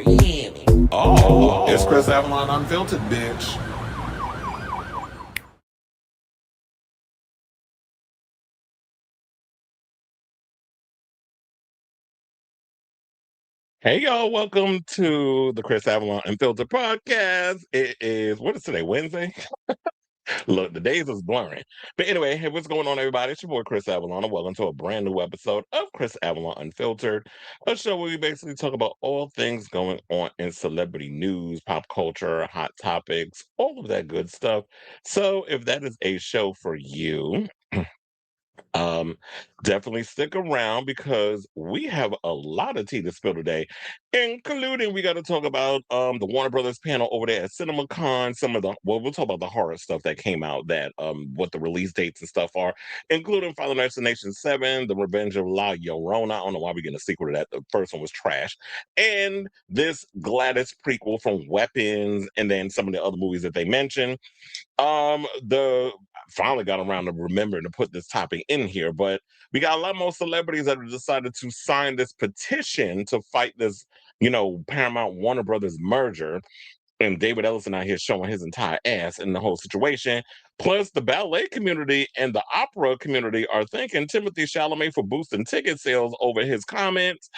Oh, it's Chris Avalon Unfiltered, bitch. Hey y'all, welcome to the Chris Avalon Unfiltered podcast. It is, what is today, Wednesday? Look, the days is blurring. But anyway, hey, what's going on, everybody? It's your boy Chris Avalon, and welcome to a brand new episode of Chris Avalon Unfiltered, a show where we basically talk about all things going on in celebrity news, pop culture, hot topics, all of that good stuff. So if that is a show for you, um, definitely stick around because we have a lot of tea to spill today, including we got to talk about the Warner Brothers panel over there at CinemaCon. Some of the we'll talk about the horror stuff that came out, that what the release dates and stuff are, including Final Destination 7, The Revenge of La Llorona. I don't know why we're getting a sequel to that. The first one was trash, and this Gladys prequel from Weapons, and then some of the other movies that they mentioned. The finally got around to remembering to put this topic in here, but we got a lot more celebrities that have decided to sign this petition to fight this, Paramount Warner Brothers merger. And David Ellison out here showing his entire ass in the whole situation. Plus, the ballet community and the opera community are thanking Timothy Chalamet for boosting ticket sales over his comments.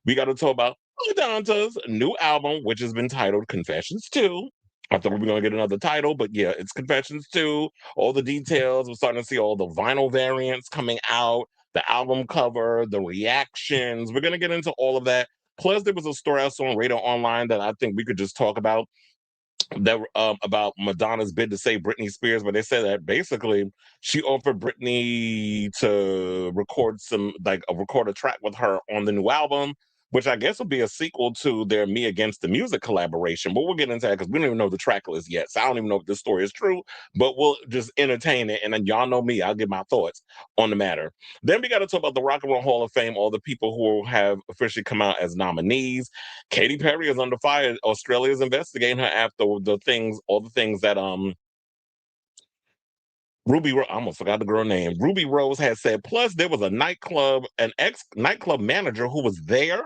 We got to talk about Madonna's new album, which has been titled Confessions 2. I thought we were going to get another title, but yeah, it's Confessions 2. All the details. We're starting to see all the vinyl variants coming out, the album cover, the reactions. We're going to get into all of that. Plus, there was a story I saw on Radar Online that I think we could just talk about, that about Madonna's bid to save Britney Spears, but they said that basically she offered Britney to record a track with her on the new album, which I guess will be a sequel to their Me Against the Music collaboration. But we'll get into that because we don't even know the track list yet. So I don't even know if this story is true, but we'll just entertain it. And then y'all know me, I'll give my thoughts on the matter. Then we got to talk about the Rock and Roll Hall of Fame, all the people who have officially come out as nominees. Katy Perry is under fire. Australia is investigating her after all the things that I almost forgot the girl name. Ruby Rose had said. Plus, there was an ex nightclub manager who was there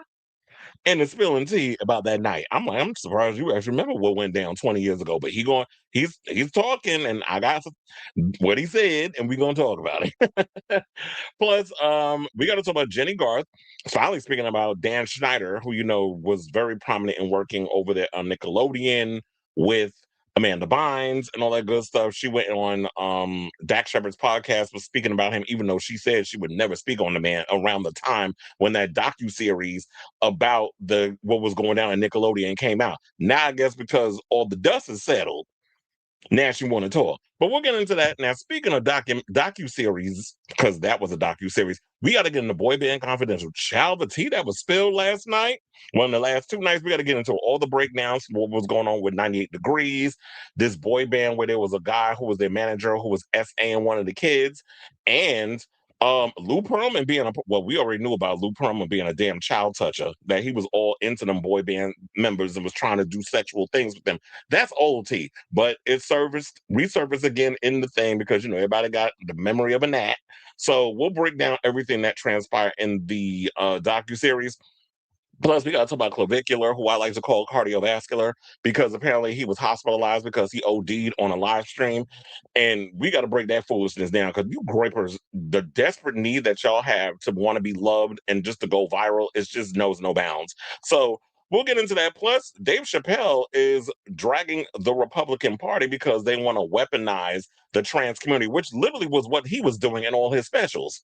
and is spilling tea about that night. I'm like, I'm surprised you actually remember what went down 20 years ago. But he's talking, and I got what he said, and we're gonna talk about it. Plus, we got to talk about Jennie Garth. Finally, speaking about Dan Schneider, who was very prominent in working over there on Nickelodeon with Amanda Bynes and all that good stuff. She went on Dak Shepard's podcast, was speaking about him, even though she said she would never speak on the man around the time when that docu-series about what was going down in Nickelodeon came out. Now I guess because all the dust is settled, now she want to talk. But we'll get into that. Now, speaking of docu-series, because that was a docu-series, we got to get into Boy Band Confidential. Child, the tea that was spilled last night, one of the last 2 nights, we got to get into all the breakdowns, what was going on with 98 Degrees, this boy band where there was a guy who was their manager who was SA one of the kids, and Lou Pearlman being we already knew about Lou Pearlman being a damn child toucher, that he was all into them boy band members and was trying to do sexual things with them. That's old tea, but it resurfaced again in the thing because everybody got the memory of a gnat. So we'll break down everything that transpired in the docu-series. Plus, we got to talk about Clavicular, who I like to call cardiovascular, because apparently he was hospitalized because he OD'd on a live stream. And we got to break that foolishness down because you grapers, the desperate need that y'all have to want to be loved and just to go viral, it just knows no bounds. So we'll get into that. Plus, Dave Chappelle is dragging the Republican Party because they want to weaponize the trans community, which literally was what he was doing in all his specials.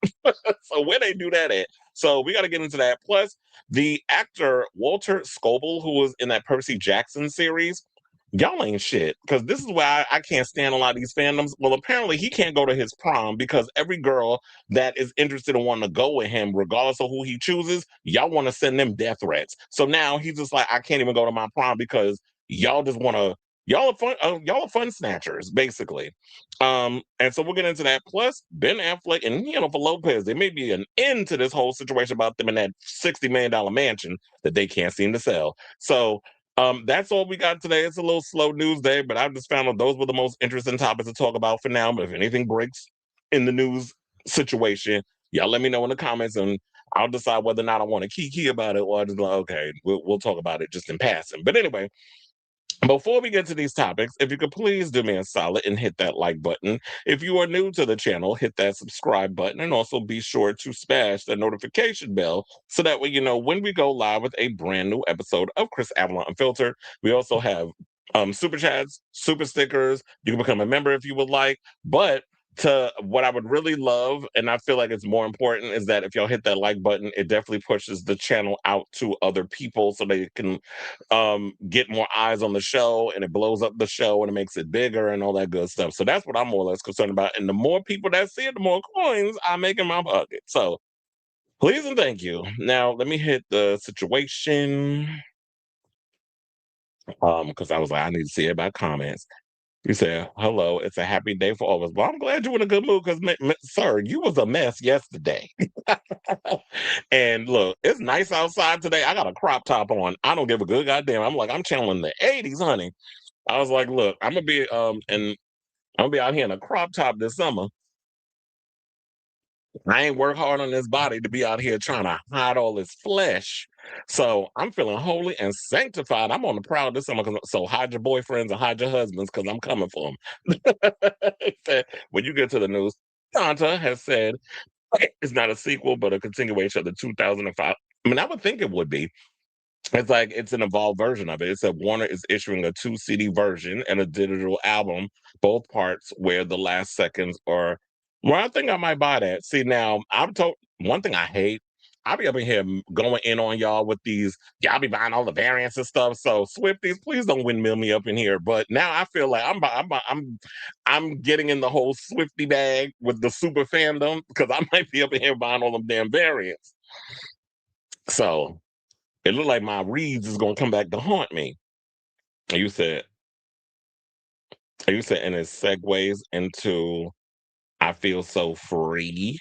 So where they do that at? So we got to get into that. Plus, the actor Walter Scoble, who was in that Percy Jackson series, y'all ain't shit. Because this is why I can't stand a lot of these fandoms. Well, apparently he can't go to his prom because every girl that is interested in wanting to go with him, regardless of who he chooses, y'all want to send them death threats. So now he's just like, I can't even go to my prom because y'all just want to. Y'all are fun snatchers, basically. And so we'll get into that. Plus, Ben Affleck and Jennifer Lopez, there may be an end to this whole situation about them in that $60 million mansion that they can't seem to sell. So that's all we got today. It's a little slow news day, but I just found out those were the most interesting topics to talk about for now. But if anything breaks in the news situation, y'all let me know in the comments, and I'll decide whether or not I want to kiki about it, or I just like, okay, we'll talk about it just in passing. But anyway, before we get to these topics, if you could please do me a solid and hit that like button. If you are new to the channel, hit that subscribe button, and also be sure to smash the notification bell so that way you know when we go live with a brand new episode of Chris Avalon Unfiltered. We also have super chats, super stickers. You can become a member if you would like. But to what I would really love, and I feel like it's more important, is that if y'all hit that like button, it definitely pushes the channel out to other people so they can get more eyes on the show, and it blows up the show and it makes it bigger and all that good stuff. So that's what I'm more or less concerned about. And the more people that see it, the more coins I make in my pocket. So please and thank you. Now let me hit the situation. Because I was like, I need to see everybody comments. You said, hello, it's a happy day for all of us. Well, I'm glad you're in a good mood because, sir, you was a mess yesterday. And look, it's nice outside today. I got a crop top on. I don't give a good goddamn. I'm like, I'm channeling the 80s, honey. I was like, look, I'm gonna be out here in a crop top this summer. I ain't work hard on this body to be out here trying to hide all this flesh. So I'm feeling holy and sanctified. I'm on the proud this summer. So hide your boyfriends and hide your husbands because I'm coming for them. When you get to the news, Santa has said it's not a sequel, but a continuation of the 2005. I mean, I would think it would be. It's like it's an evolved version of it. It said Warner is issuing a 2 CD version and a digital album, both parts where the last seconds are. Well, I think I might buy that. See, now I'm told one thing I hate. I'll be up in here going in on y'all with these. Y'all be buying all the variants and stuff. So Swifties, please don't windmill me up in here. But now I feel like I'm getting in the whole Swifty bag with the super fandom because I might be up in here buying all them damn variants. So it looked like my reads is gonna come back to haunt me. And you said, and it segues into I feel so free.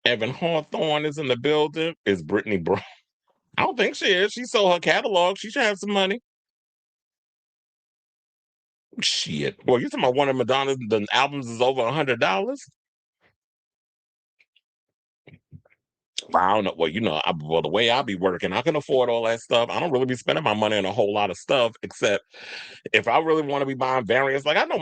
Evan Hawthorne is in the building. Is Britney bro? I don't think she is. She sold her catalog. She should have some money. Shit. Well, you talking about one of Madonna's the albums is over $100? I don't know. Well, well, the way I be working, I can afford all that stuff. I don't really be spending my money on a whole lot of stuff, except if I really want to be buying variants. Like I know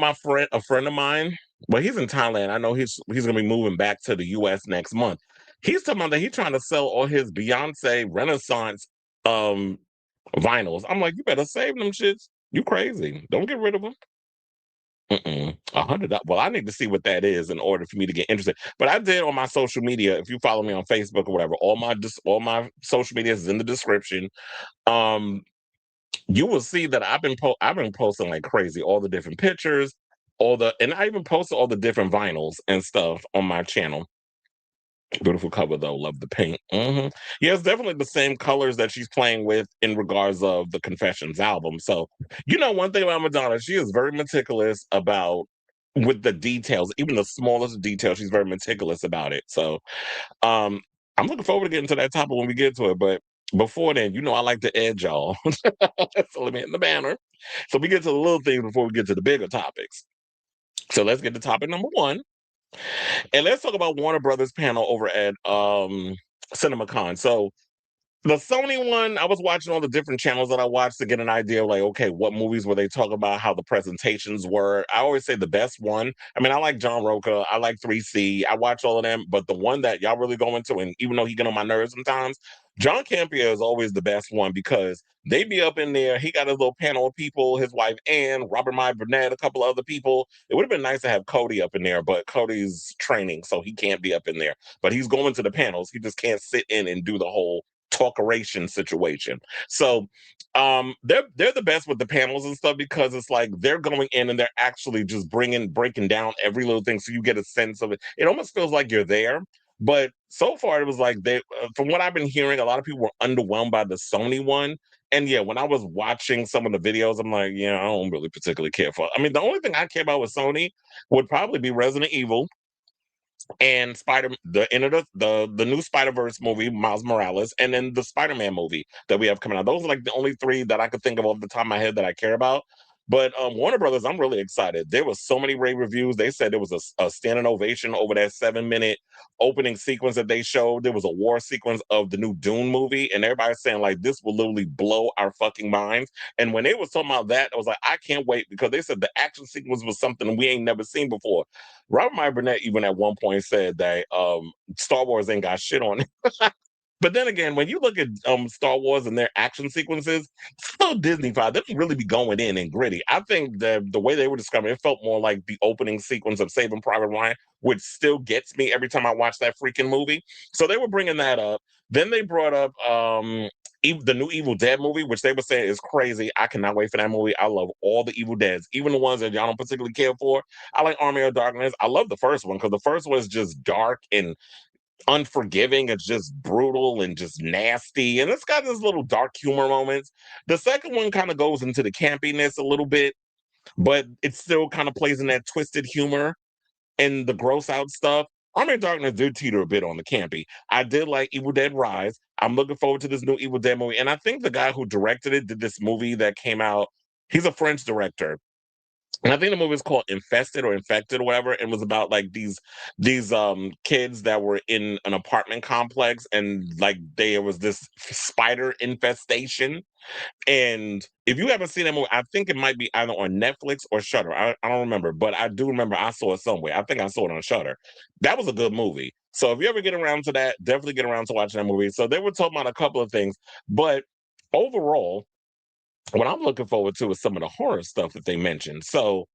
a friend of mine, well, he's in Thailand. I know he's gonna be moving back to the US next month. He's talking about that he's trying to sell all his Beyonce Renaissance um vinyls. I'm like, you better save them shits. You crazy. Don't get rid of them. $100. Well, I need to see what that is in order for me to get interested. But I did on my social media. If you follow me on Facebook or whatever, all my social media is in the description. Um, you will see that I've been posting like crazy, all the different pictures, and I even posted all the different vinyls and stuff on my channel. Beautiful cover though. Love the paint. Yeah, it's definitely the same colors that she's playing with in regards of the Confessions album. So, one thing about Madonna, she is very meticulous about with the details, even the smallest detail. She's very meticulous about it. So, um, I'm looking forward to getting to that topic when we get to it. But before then, I like to edge y'all. So let me hit the banner. So we get to the little things before we get to the bigger topics. So let's get to topic number one. And let's talk about Warner Brothers panel over at CinemaCon. So the Sony one, I was watching all the different channels that I watched to get an idea of like, okay, what movies were they talking about, how the presentations were. I always say the best one. I mean, I like John Roca, I like 3C, I watch all of them, but the one that y'all really go into, and even though he get on my nerves sometimes, John Campia is always the best one because they be up in there. He got his little panel of people, his wife Ann, Robert Meyer Burnett, a couple of other people. It would have been nice to have Cody up in there, but Cody's training, so he can't be up in there. But he's going to the panels. He just can't sit in and do the whole talkeration situation. So they're the best with the panels and stuff because it's like they're going in and they're actually just breaking down every little thing so you get a sense of it. It almost feels like you're there. But so far, it was like from what I've been hearing, a lot of people were underwhelmed by the Sony one. And yeah, when I was watching some of the videos, I'm like, yeah, I don't really particularly care for. I mean, the only thing I care about with Sony would probably be Resident Evil and the new Spider-Verse movie, Miles Morales, and then the Spider-Man movie that we have coming out. Those are like the only three that I could think of off the top of my head that I care about. But Warner Brothers, I'm really excited. There was so many rave reviews. They said there was a standing ovation over that 7 minute opening sequence that they showed. There was a war sequence of the new Dune movie, and everybody's saying like this will literally blow our fucking minds. And when they was talking about that, I was like, I can't wait because they said the action sequence was something we ain't never seen before. Robert Meyer Burnett even at one point said that Star Wars ain't got shit on it. But then again, when you look at Star Wars and their action sequences, still Disney files, they don't really be going in and gritty. I think the way they were describing it felt more like the opening sequence of Saving Private Ryan, which still gets me every time I watch that freaking movie. So they were bringing that up. Then they brought up the new Evil Dead movie, which they were saying is crazy. I cannot wait for that movie. I love all the Evil Deads, even the ones that y'all don't particularly care for. I like Army of Darkness. I love the first one because the first one is just dark and unforgiving. It's just brutal and just nasty. And it's got this little dark humor moments. The second one kind of goes into the campiness a little bit, but it still kind of plays in that twisted humor and the gross out stuff. Army of Darkness did teeter a bit on the campy. I did like Evil Dead Rise. I'm looking forward to this new Evil Dead movie. And I think the guy who directed it did this movie that came out. He's a French director, and I think the movie is called Infested or Infected or whatever. It was about like these kids that were in an apartment complex, and like there was this spider infestation. And if you haven't seen that movie, I think it might be either on Netflix or Shutter. I don't remember, but I do remember I saw it somewhere. I think I saw it on Shutter. That was a good movie. So if you ever get around to that, definitely get around to watching that movie. So they were talking about a couple of things, but overall, what I'm looking forward to is some of the horror stuff that they mentioned. So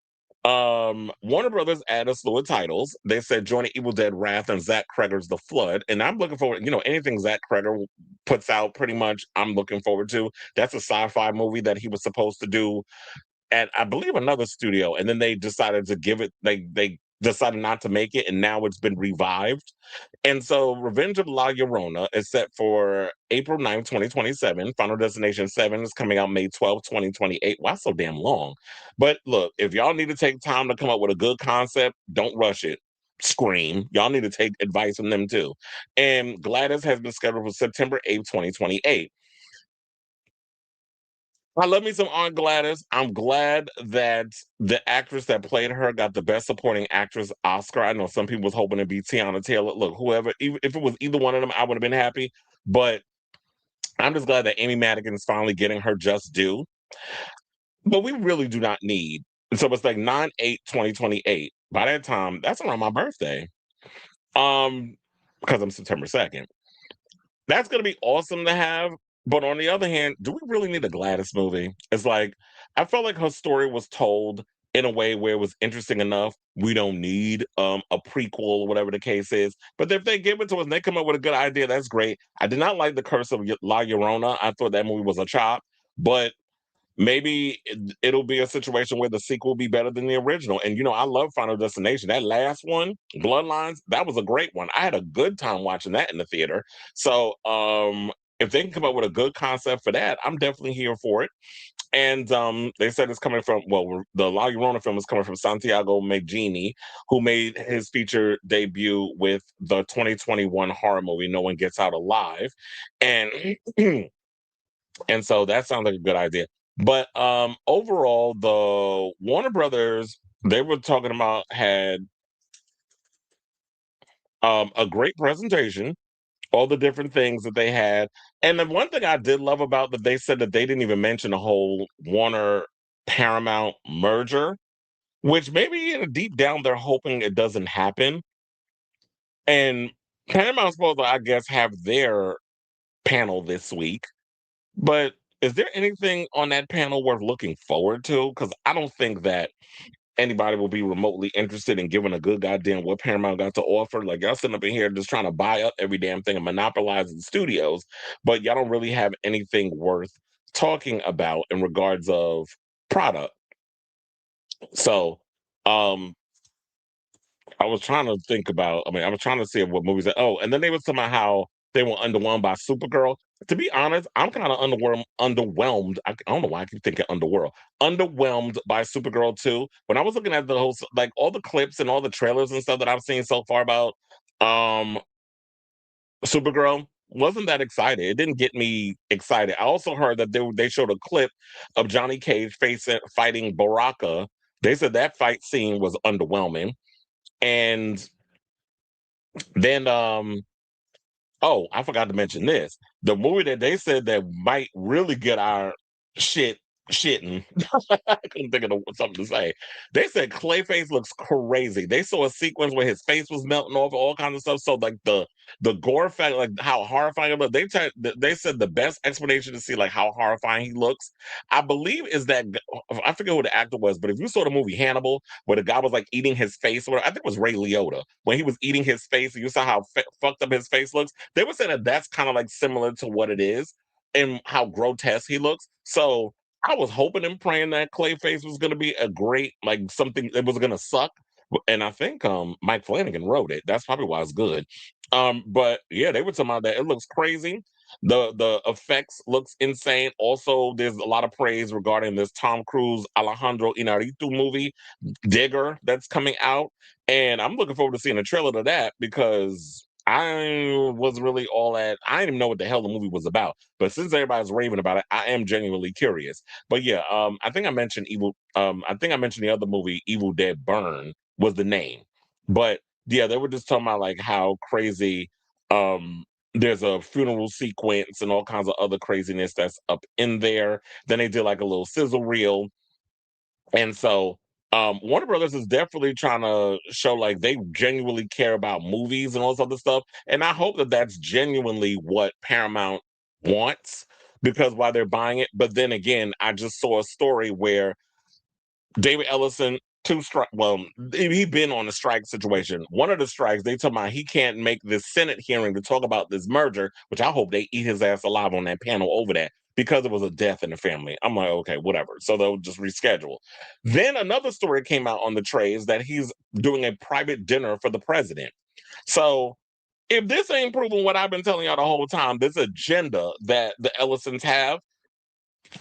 Warner Brothers added a slew of titles. They said joining Evil Dead Wrath and Zach Cregger's The Flood. And I'm looking forward, anything Zach Cregger puts out pretty much I'm looking forward to. That's a sci-fi movie that he was supposed to do at I believe another studio, and then they decided to give it. They decided not to make it, and now it's been revived. And so, Revenge of La Llorona is set for April 9th, 2027. Final Destination 7 is coming out May 12th, 2028. Wow, that's so damn long. But look, if y'all need to take time to come up with a good concept, don't rush it. Scream. Y'all need to take advice from them too. And Gladys has been scheduled for September 8th, 2028. I love me some Aunt Gladys. I'm glad that the actress that played her got the Best Supporting Actress Oscar. I know some people was hoping to be Tiana Taylor. Look, whoever, if it was either one of them, I would have been happy. But I'm just glad that Amy Madigan is finally getting her just due. But we really do not need. So it's like 9/8/2028. By that time, that's around my birthday. Um, because I'm September 2nd. That's gonna be awesome to have. But on the other hand, do we really need a Gladys movie? It's like I felt like her story was told in a way where it was interesting enough. We don't need a prequel or whatever the case is. But if they give it to us and they come up with a good idea, that's great. I did not like the Curse of La Llorona. I thought that movie was a chop, but maybe it'll be a situation where the sequel will be better than the original. And I love Final Destination. That last one, Bloodlines, that was a great one. I had a good time watching that in the theater. So if they can come up with a good concept for that, I'm definitely here for it. And they said it's coming from, well, the La Llorona film is coming from Santiago Magini, who made his feature debut with the 2021 horror movie No One Gets Out Alive. And and so that sounds like a good idea. But overall, the Warner Brothers, they were talking about, had a great presentation, all the different things that they had. And the one thing I did love about that, they said that they didn't even mention the whole Warner Paramount merger, which maybe deep down they're hoping it doesn't happen. And Paramount's supposed to, I guess, have their panel this week. But is there anything on that panel worth looking forward to? Because I don't think that anybody will be remotely interested in giving a good goddamn what Paramount got to offer. Like y'all sitting up in here just trying to buy up every damn thing and monopolizing studios, but y'all don't really have anything worth talking about in regards of product. So um I was trying to think about. I mean, I was trying to see what movies. And then they was talking about how they were underwhelmed by Supergirl. To be honest, I'm kind of underwhelmed. I don't know why I keep thinking Underworld. Underwhelmed by Supergirl too. When I was looking at the whole, like all the clips and all the trailers and stuff that I've seen so far about um Supergirl, wasn't that excited. It didn't get me excited. I also heard that they showed a clip of Johnny Cage fighting Baraka. They said that fight scene was underwhelming. And then oh, I forgot to mention this. The movie that they said that might really get our shit shitting. I couldn't think of something to say. They said Clayface looks crazy. They saw a sequence where his face was melting off, all kinds of stuff. So like the gore fact, like how horrifying it looked. They said the best explanation to see like how horrifying he looks, I believe, is that I forget who the actor was, but if you saw the movie Hannibal, where the guy was like eating his face, or I think it was Ray Liotta, when he was eating his face, and you saw how fucked up his face looks. They were saying that that's kind of like similar to what it is and how grotesque he looks. So I was hoping and praying that Clayface was going to be a great, like something that was going to suck. And I think Mike Flanagan wrote it. That's probably why it's good. But yeah, they were talking about that. It looks crazy. The effects looks insane. Also, there's a lot of praise regarding this Tom Cruise Alejandro Inarritu movie, Digger, that's coming out. And I'm looking forward to seeing a trailer to that because I was really all at I didn't even know what the hell the movie was about. But since everybody's raving about it, I am genuinely curious. But yeah, I think I mentioned I think I mentioned the other movie, Evil Dead Burn was the name. But yeah, they were just talking about like how crazy there's a funeral sequence and all kinds of other craziness that's up in there. Then they did like a little sizzle reel, and so Warner Brothers is definitely trying to show like they genuinely care about movies and all this other stuff. And I hope that that's genuinely what Paramount wants because while they're buying it. But then again, I just saw a story where David Ellison, two strike. Well, he been on a strike situation. One of the strikes, they told me he can't make this Senate hearing to talk about this merger, which I hope they eat his ass alive on that panel over that because it was a death in the family. I'm like, okay, whatever. So they'll just reschedule. Then another story came out on the trays that he's doing a private dinner for the president. So if this ain't proving what I've been telling y'all the whole time, this agenda that the Ellisons have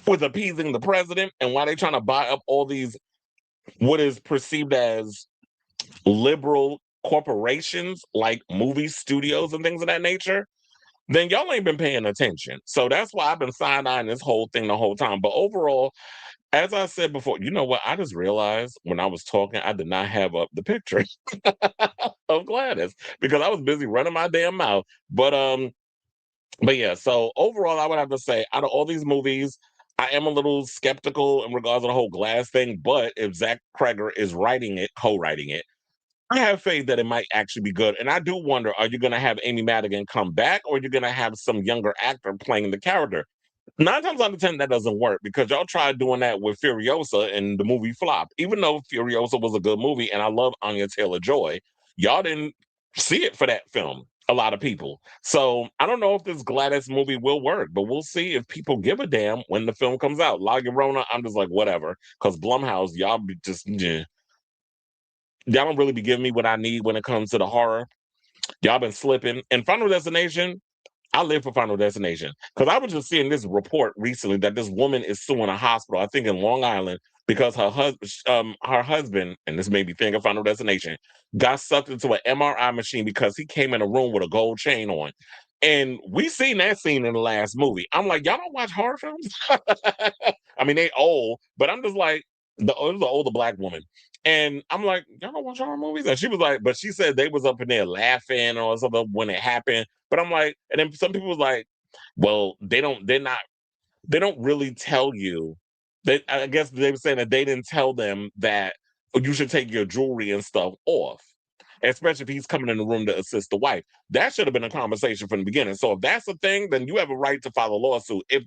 with appeasing the president and why they trying to buy up all these what is perceived as liberal corporations like movie studios and things of that nature, then y'all ain't been paying attention. So that's why I've been side-eyeing this whole thing the whole time. But overall, as I said before, you know what? I just realized when I was talking, I did not have up the picture of Gladys because I was busy running my damn mouth. But yeah, so overall, I would have to say, out of all these movies, I am a little skeptical in regards to the whole glass thing. But if Zach Kreger is writing it, co-writing it, I have faith that it might actually be good. And I do wonder, are you going to have Amy Madigan come back, or are you going to have some younger actor playing the character? 9 times out of 10, that doesn't work because y'all tried doing that with Furiosa and the movie flopped. Even though Furiosa was a good movie and I love Anya Taylor-Joy, y'all didn't see it for that film. A lot of people. So I don't know if this Gladys movie will work, but we'll see if people give a damn when the film comes out. La Llorona, I'm just like whatever, because Blumhouse, y'all be just y'all don't really be giving me what I need when it comes to the horror. Y'all been slipping. And Final Destination, I live for Final Destination because I was just seeing this report recently that this woman is suing a hospital, I think in Long Island, because her husband, and this made me think of Final Destination, got sucked into an MRI machine because he came in a room with a gold chain on. And we seen that scene in the last movie. I'm like, y'all don't watch horror films? I mean, they old, but I'm just like, it was the older black woman. And I'm like, y'all don't watch horror movies? And she was like, but she said they was up in there laughing or something when it happened. But I'm like, and then some people was like, well, they don't really tell you. I guess they were saying that they didn't tell them that you should take your jewelry and stuff off, especially if he's coming in the room to assist the wife. That should have been a conversation from the beginning. So if that's a thing, then you have a right to file a lawsuit. If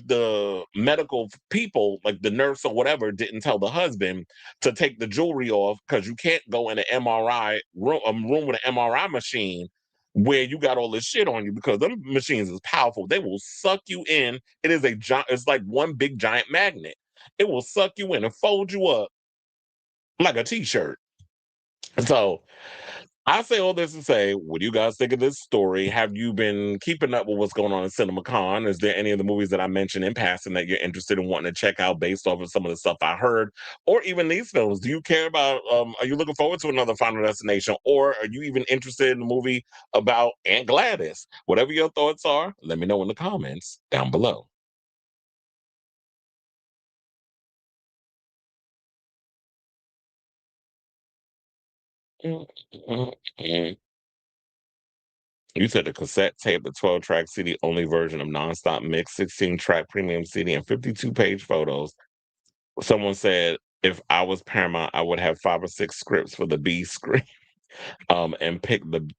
the medical people, like the nurse or whatever, didn't tell the husband to take the jewelry off because you can't go in an MRI room, a room with an MRI machine where you got all this shit on you because them machines is powerful. They will suck you in. It is a giant. It's like one big giant magnet. It will suck you in and fold you up like a t-shirt. So I say all this to say, what do you guys think of this story? Have you been keeping up with what's going on in CinemaCon? Is there any of the movies that I mentioned in passing that you're interested in wanting to check out based off of some of the stuff I heard, or even these films? Do you care about? Are you looking forward to another Final Destination, or are you even interested in the movie about Aunt Gladys? Whatever your thoughts are, let me know in the comments down below. Mm, mm, mm. You said the cassette tape, the 12-track CD only version of nonstop mix, 16-track premium CD, and 52-page photos. Someone said if I was Paramount, I would have 5 or 6 scripts for the B screen, and pick the.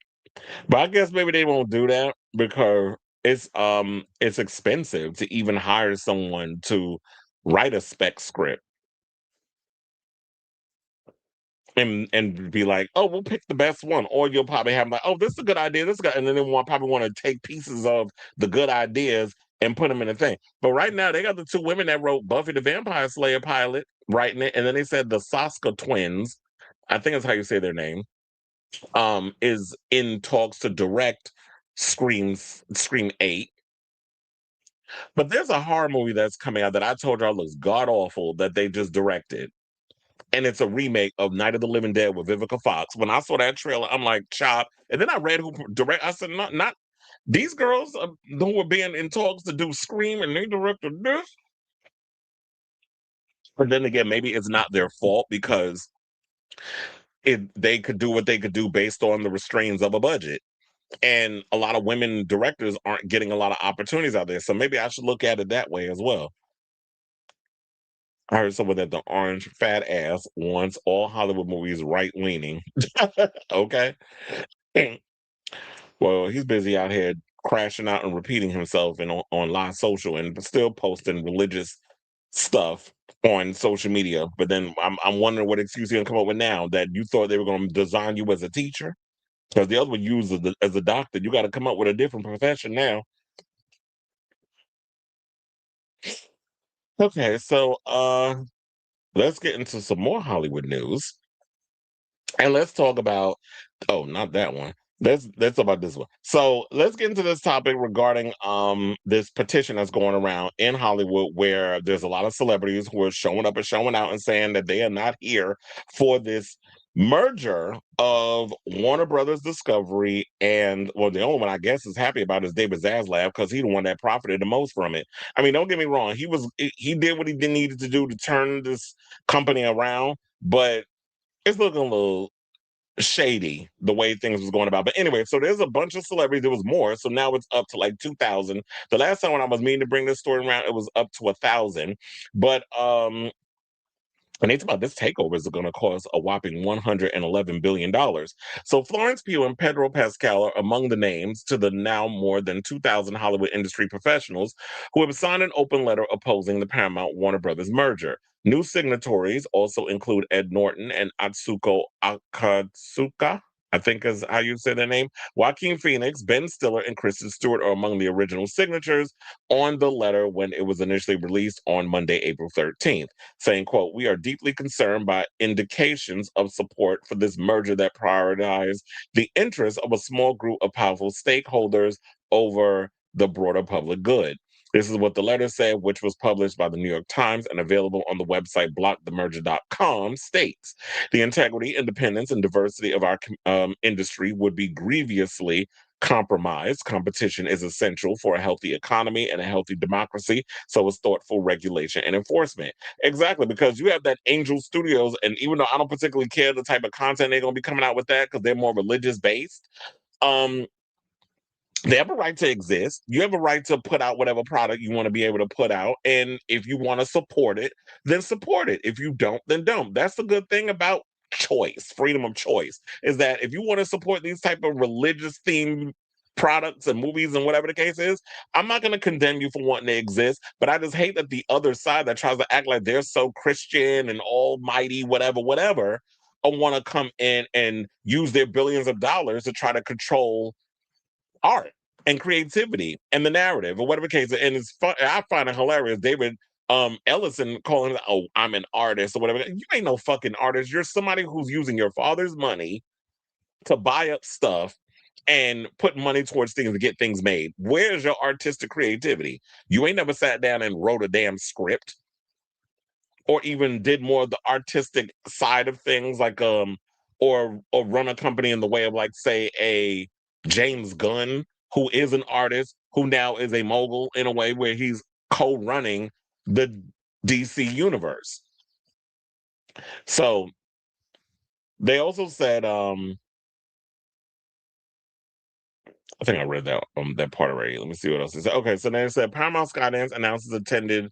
But I guess maybe they won't do that because it's expensive to even hire someone to write a spec script and be like, oh, we'll pick the best one, or you'll probably have like, oh, this is a good idea, this is good, and then they want probably want to take pieces of the good ideas and put them in a thing. But right now, they got the two women that wrote Buffy the Vampire Slayer pilot writing it, and then they said the Saska twins, I think that's how you say their name, is in talks to direct Scream 8. But there's a horror movie that's coming out that I told y'all looks god awful that they just directed, and it's a remake of Night of the Living Dead with Vivica Fox. When I saw that trailer, I'm like, chop. And then I read who direct. I said, not these girls who were being in talks to do Scream, and they directed this. But then again, maybe it's not their fault because they could do what they could do based on the restraints of a budget. And a lot of women directors aren't getting a lot of opportunities out there. So maybe I should look at it that way as well. I heard someone that the orange fat ass wants all Hollywood movies right leaning. Okay. Well, he's busy out here crashing out and repeating himself and on live social and still posting religious stuff on social media. But then I'm wondering what excuse he's gonna come up with now that you thought they were gonna design you as a teacher because the other one used as a doctor. You got to come up with a different profession now. Okay, so let's get into some more Hollywood news. And let's talk about oh, not that one. Let's talk about this one. So let's get into this topic regarding this petition that's going around in Hollywood where there's a lot of celebrities who are showing up and showing out and saying that they are not here for this merger of Warner Brothers Discovery and well, the only one I guess is happy about is David Zaslav because he's the one that profited the most from it. I mean, don't get me wrong, he did what he needed to do to turn this company around, but it's looking a little shady the way things was going about. But anyway, so there's a bunch of celebrities. There was more, so now it's up to like 2,000. The last time when I was meaning to bring this story around, it was up to 1,000. But and they talk about this takeover is going to cost a whopping $111 billion. So Florence Pugh and Pedro Pascal are among the names to the now more than 2,000 Hollywood industry professionals who have signed an open letter opposing the Paramount Warner Brothers merger. New signatories also include Ed Norton and Atsuko Akatsuka, I think is how you say their name. Joaquin Phoenix, Ben Stiller, and Kristen Stewart are among the original signatures on the letter when it was initially released on Monday, April 13th, saying, quote, we are deeply concerned by indications of support for this merger that prioritize the interests of a small group of powerful stakeholders over the broader public good. This is what the letter said, which was published by the New York Times and available on the website blockthemerger.com, states the integrity, independence, and diversity of our industry would be grievously compromised. Competition is essential for a healthy economy and a healthy democracy. So is thoughtful regulation and enforcement. Exactly, because you have that Angel Studios, and even though I don't particularly care the type of content they're going to be coming out with that because they're more religious based, um, they have a right to exist. You have a right to put out whatever product you want to be able to put out. And if you want to support it, then support it. If you don't, then don't. That's the good thing about choice, freedom of choice, is that if you want to support these type of religious themed products and movies and whatever the case is, I'm not going to condemn you for wanting to exist. But I just hate that the other side that tries to act like they're so Christian and almighty, whatever, want to come in and use their billions of dollars to try to control art and creativity and the narrative or whatever case. And it's fun. I find it hilarious. David Ellison calling, oh, I'm an artist or whatever. You ain't no fucking artist. You're somebody who's using your father's money to buy up stuff and put money towards things to get things made. Where's your artistic creativity? You ain't never sat down and wrote a damn script or even did more of the artistic side of things, like or run a company in the way of, like, say, a James Gunn, who is an artist who now is a mogul in a way where he's co-running the DC universe. So they also said, I think I read that part already. Let me see what else it said. Okay, so then it said Paramount Skydance announces attended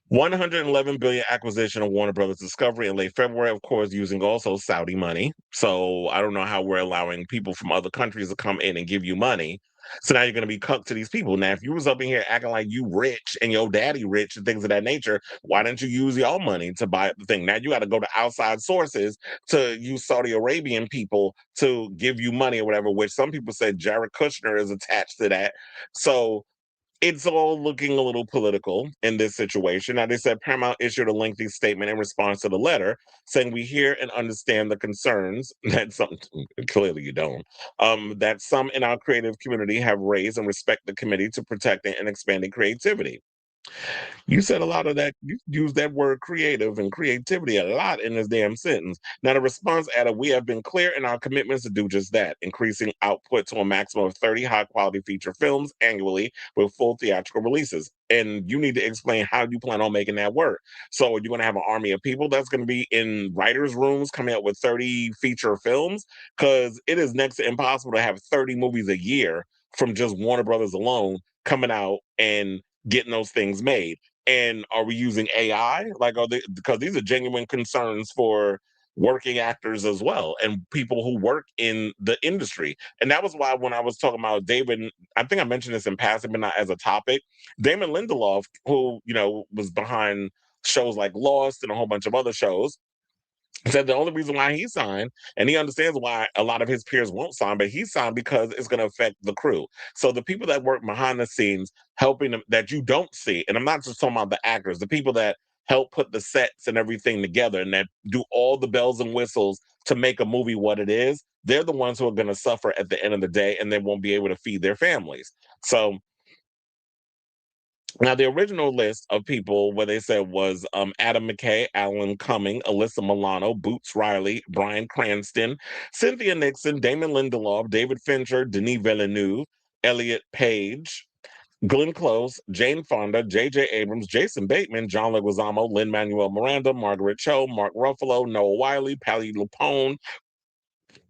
111 billion acquisition of Warner Brothers Discovery in late February, of course, using also Saudi money. So I don't know how we're allowing people from other countries to come in and give you money. So now you're going to be cucked to these people. Now, if you was up in here acting like you rich and your daddy rich and things of that nature, why didn't you use your money to buy the thing? Now you got to go to outside sources to use Saudi Arabian people to give you money or whatever, which some people said Jared Kushner is attached to that. So it's all looking a little political in this situation. Now, they said Paramount issued a lengthy statement in response to the letter, saying, "We hear and understand the concerns that some, clearly you don't, that some in our creative community have raised and respect the committee to protecting and expanding creativity." You said a lot of that. You used that word creative and creativity a lot in this damn sentence. Now, the response added, "We have been clear in our commitments to do just that, increasing output to a maximum of 30 high quality feature films annually with full theatrical releases." And you need to explain how you plan on making that work. So, you're going to have an army of people that's going to be in writers' rooms coming up with 30 feature films? Because it is next to impossible to have 30 movies a year from just Warner Brothers alone coming out and getting those things made. And are we using AI? Like, are they, because these are genuine concerns for working actors as well and people who work in the industry. And that was why when I was talking about David, I think I mentioned this in passing, but not as a topic. Damon Lindelof, who, was behind shows like Lost and a whole bunch of other shows, said the only reason why he signed, and he understands why a lot of his peers won't sign, but he signed because it's going to affect the crew. So the people that work behind the scenes, helping them, that you don't see, and I'm not just talking about the actors, the people that help put the sets and everything together and that do all the bells and whistles to make a movie what it is, they're the ones who are going to suffer at the end of the day, and they won't be able to feed their families. So now, the original list of people, where they said, was Adam McKay, Alan Cumming, Alyssa Milano, Boots Riley, Bryan Cranston, Cynthia Nixon, Damon Lindelof, David Fincher, Denis Villeneuve, Elliot Page, Glenn Close, Jane Fonda, J.J. Abrams, Jason Bateman, John Leguizamo, Lin-Manuel Miranda, Margaret Cho, Mark Ruffalo, Noah Wiley, Patti LuPone,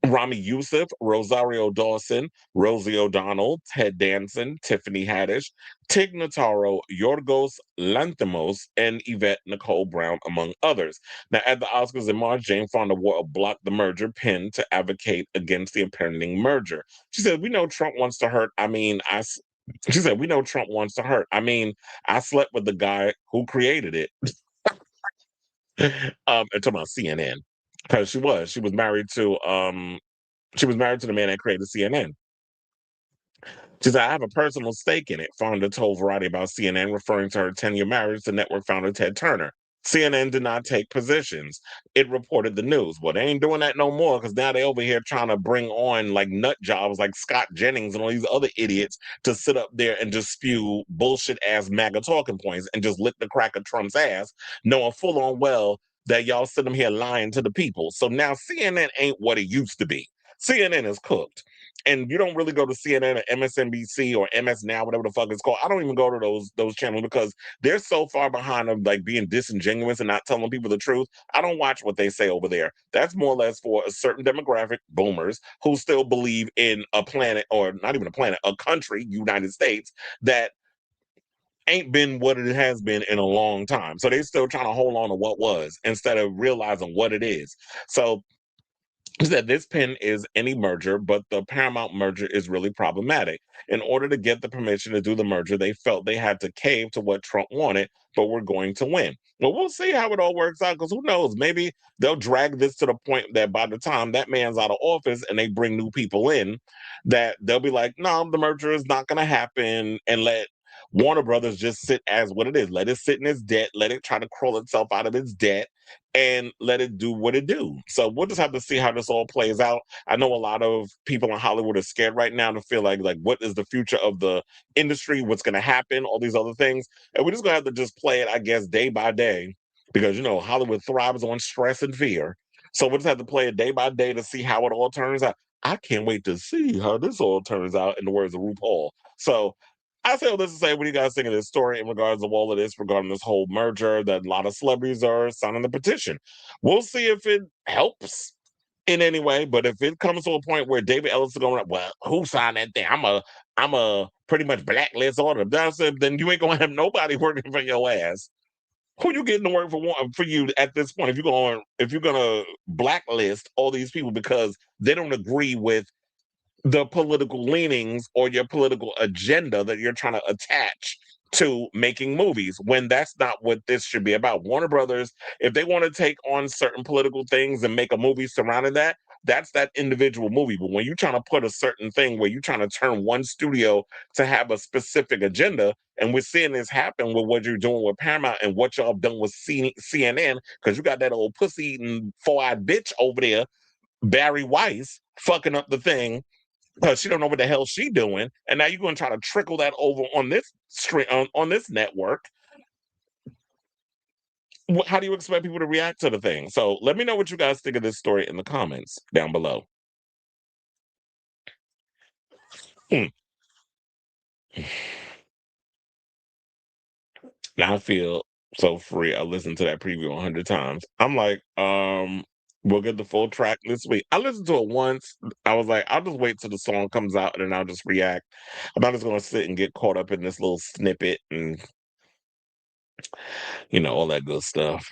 Rami Youssef, Rosario Dawson, Rosie O'Donnell, Ted Danson, Tiffany Haddish, Tig Notaro, Yorgos Lanthimos, and Yvette Nicole Brown, among others. Now, at the Oscars in March, Jane Fonda wore a Block the Merger pin to advocate against the impending merger. She said, "We know Trump wants to hurt. She said, "We know Trump wants to hurt. I mean, I slept with the guy who created it." And talking about CNN. Because she was married to the man that created CNN. She said, "I have a personal stake in it," Fonda told Variety about CNN, referring to her 10-year marriage to network founder Ted Turner. CNN did not take positions. It reported the news. Well, they ain't doing that no more, because now they over here trying to bring on like nut jobs like Scott Jennings and all these other idiots to sit up there and just spew bullshit ass MAGA talking points and just lick the crack of Trump's ass, knowing full on well that y'all sit them here lying to the people. So now CNN ain't what it used to be. CNN is cooked. And you don't really go to CNN or MSNBC or MS Now, whatever the fuck it's called. I don't even go to those channels because they're so far behind of like being disingenuous and not telling people the truth. I don't watch what they say over there. That's more or less for a certain demographic, boomers, who still believe in a planet, or not even a planet, a country, United States, that ain't been what it has been in a long time. So they're still trying to hold on to what was instead of realizing what it is. So he said this pin is any merger, but the Paramount merger is really problematic. In order to get the permission to do the merger, they felt they had to cave to what Trump wanted, but we're going to win. Well, we'll see how it all works out, because who knows? Maybe they'll drag this to the point that by the time that man's out of office and they bring new people in, that they'll be like, no, the merger is not going to happen, and let Warner Brothers just sit as what it is. Let it sit in its debt. Let it try to crawl itself out of its debt, and let it do what it do. So we'll just have to see how this all plays out. I know a lot of people in Hollywood are scared right now to feel like what is the future of the industry? What's going to happen? All these other things, and we're just going to have to just play it, I guess, day by day, because Hollywood thrives on stress and fear. So we'll just have to play it day by day to see how it all turns out. I can't wait to see how this all turns out, in the words of RuPaul. So I say all this to say, what do you guys think of this story in regards to all of this, regarding this whole merger that a lot of celebrities are signing the petition? We'll see if it helps in any way, but if it comes to a point where David Ellis is going, well, who signed that thing? I'm a pretty much blacklist all of them. Then I said, then you ain't gonna have nobody working for your ass. Who you getting to work for you at this point? If you're gonna blacklist all these people because they don't agree with the political leanings or your political agenda that you're trying to attach to making movies, when that's not what this should be about. Warner Brothers, if they want to take on certain political things and make a movie surrounding that, that's that individual movie. But when you're trying to put a certain thing where you're trying to turn one studio to have a specific agenda, and we're seeing this happen with what you're doing with Paramount and what y'all have done with CNN, because you got that old pussy eating four-eyed bitch over there, Barry Weiss, fucking up the thing because she don't know what the hell she doing, and now you're going to try to trickle that over on this stream on this network. How do you expect people to react to the thing? So let me know what you guys think of this story in the comments down below. Hmm. Now I feel so free. I listened to that preview 100 times. I'm like, we'll get the full track this week. I listened to it once. I was like, I'll just wait till the song comes out and then I'll just react. I'm not just gonna sit and get caught up in this little snippet and all that good stuff.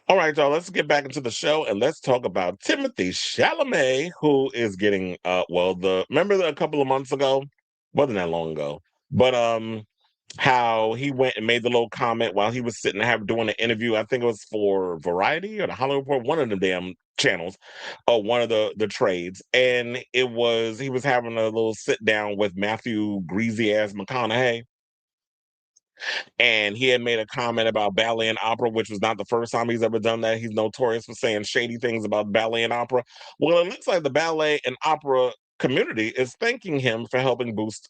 All right, y'all, let's get back into the show and let's talk about Timothy Chalamet, who is getting remember a couple of months ago, wasn't that long ago, but how he went and made the little comment while he was sitting doing an interview. I think it was for Variety or the Hollywood Report, one of the damn channels, or one of the trades, and he was having a little sit down with Matthew Greasy ass McConaughey, and he had made a comment about ballet and opera, which was not the first time he's ever done that. He's notorious for saying shady things about ballet and opera. Well, it looks like the ballet and opera community is thanking him for helping boost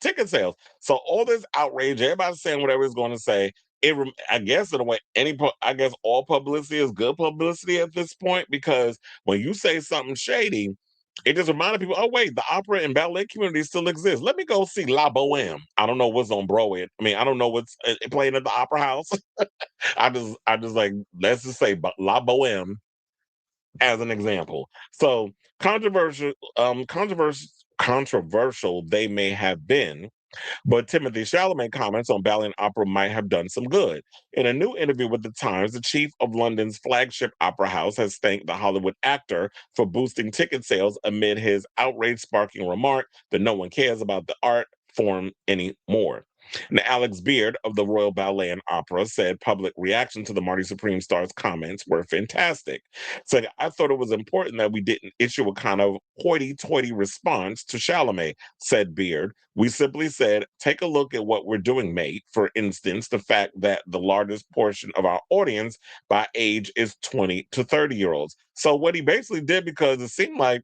ticket sales. So all this outrage, everybody's saying whatever he's going to say. I guess in a way, I guess all publicity is good publicity at this point, because when you say something shady, it just reminded people, oh wait, the opera and ballet community still exists. Let me go see La Boheme. I don't know what's on Broadway. I mean, I don't know what's playing at the Opera House. I just like, let's just say La Boheme as an example. So controversial they may have been, but Timothy Chalamet comments on ballet and opera might have done some good. In a new interview with The Times, the chief of London's flagship opera house has thanked the Hollywood actor for boosting ticket sales amid his outrage sparking remark that no one cares about the art form anymore. Now, Alex Beard of the Royal Ballet and Opera said public reaction to the Marty Supreme star's comments were fantastic. Said, I thought it was important that we didn't issue a kind of hoity-toity response to Chalamet, said Beard. We simply said, take a look at what we're doing, mate. For instance, the fact that the largest portion of our audience by age is 20 to 30-year-olds. So what he basically did, because it seemed like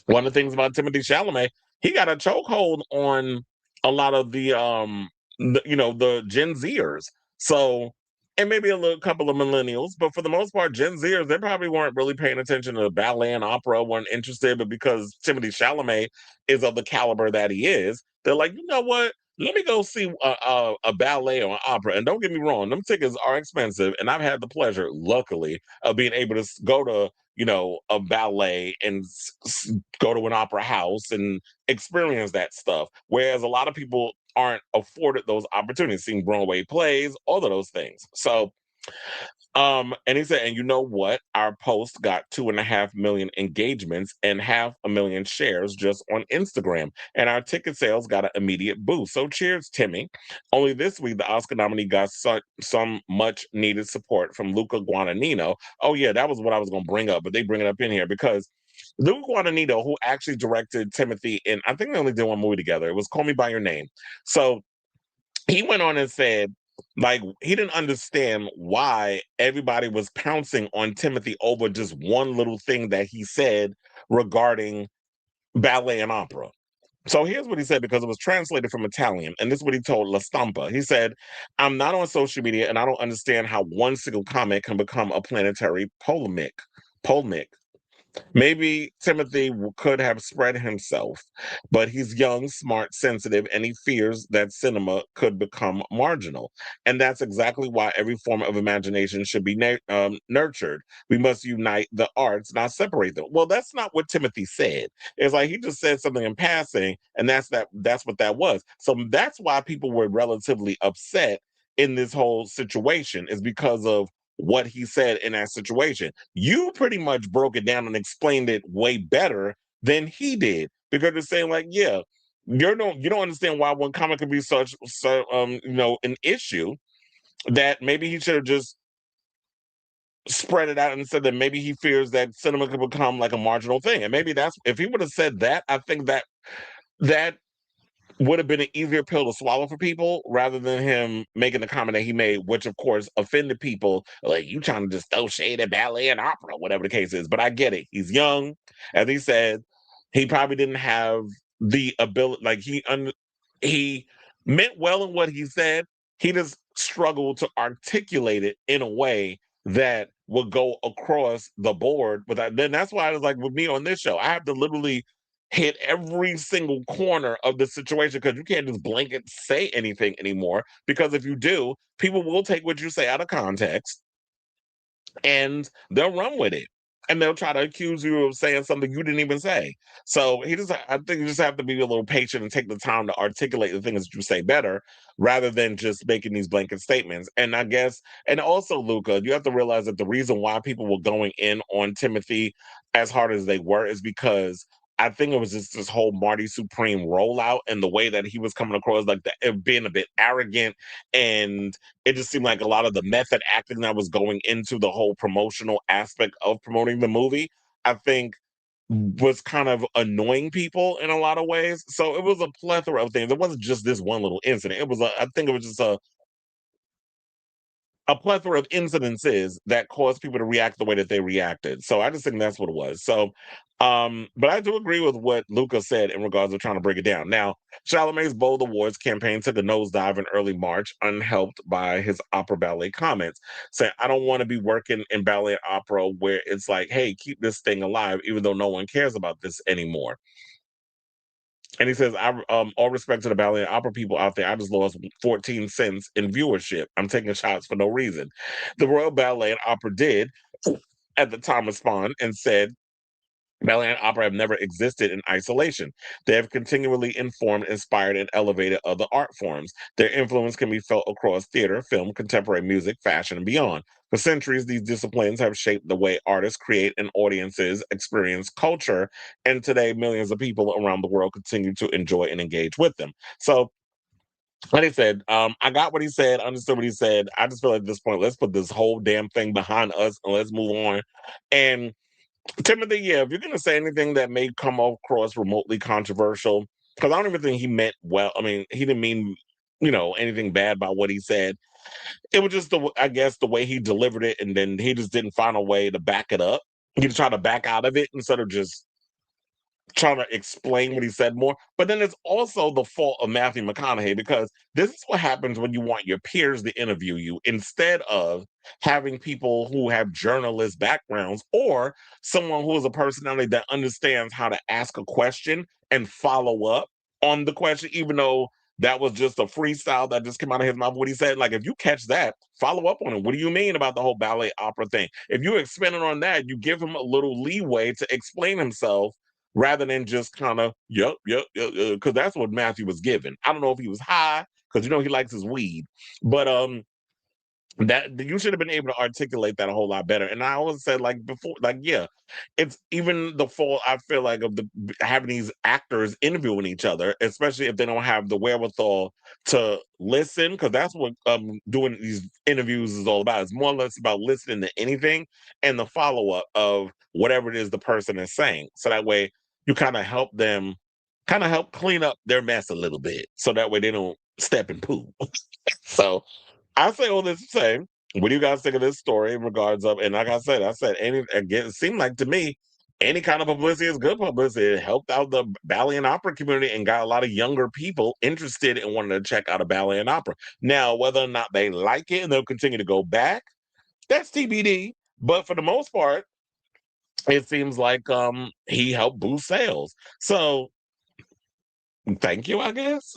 one of the things about Timothy Chalamet, he got a chokehold on a lot of the Gen Zers. So, and maybe a little couple of millennials, but for the most part, Gen Zers, they probably weren't really paying attention to ballet and opera, weren't interested, but because Timothy Chalamet is of the caliber that he is, they're like, you know what? Let me go see a ballet or an opera. And don't get me wrong, them tickets are expensive. And I've had the pleasure, luckily, of being able to go to a ballet and go to an opera house and experience that stuff. Whereas a lot of people aren't afforded those opportunities, seeing Broadway plays, all of those things. So and he said, and you know what? Our post got 2.5 million engagements and 500,000 shares just on Instagram. And our ticket sales got an immediate boost. So cheers, Timmy. Only this week, the Oscar nominee got some much needed support from Luca Guadagnino. Oh, yeah, that was what I was going to bring up, but they bring it up in here because Luke Guadagnino, who actually directed Timothy, and I think they only did one movie together. It was Call Me by Your Name. So he went on and said, like, he didn't understand why everybody was pouncing on Timothy over just one little thing that he said regarding ballet and opera. So here's what he said, because it was translated from Italian, and this is what he told La Stampa. He said, "I'm not on social media, and I don't understand how one single comment can become a planetary polemic. Polemic. Maybe Timothy could have spread himself, but he's young, smart, sensitive, and he fears that cinema could become marginal. And that's exactly why every form of imagination should be nurtured. We must unite the arts, not separate them." Well, that's not what Timothy said. It's like he just said something in passing, and that's what that was. So that's why people were relatively upset in this whole situation, is because of what he said in that situation. You pretty much broke it down and explained it way better than he did, because they're saying like, yeah, you don't understand why one comic could be an issue, that maybe he should have just spread it out and said that maybe he fears that cinema could become like a marginal thing. And maybe that's, if he would have said that, I think that would have been an easier pill to swallow for people, rather than him making the comment that he made, which of course offended people. Like, you trying to just throw shade at ballet and opera, whatever the case is. But I get it. He's young, as he said. He probably didn't have the ability. Like, he meant well in what he said. He just struggled to articulate it in a way that would go across the board. Then that's why I was like, with me on this show, I have to literally hit every single corner of the situation, because you can't just blanket say anything anymore. Because if you do, people will take what you say out of context and they'll run with it. And they'll try to accuse you of saying something you didn't even say. So I think you just have to be a little patient and take the time to articulate the things that you say better, rather than just making these blanket statements. And I guess, and also, Luca, you have to realize that the reason why people were going in on Timothy as hard as they were is because I think it was just this whole Marty Supreme rollout, and the way that he was coming across, like being a bit arrogant, and it just seemed like a lot of the method acting that was going into the whole promotional aspect of promoting the movie, I think, was kind of annoying people in a lot of ways. So it was a plethora of things. It wasn't just this one little incident. I think it was just a plethora of incidences that caused people to react the way that they reacted. So I just think that's what it was. So, but I do agree with what Luca said in regards to trying to break it down. Now, Chalamet's Bold Awards campaign took a nosedive in early March, unhelped by his opera ballet comments, saying, "I don't want to be working in ballet and opera where it's like, hey, keep this thing alive, even though no one cares about this anymore." And he says, "I all respect to the ballet and opera people out there. I just lost 14 cents in viewership. I'm taking shots for no reason." The Royal Ballet and Opera did at the time respond and said, "Ballet and opera have never existed in isolation. They have continually informed, inspired, and elevated other art forms. Their influence can be felt across theater, film, contemporary music, fashion, and beyond. For centuries, these disciplines have shaped the way artists create and audiences experience culture, and today millions of people around the world continue to enjoy and engage with them." So, like I said, I got what he said, understood what he said. I just feel like at this point, let's put this whole damn thing behind us and let's move on. And Timothy, yeah, if you're gonna say anything that may come across remotely controversial, because I don't even think he meant well. I mean, he didn't mean, anything bad by what he said. It was just I guess, the way he delivered it, and then he just didn't find a way to back it up. He just tried to back out of it instead of just trying to explain what he said more. But then it's also the fault of Matthew McConaughey, because this is what happens when you want your peers to interview you instead of having people who have journalist backgrounds, or someone who is a personality that understands how to ask a question and follow up on the question, even though that was just a freestyle that just came out of his mouth. What he said, like, if you catch that, follow up on it. What do you mean about the whole ballet opera thing? If you expand on that, you give him a little leeway to explain himself, rather than just kind of, yep, because that's what Matthew was given. I don't know if he was high, because he likes his weed, but That you should have been able to articulate that a whole lot better. And I always said, like before, like yeah, it's even the fault I feel like of having these actors interviewing each other, especially if they don't have the wherewithal to listen, because that's what doing these interviews is all about. It's more or less about listening to anything and the follow up of whatever it is the person is saying. So that way you kind of help clean up their mess a little bit, so that way they don't step in poo. So I say all this to say, what do you guys think of this story in regards of? And like I said, any again, it seemed like to me, any kind of publicity is good publicity. It helped out the ballet and opera community and got a lot of younger people interested in wanting to check out a ballet and opera. Now, whether or not they like it and they'll continue to go back, that's TBD. But for the most part, it seems like he helped boost sales. So thank you, I guess.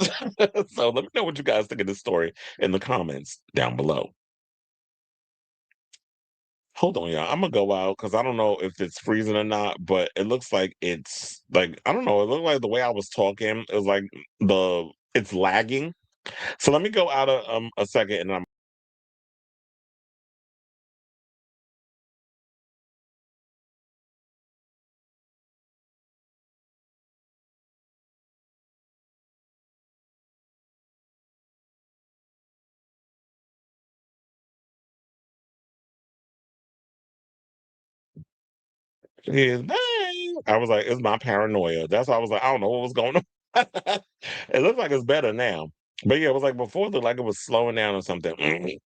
So let me know what you guys think of this story in the comments down below. Hold on, y'all. I'm gonna go out because I don't know if it's freezing or not, but it looks like it's like I don't know. It looked like the way I was talking, it was like it's lagging. So let me go out a second, and I'm is bang. I was like, it's my paranoia. That's why I was like, I don't know what was going on. It looks like it's better now, but yeah, it was like before. It looked like it was slowing down or something.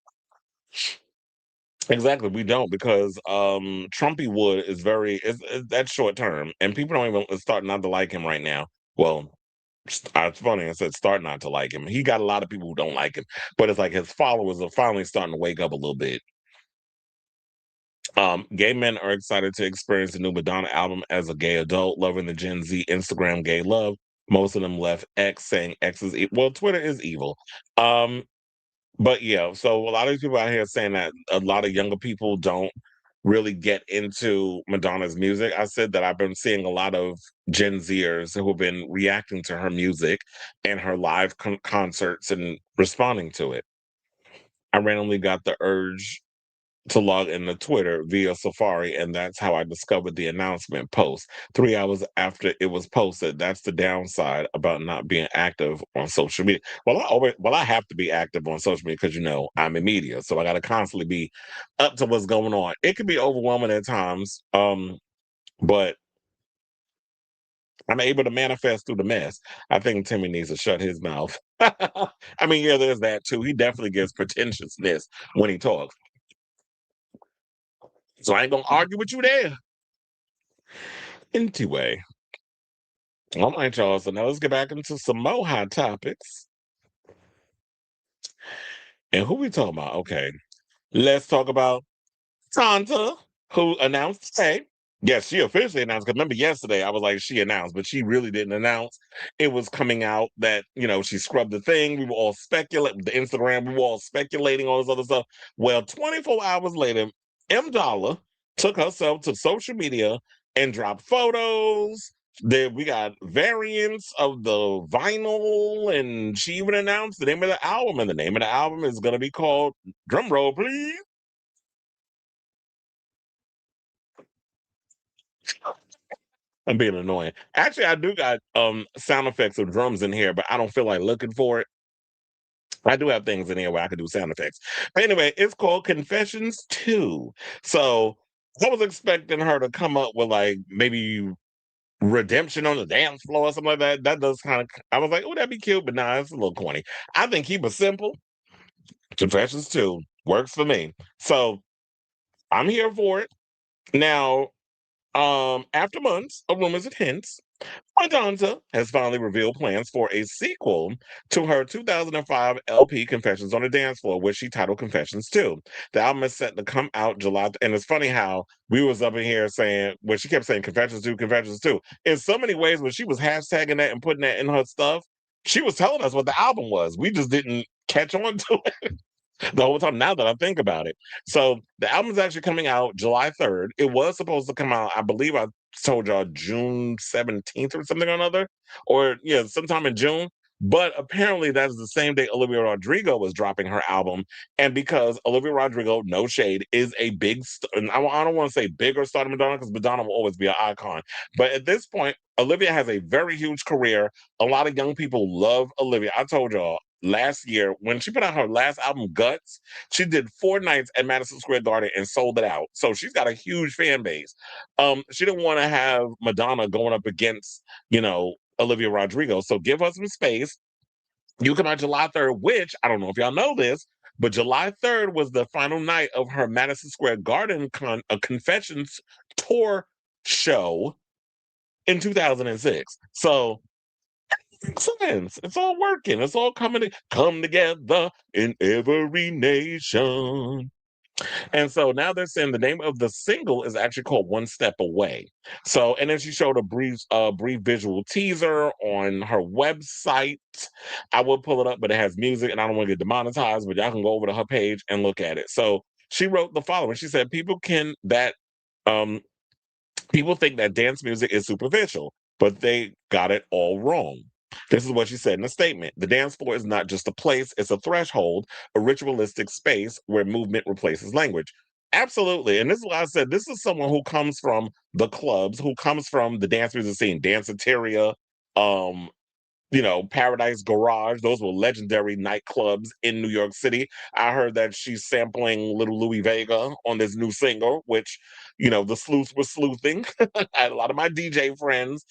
Exactly, we don't because Trumpy Wood is that's short term, and people don't even start not to like him right now. Well, it's funny. I said start not to like him. He got a lot of people who don't like him, but it's like his followers are finally starting to wake up a little bit. Gay men are excited to experience the new Madonna album as a gay adult, loving the Gen Z Instagram gay love. Most of them left X saying X is well, Twitter is evil. Um, but yeah, so a lot of these people out here saying that a lot of younger people don't really get into Madonna's music. I said that I've been seeing a lot of Gen Zers who have been reacting to her music and her live concerts and responding to it. I randomly got the urge to log into Twitter via Safari, and that's how I discovered the announcement post 3 hours after it was posted. That's the downside about not being active on social media. Well, I have to be active on social media because I'm in media, so I got to constantly be up to what's going on. It can be overwhelming at times, but I'm able to manifest through the mess. I think Timmy needs to shut his mouth. I mean, yeah, there's that too. He definitely gets pretentiousness when he talks. So I ain't gonna argue with you there. Anyway, all right, y'all. So now let's get back into some more hot topics. And who we talking about? Okay, let's talk about Tanta, who announced today. Yes, she officially announced. Because remember yesterday, I was like, she announced, but she really didn't announce. It was coming out that she scrubbed the thing. We were all speculating the Instagram. We were all speculating all this other stuff. Well, 24 hours later, M Dollar took herself to social media and dropped photos. Then we got variants of the vinyl, and she even announced the name of the album. And the name of the album is going to be called, drum roll, please. I'm being annoying. Actually, I do got sound effects of drums in here, but I don't feel like looking for it. I do have things in here where I can do sound effects. But anyway, it's called Confessions 2. So I was expecting her to come up with like maybe redemption on the dance floor or something like that. That does kind of I was like, oh, that'd be cute, but nah, it's a little corny. I think keep it simple. Confessions 2 works for me. So I'm here for it. Now, after months of rumors and hints, Madonna has finally revealed plans for a sequel to her 2005 LP Confessions on the Dance Floor, which she titled Confessions 2. The album is set to come out July, and it's funny how we was up in here saying, when she kept saying Confessions 2, Confessions 2. In so many ways, when she was hashtagging that and putting that in her stuff, she was telling us what the album was. We just didn't catch on to it the whole time now that I think about it. So the album's actually coming out July 3rd. It was supposed to come out, I believe I told y'all June 17th or something or another, or yeah, sometime in June. But apparently, that is the same day Olivia Rodrigo was dropping her album. And because Olivia Rodrigo, no shade, is a big, and I don't want to say bigger star than Madonna because Madonna will always be an icon. But at this point, Olivia has a very huge career. A lot of young people love Olivia. I told y'all last year when she put out her last album, Guts, she did 4 nights at Madison Square Garden and sold it out. So she's got a huge fan base. She didn't want to have Madonna going up against, Olivia Rodrigo. So give her some space. You come out July 3rd, which I don't know if y'all know this, but July 3rd was the final night of her Madison Square Garden Confessions tour show in 2006. So makes sense. It's all working. It's all come together in every nation. And so now they're saying the name of the single is actually called One Step Away. So, and then she showed a brief visual teaser on her website. I will pull it up, but it has music and I don't want to get demonetized, but y'all can go over to her page and look at it. So she wrote the following. She said, um people think that dance music is superficial, but they got it all wrong. This is what she said in a statement. The dance floor is not just a place, it's a threshold, a ritualistic space where movement replaces language. Absolutely. And this is why I said this is someone who comes from the clubs, who comes from the dance music scene, Danceteria, um, Paradise Garage. Those were legendary nightclubs in New York City. I heard that she's sampling Little Louis Vega on this new single, which, the sleuths were sleuthing. I had a lot of my DJ friends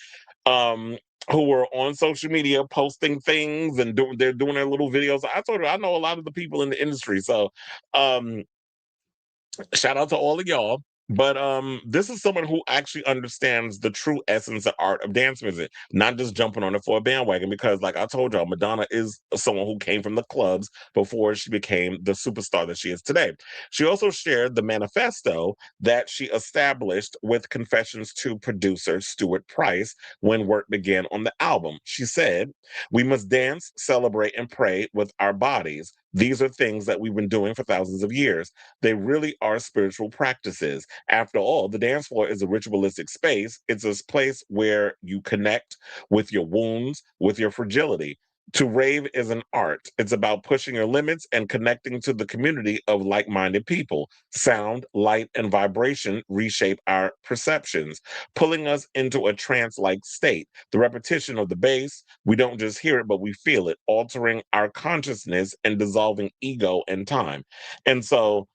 um, who were on social media posting things and they're doing their little videos. I told her I know a lot of the people in the industry. So um, shout out to all of y'all. But this is someone who actually understands the true essence and art of dance music, not just jumping on it for a bandwagon. Because, like I told y'all, Madonna is someone who came from the clubs before she became the superstar that she is today. She also shared the manifesto that she established with confessions to producer Stuart Price when work began on the album. She said, "We must dance, celebrate, and pray with our bodies. These are things that we've been doing for thousands of years. They really are spiritual practices. After all, the dance floor is a ritualistic space. It's a place where you connect with your wounds, with your fragility. To rave is an art. It's about pushing your limits and connecting to the community of like minded people. Sound, light, and vibration reshape our perceptions, pulling us into a trance like state. The repetition of the bass, we don't just hear it, but we feel it, altering our consciousness and dissolving ego and time." And so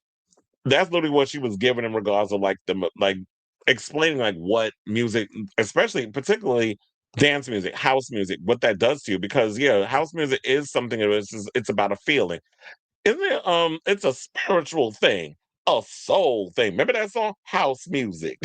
that's literally what she was given in regards to like explaining like what music, especially particularly dance music, house music, what that does to you. Because yeah, house music is something that is just, it's about a feeling. Isn't it? It's a spiritual thing, a soul thing. Remember that song, House Music?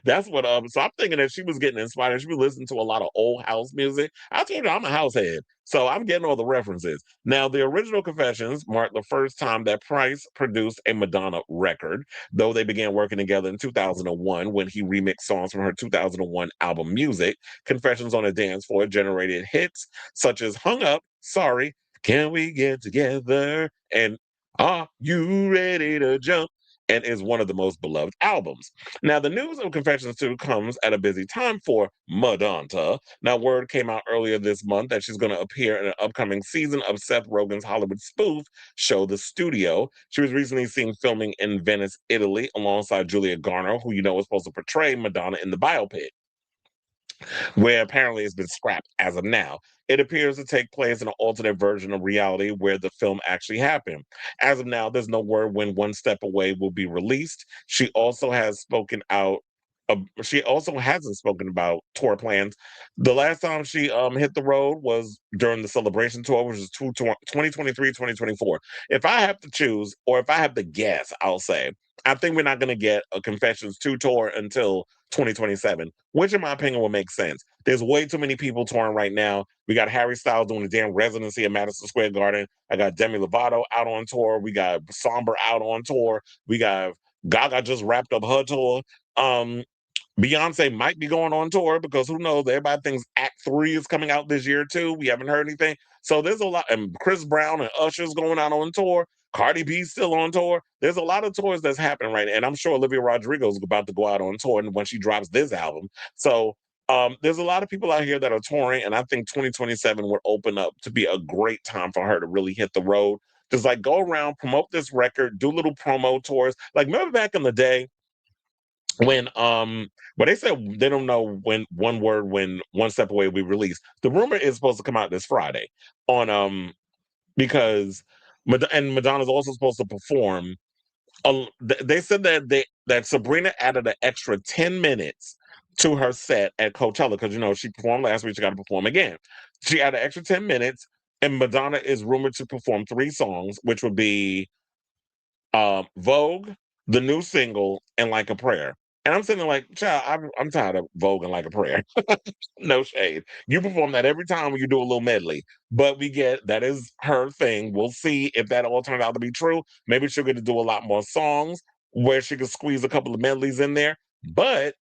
That's what. So I'm thinking that she was getting inspired. She was listening to a lot of old house music. I told you I'm a house head, so I'm getting all the references. Now, the original Confessions marked the first time that Price produced a Madonna record, though they began working together in 2001 when he remixed songs from her 2001 album Music. Confessions on a Dance Floor generated hits such as "Hung Up," "Sorry," "Can We Get Together," and "Are You Ready to Jump?" and is one of the most beloved albums. Now, the news of Confessions 2 comes at a busy time for Madonna. Now, word came out earlier this month that she's going to appear in an upcoming season of Seth Rogen's Hollywood spoof show, The Studio. She was recently seen filming in Venice, Italy, alongside Julia Garner, who was supposed to portray Madonna in the biopic, where apparently it's been scrapped as of now. It appears to take place in an alternate version of reality where the film actually happened. As of now, there's no word when One Step Away will be released. She also has spoken out. She also hasn't spoken about tour plans. The last time she hit the road was during the Celebration tour, which is 2023, 2024. If I have to choose, or if I have to guess, I'll say I think we're not going to get a Confessions 2 tour until 2027, which in my opinion will make sense. There's way too many people touring right now. We got Harry Styles doing a damn residency at Madison Square Garden. I got Demi Lovato out on tour. We got Somber out on tour. We got Gaga just wrapped up her tour. Um, Beyonce might be going on tour because who knows? Everybody thinks Act 3 is coming out this year too. We haven't heard anything. So there's a lot, and Chris Brown and Usher's going out on tour. Cardi B's still on tour. There's a lot of tours that's happening right now. And I'm sure Olivia Rodrigo is about to go out on tour when she drops this album. So There's a lot of people out here that are touring, and I think 2027 will open up to be a great time for her to really hit the road. Just like go around, promote this record, do little promo tours. Like remember back in the day when but they said they don't know when when One Step Away will be released. The rumor is supposed to come out this Friday on because Madonna's also supposed to perform. They said that that Sabrina added an extra 10 minutes to her set at Coachella because she performed last week. She got to perform again. She added an extra 10 minutes, and Madonna is rumored to perform 3 songs, which would be Vogue, the new single, and Like a Prayer. And I'm sitting there like, child, I'm tired of Vogue and Like a Prayer. No shade. You perform that every time when you do a little medley. But we get that is her thing. We'll see if that all turns out to be true. Maybe she'll get to do a lot more songs where she could squeeze a couple of medleys in there. But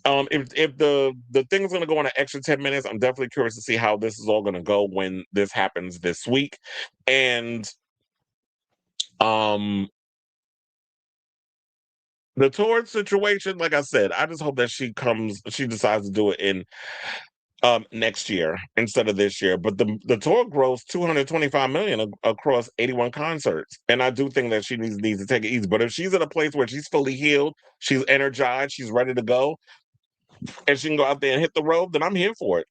if the thing is going to go on an extra 10 minutes, I'm definitely curious to see how this is all going to go when this happens this week. And um the tour situation, like I said, I just hope that she decides to do it in next year instead of this year. But the tour grossed 225 million across 81 concerts. And I do think that she needs to take it easy. But if she's at a place where she's fully healed, she's energized, she's ready to go, and she can go out there and hit the road, then I'm here for it.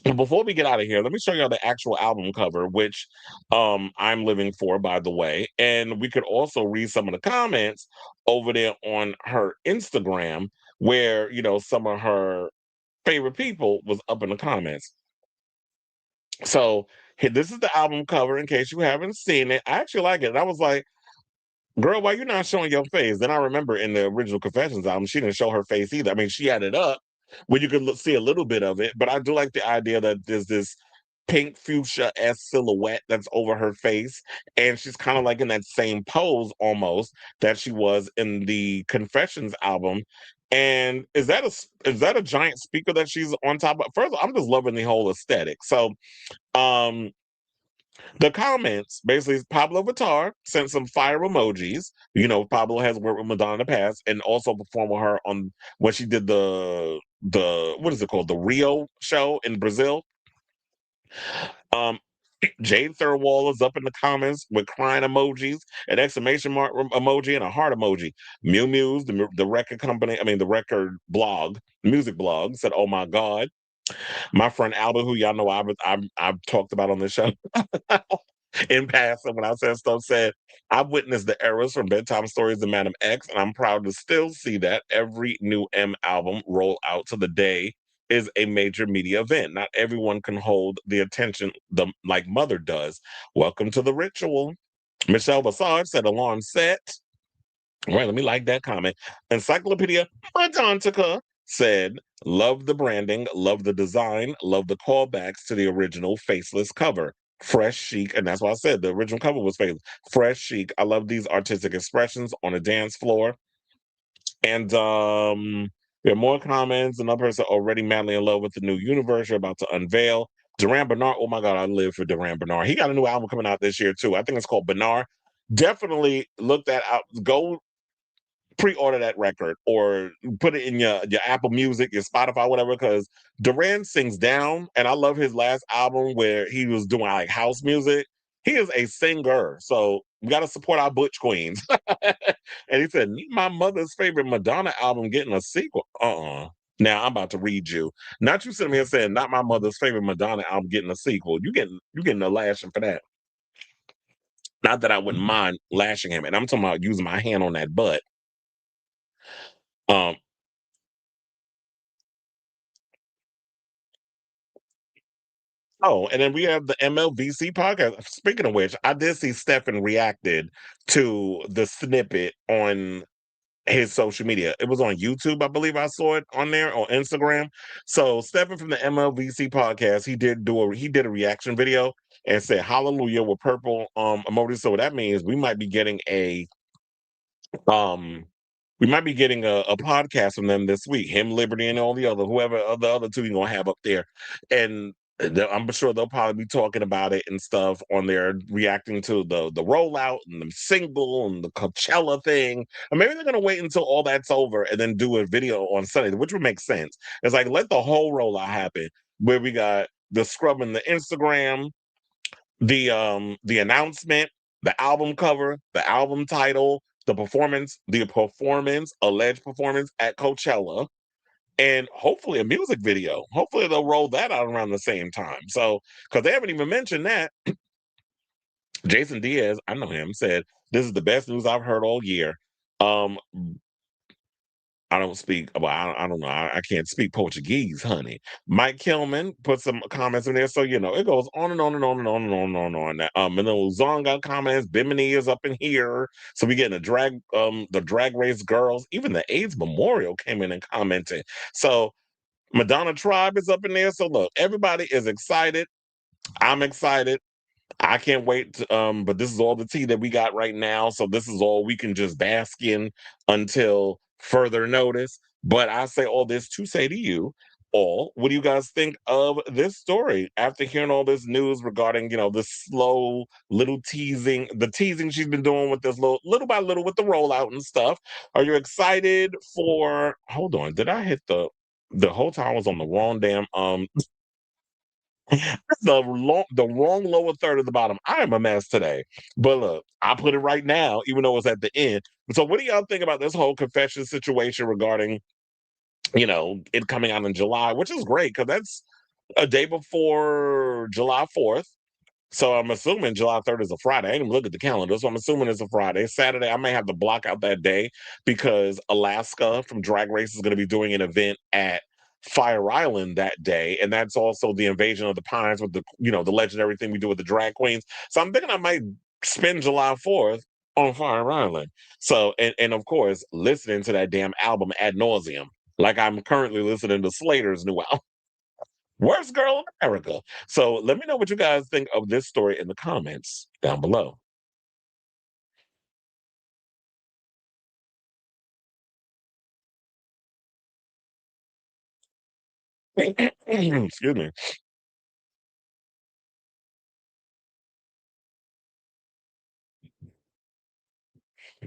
And before we get out of here, let me show y'all the actual album cover, which I'm living for, by the way. And we could also read some of the comments over there on her Instagram, where some of her favorite people was up in the comments. So this is the album cover in case you haven't seen it. I actually like it. And I was like, girl, why you not showing your face? Then I remember in the original Confessions album, she didn't show her face either. I mean, she had it up where you could see a little bit of it, but I do like the idea that there's this pink fuchsia-esque silhouette that's over her face, and she's kind of like in that same pose almost that she was in the Confessions album. And is that a giant speaker that she's on top of? First of all, I'm just loving the whole aesthetic. So um the comments basically, Pablo Vittar sent some fire emojis. Pablo has worked with Madonna in the past and also performed with her on when she did the what is it called, the Rio show in Brazil. Um, Jade Thirlwall is up in the comments with crying emojis, an exclamation mark emoji, and a heart emoji. Mew Mew's the record company, I mean the record blog, music blog, said, "Oh my God." My friend Albert, who y'all know I've talked about on this show in passing when I said stuff, said, "I've witnessed the eras from Bedtime Stories to Madam X, and I'm proud to still see that every new M album roll out to the day is a major media event. Not everyone can hold the attention like Mother does. Welcome to the ritual." Michelle Bassard said, "Alarm set." All right, let me like that comment. Encyclopedia Madontica said, "Love the branding, love the design, love the callbacks to the original faceless cover. Fresh chic," and that's why I said the original cover was faceless. Fresh chic. I love these artistic expressions on a dance floor. And there are more comments. Another person already madly in love with the new universe you're about to unveil. Duran Bernard. Oh my God, I live for Duran Bernard. He got a new album coming out this year too. I think it's called Bernard. Definitely look that out. Go pre-order that record or put it in your Apple Music, your Spotify, whatever, because Duran sings down, and I love his last album where he was doing like house music. He is a singer, so we got to support our butch queens. And he said, "My mother's favorite Madonna album getting a sequel." Now I'm about to read you. Not you sitting here saying, "Not my mother's favorite Madonna album getting a sequel." You getting a lashing for that. Not that I wouldn't mind lashing him, and I'm talking about using my hand on that butt. Um, Oh, and then we have the MLVC podcast. Speaking of which, I did see Stefan reacted to the snippet on his social media. It was on YouTube, I believe I saw it on there, on Instagram. So Stefan from the MLVC podcast, he did a reaction video and said hallelujah with purple emojis. So what that means, um we might be getting a podcast from them this week. Him, Liberty, and all the other two you're gonna have up there. And I'm sure they'll probably be talking about it and stuff on there, reacting to the rollout and the single and the Coachella thing. Or maybe they're gonna wait until all that's over and then do a video on Sunday, which would make sense. It's like let the whole rollout happen, where we got the scrubbing the Instagram, the announcement, the album cover, the album title, the alleged performance at Coachella, and hopefully a music video. Hopefully they'll roll that out around the same time. So, because they haven't even mentioned that, Jason Diaz, I know him, said this is the best news I've heard all year. Um, I don't speak. Well, I don't know. I can't speak Portuguese, honey. Mike Kilman put some comments in there, so it goes on and on and on and on and on and on and on. And then Luzon got comments. Bimini is up in here, so we getting the drag race girls. Even the AIDS Memorial came in and commented. So Madonna Tribe is up in there. So look, everybody is excited. I'm excited. I can't wait but this is all the tea that we got right now. So this is all we can just bask in until further notice. But I say all this to say to you all, what do you guys think of this story after hearing all this news regarding, the slow little teasing, the teasing she's been doing with this little by little with the rollout and stuff? Are you excited for, hold on, did I hit the whole time I was on the wrong damn the wrong lower third of the bottom. I am a mess today. But look, I put it right now, even though it's at the end. So what do y'all think about this whole confession situation regarding, it coming out in July, which is great because that's a day before July 4th. So I'm assuming July 3rd is a Friday. I didn't even look at the calendar, so I'm assuming it's a Friday. Saturday, I may have to block out that day because Alaska from Drag Race is going to be doing an event at Fire Island that day, and that's also the Invasion of the Pines with the legendary thing we do with the drag queens. So I'm thinking I might spend July 4th on Fire Island. So and of course listening to that damn album ad nauseum, like I'm currently listening to Slater's new album. Worst girl in America. So let me know what you guys think of this story in the comments down below. Excuse me.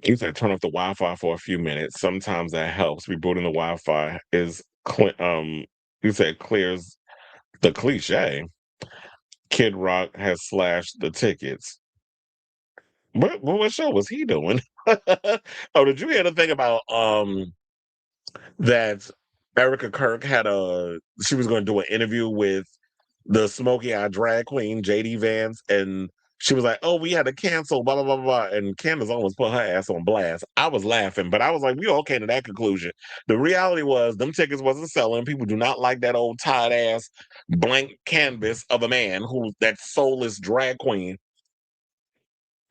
You said turn off the Wi-Fi for a few minutes. Sometimes that helps. Rebooting the Wi-Fi you said clears the cliche. Kid Rock has slashed the tickets. What show was he doing? Oh, did you hear the thing about that Erica Kirk she was going to do an interview with the smoky eye drag queen JD Vance, and she was like, "Oh, we had to cancel, blah blah blah blah," and Candace almost put her ass on blast. I was laughing, but I was like, "We all came to that conclusion." The reality was, them tickets wasn't selling. People do not like that old tight ass blank canvas of a man who that soulless drag queen,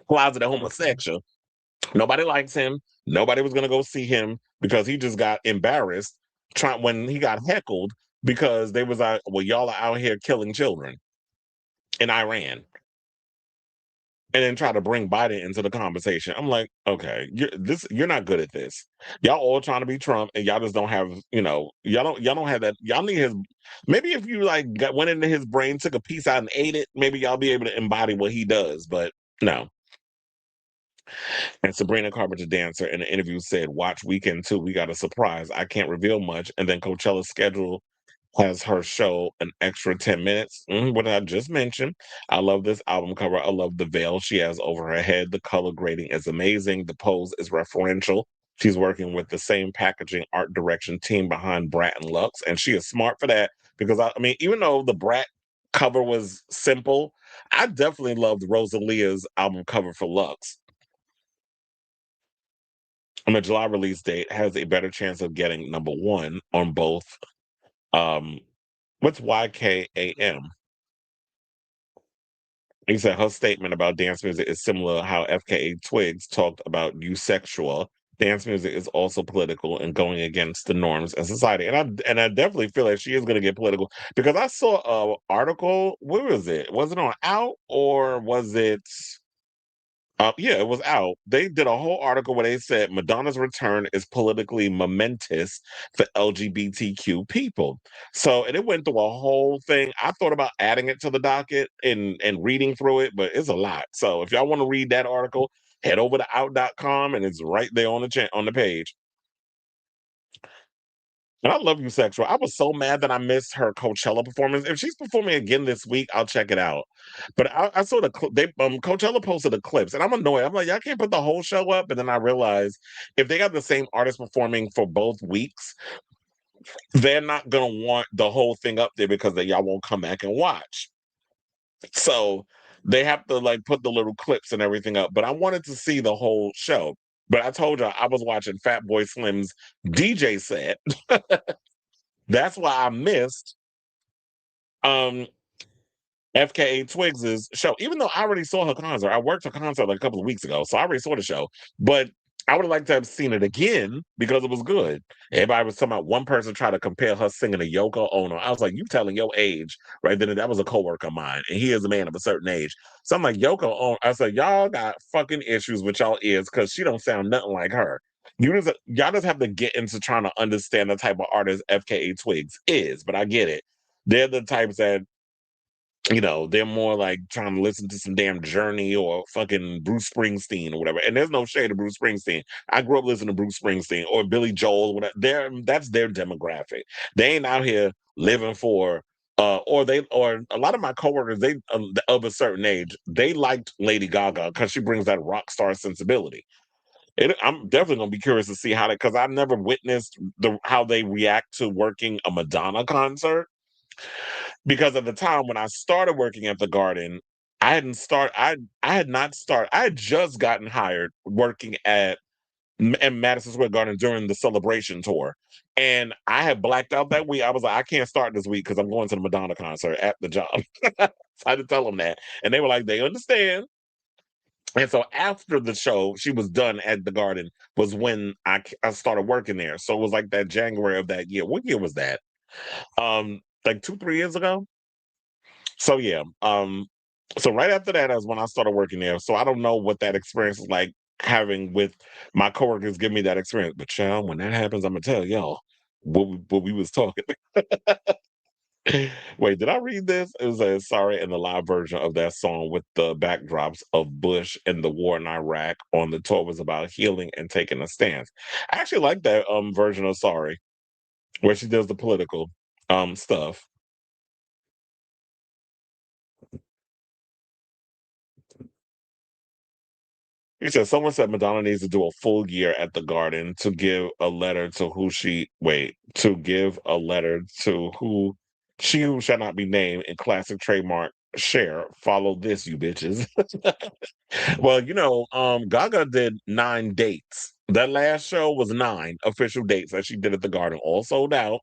closeted homosexual. Nobody likes him. Nobody was gonna go see him because he just got embarrassed trying when he got heckled because they was like, "Well, y'all are out here killing children in Iran," and then try to bring Biden into the conversation. I'm like, okay, you're not good at this. Y'all all trying to be Trump, and y'all just don't have, y'all don't have that. Y'all need his. Maybe if you like went into his brain, took a piece out and ate it, maybe y'all be able to embody what he does. But no. And Sabrina Carpenter Dancer in an interview said, "Watch Weekend 2. We got a surprise. I can't reveal much." And then Coachella's schedule has her show an extra 10 minutes. What I just mentioned. I love this album cover. I love the veil she has over her head. The color grading is amazing. The pose is referential. She's working with the same packaging art direction team behind Brat and Lux. And she is smart for that because, I mean, even though the Brat cover was simple, I definitely loved Rosalia's album cover for Lux. And the July release date has a better chance of getting number one on both. Um, what's YKAM? He said her statement about dance music is similar to how FKA Twigs talked about eusexual. Dance music is also political and going against the norms in society. And I definitely feel like she is going to get political because I saw a article. Where was it? Was it on Out or was it? Yeah, it was out. They did a whole article where they said Madonna's return is politically momentous for LGBTQ people. So, and it went through a whole thing. I thought about adding it to the docket and reading through it, but it's a lot. So, if y'all want to read that article, head over to out.com and it's right there on on the page. And I love you, Sexual. I was so mad that I missed her Coachella performance. If she's performing again this week, I'll check it out. But I saw they Coachella posted the clips, and I'm annoyed. I'm like, y'all can't put the whole show up. And then I realized if they got the same artist performing for both weeks, they're not gonna want the whole thing up there because y'all won't come back and watch. So they have to like put the little clips and everything up. But I wanted to see the whole show. But I told you I was watching Fatboy Slim's DJ set. That's why I missed um FKA Twigs's show, even though I already saw her concert. I worked her concert like a couple of weeks ago, so I already saw the show. But I would have liked to have seen it again because it was good. Everybody was talking about one person trying to compare her singing to Yoko Ono. I was like, you telling your age right then. That was a coworker of mine, and he is a man of a certain age. So I'm like, Yoko Ono. I said, y'all got fucking issues with y'all ears because she don't sound nothing like her. Y'all just have to get into trying to understand the type of artist FKA Twigs is. But I get it. They're the types that they're more like trying to listen to some damn Journey or fucking Bruce Springsteen or whatever. And there's no shade of Bruce Springsteen. I grew up listening to Bruce Springsteen or Billy Joel, whatever. That's their demographic. They ain't out here living for or a lot of my coworkers, they of a certain age, they liked Lady Gaga because she brings that rock star sensibility. I'm definitely gonna be curious to see how that because I've never witnessed how they react to working a Madonna concert because at the time when I started working at the Garden, I hadn't start I had not started. I had just gotten hired working in Madison Square Garden during the celebration tour. And I had blacked out that week. I was like, I can't start this week because I'm going to the Madonna concert at the job. So I had to tell them that. And they were like, they understand. And so after the show, she was done at the Garden, was when I started working there. So it was like that January of that year. What year was that? Like 2, 3 years ago? So yeah, so right after that is when I started working there. So I don't know what that experience is like having with my coworkers give me that experience. But child, when that happens, I'm gonna tell y'all what we was talking. Wait, did I read this? It was a sorry in the live version of that song with the backdrops of Bush and the war in Iraq on the tour was about healing and taking a stance. I actually like that version of Sorry, where she does the political stuff. He said someone said Madonna needs to do a full year at the Garden to give a letter to who she wait to give a letter to who she who shall not be named in classic trademark share. Follow this, you bitches. Well, Gaga did 9 dates. That last show was 9 official dates that she did at the Garden, all sold out.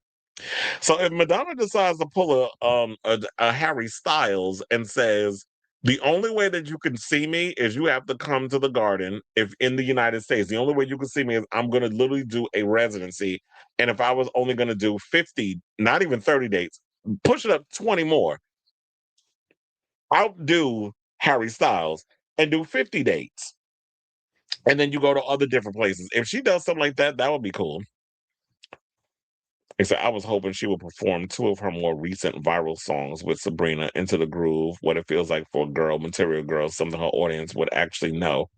So if Madonna decides to pull a Harry Styles and says the only way that you can see me is you have to come to the Garden if in the United States. The only way you can see me is I'm going to literally do a residency, and if I was only going to do 50, not even 30 dates, push it up 20 more. Outdo Harry Styles and do 50 dates, and then you go to other different places. If she does something like that, that would be cool. He said, I was hoping she would perform 2 of her more recent viral songs with Sabrina, Into the Groove, What It Feels Like for a Girl, Material Girl, something her audience would actually know.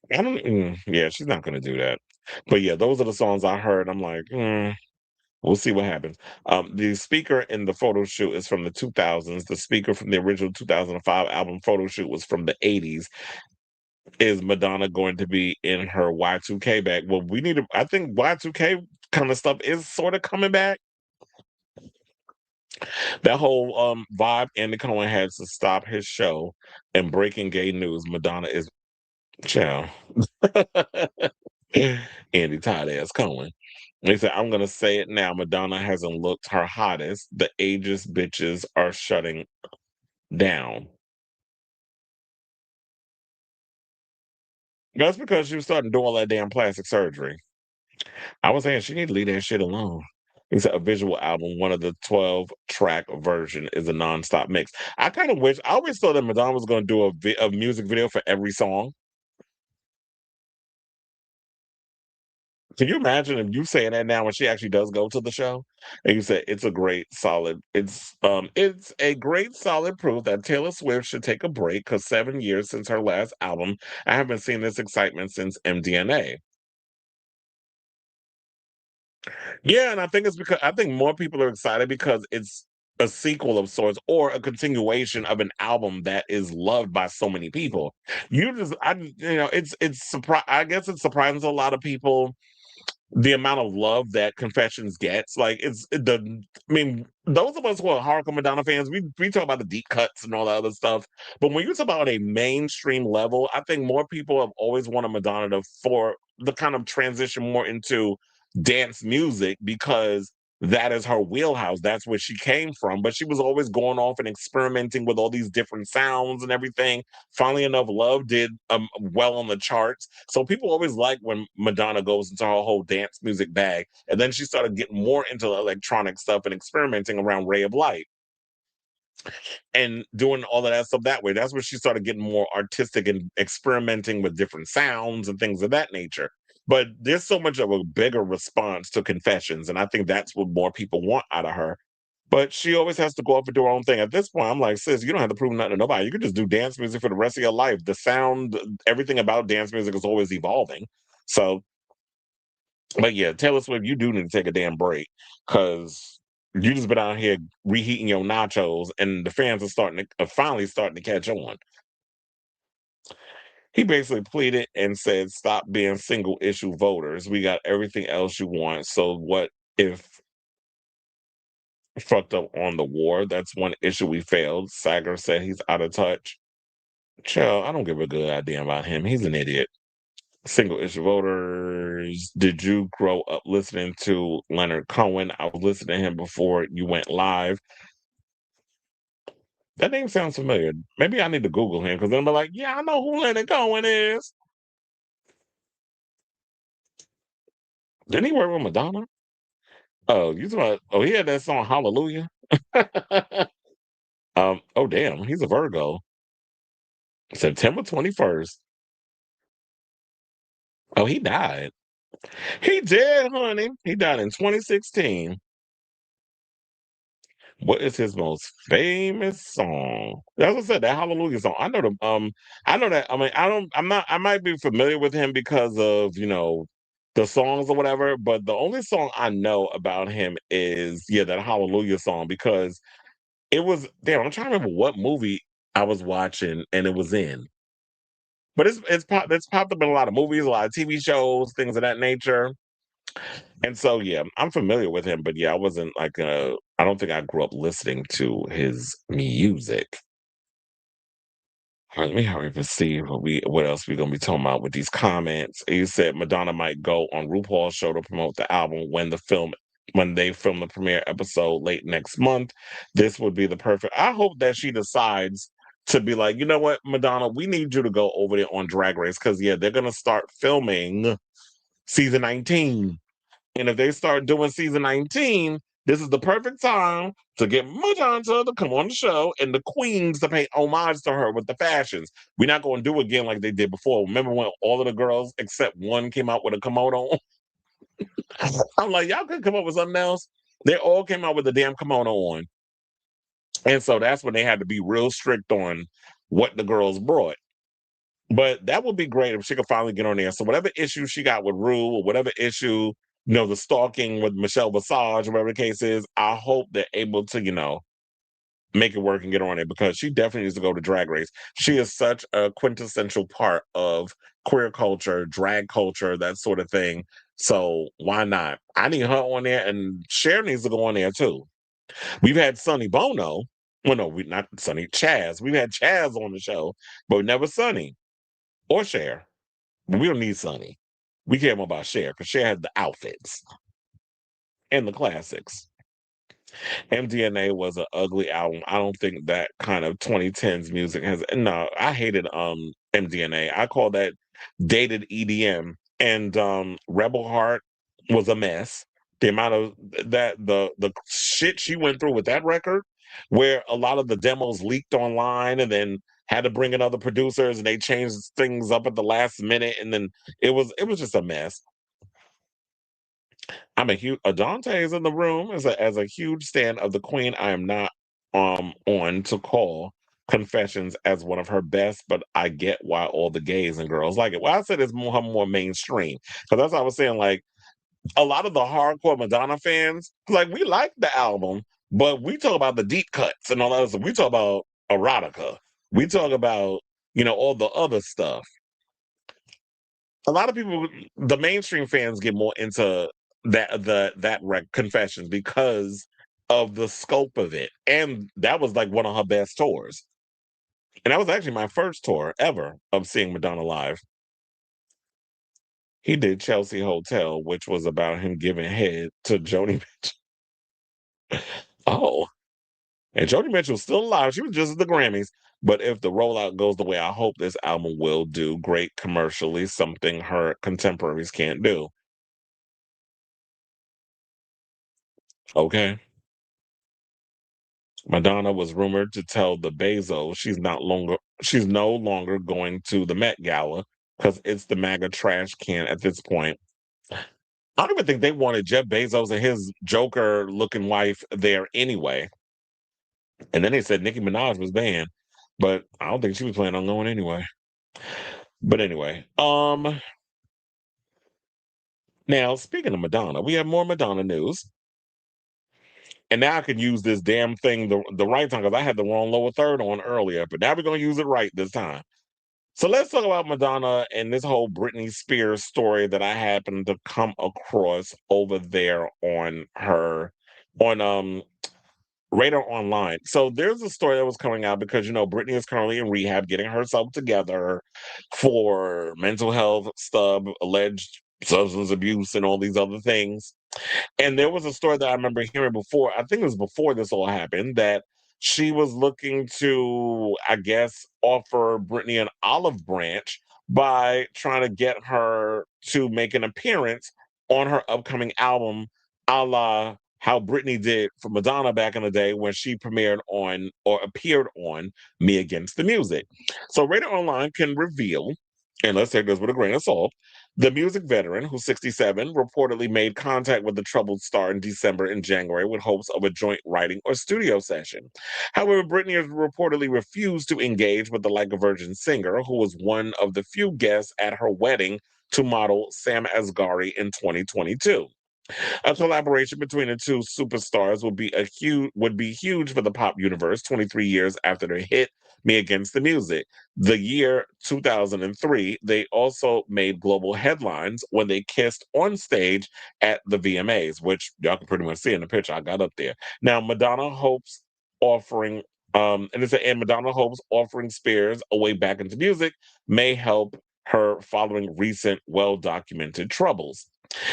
Yeah, she's not going to do that. But yeah, those are the songs I heard. I'm like, we'll see what happens. The speaker in the photo shoot is from the 2000s. The speaker from the original 2005 album photo shoot was from the 80s. Is Madonna going to be in her Y2K bag? Well, I think Y2K kind of stuff is sort of coming back. That whole vibe, Andy Cohen has to stop his show and breaking gay news. Madonna is child. Andy Todd ass Cohen. They said, I'm gonna say it now. Madonna hasn't looked her hottest. The ageist bitches are shutting down. That's because she was starting to do all that damn plastic surgery. I was saying she need to leave that shit alone. It's a visual album. One of the 12-track version is a nonstop mix. I kind of wish. I always thought that Madonna was going to do a music video for every song. Can you imagine if you saying that now when she actually does go to the show and you say it's a great solid it's a great solid proof that Taylor Swift should take a break because 7 years since her last album, I haven't seen this excitement since MDNA. Yeah, and I think it's because I think more people are excited because it's a sequel of sorts or a continuation of an album that is loved by so many people. It's surprise. I guess it's surprising to a lot of people the amount of love that Confessions gets. Like I mean, those of us who are hardcore Madonna fans, we talk about the deep cuts and all that other stuff. But when you talk about a mainstream level, I think more people have always wanted Madonna for the kind of transition more into dance music because that is her wheelhouse. That's where she came from. But she was always going off and experimenting with all these different sounds and everything. Finally Enough Love did well on the charts. So people always like when Madonna goes into her whole dance music bag. And then she started getting more into electronic stuff and experimenting around Ray of Light and doing all of that stuff that way. That's where she started getting more artistic and experimenting with different sounds and things of that nature. But there's so much of a bigger response to Confessions, and I think that's what more people want out of her. But she always has to go up and do her own thing. At this point, I'm like, sis, you don't have to prove nothing to nobody. You can just do dance music for the rest of your life. The sound, everything about dance music is always evolving. So, but yeah, Taylor Swift, you do need to take a damn break because you just been out here reheating your nachos, and the fans are finally starting to catch on. He basically pleaded and said, "Stop being single issue voters. We got everything else you want. So what if fucked up on the war? That's one issue we failed." Sager said he's out of touch. Chill, I don't give a good idea about him. He's an idiot. Single issue voters. Did you grow up listening to Leonard Cohen? I was listening to him before you went live. That name sounds familiar. Maybe I need to Google him because then I'm like, yeah, I know who Leonard Cohen is. Didn't he work with Madonna? Oh, he had that song Hallelujah. Oh damn, he's a Virgo. September 21st. Oh, he died. He did, honey. He died in 2016. What is his most famous song? As I said, that Hallelujah song. I know that. I mean, I might be familiar with him because of, the songs or whatever, but the only song I know about him is, yeah, that Hallelujah song because it was, damn, I'm trying to remember what movie I was watching and it was in. But it's popped up in a lot of movies, a lot of TV shows, things of that nature. And so, yeah, I'm familiar with him, but yeah, I wasn't like I don't think I grew up listening to his music. All right, let me hurry up and see what else we're gonna be talking about with these comments. You said Madonna might go on RuPaul's show to promote the album when they film the premiere episode late next month. This would be the perfect. I hope that she decides to be like, you know what, Madonna, we need you to go over there on Drag Race because yeah, they're gonna start filming season 19. And if they start doing season 19, this is the perfect time to get Madonna to come on the show and the queens to pay homage to her with the fashions. We're not going to do again like they did before. Remember when all of the girls except one came out with a kimono? I'm like, y'all could come up with something else. They all came out with a damn kimono on. And so that's when they had to be real strict on what the girls brought. But that would be great if she could finally get on there. So whatever issue she got with Rue or whatever issue, the stalking with Michelle Visage, whatever the case is, I hope they're able to, make it work and get on it because she definitely needs to go to Drag Race. She is such a quintessential part of queer culture, drag culture, that sort of thing. So why not? I need her on there, and Cher needs to go on there too. We've had Sonny Bono. Well, no, we not Sonny Chaz. We've had Chaz on the show, but never Sonny or Cher. We don't need Sonny. We care more about Cher because Cher has the outfits and the classics. MDNA was an ugly album. I don't think that kind of 2010s music has. No, I hated MDNA. I call that dated EDM. And Rebel Heart was a mess. The amount of the shit she went through with that record, where a lot of the demos leaked online and then had to bring in other producers and they changed things up at the last minute, and then it was just a mess. I'm a huge Adante is in the room as a huge fan of the Queen. I am not on to call Confessions as one of her best, but I get why all the gays and girls like it. Well, I said it's more mainstream because that's what I was saying. Like a lot of the hardcore Madonna fans, like we like the album, but we talk about the deep cuts and all that stuff. We talk about erotica. We talk about all the other stuff. A lot of people, the mainstream fans, get more into Confessions because of the scope of it, and that was like one of her best tours. And that was actually my first tour ever of seeing Madonna live. He did Chelsea Hotel, which was about him giving head to Joni Mitchell. Oh, and Joni Mitchell's still alive. She was just at the Grammys. But if the rollout goes the way I hope, this album will do great commercially, something her contemporaries can't do. Okay. Madonna was rumored to tell the Bezos she's no longer going to the Met Gala because it's the MAGA trash can at this point. I don't even think they wanted Jeff Bezos and his Joker looking wife there anyway. And then they said Nicki Minaj was banned, but I don't think she was planning on going anyway. But anyway, now speaking of Madonna, we have more Madonna news. And now I can use this damn thing the right time because I had the wrong lower third on earlier, but now we're gonna use it right this time. So let's talk about Madonna and this whole Britney Spears story that I happened to come across over there on Radar Online. So there's a story that was coming out because Britney is currently in rehab, getting herself together for mental health stuff, alleged substance abuse, and all these other things. And there was a story that I remember hearing before. I think it was before this all happened that she was looking to, I guess, offer Britney an olive branch by trying to get her to make an appearance on her upcoming album, a la how Britney did for Madonna back in the day when she premiered on or appeared on Me Against the Music. So Radar Online can reveal, and let's take this with a grain of salt, the music veteran, who's 67, reportedly made contact with the troubled star in December and January with hopes of a joint writing or studio session. However, Britney has reportedly refused to engage with the Like a Virgin singer, who was one of the few guests at her wedding to model Sam Asghari in 2022. A collaboration between the two superstars would be huge for the pop universe 23 years after their hit Me Against the Music. The year 2003, they also made global headlines when they kissed on stage at the VMAs, which y'all can pretty much see in the picture I got up there. Now, Madonna hopes offering and Madonna hopes offering Spears a way back into music may help her following recent well-documented troubles.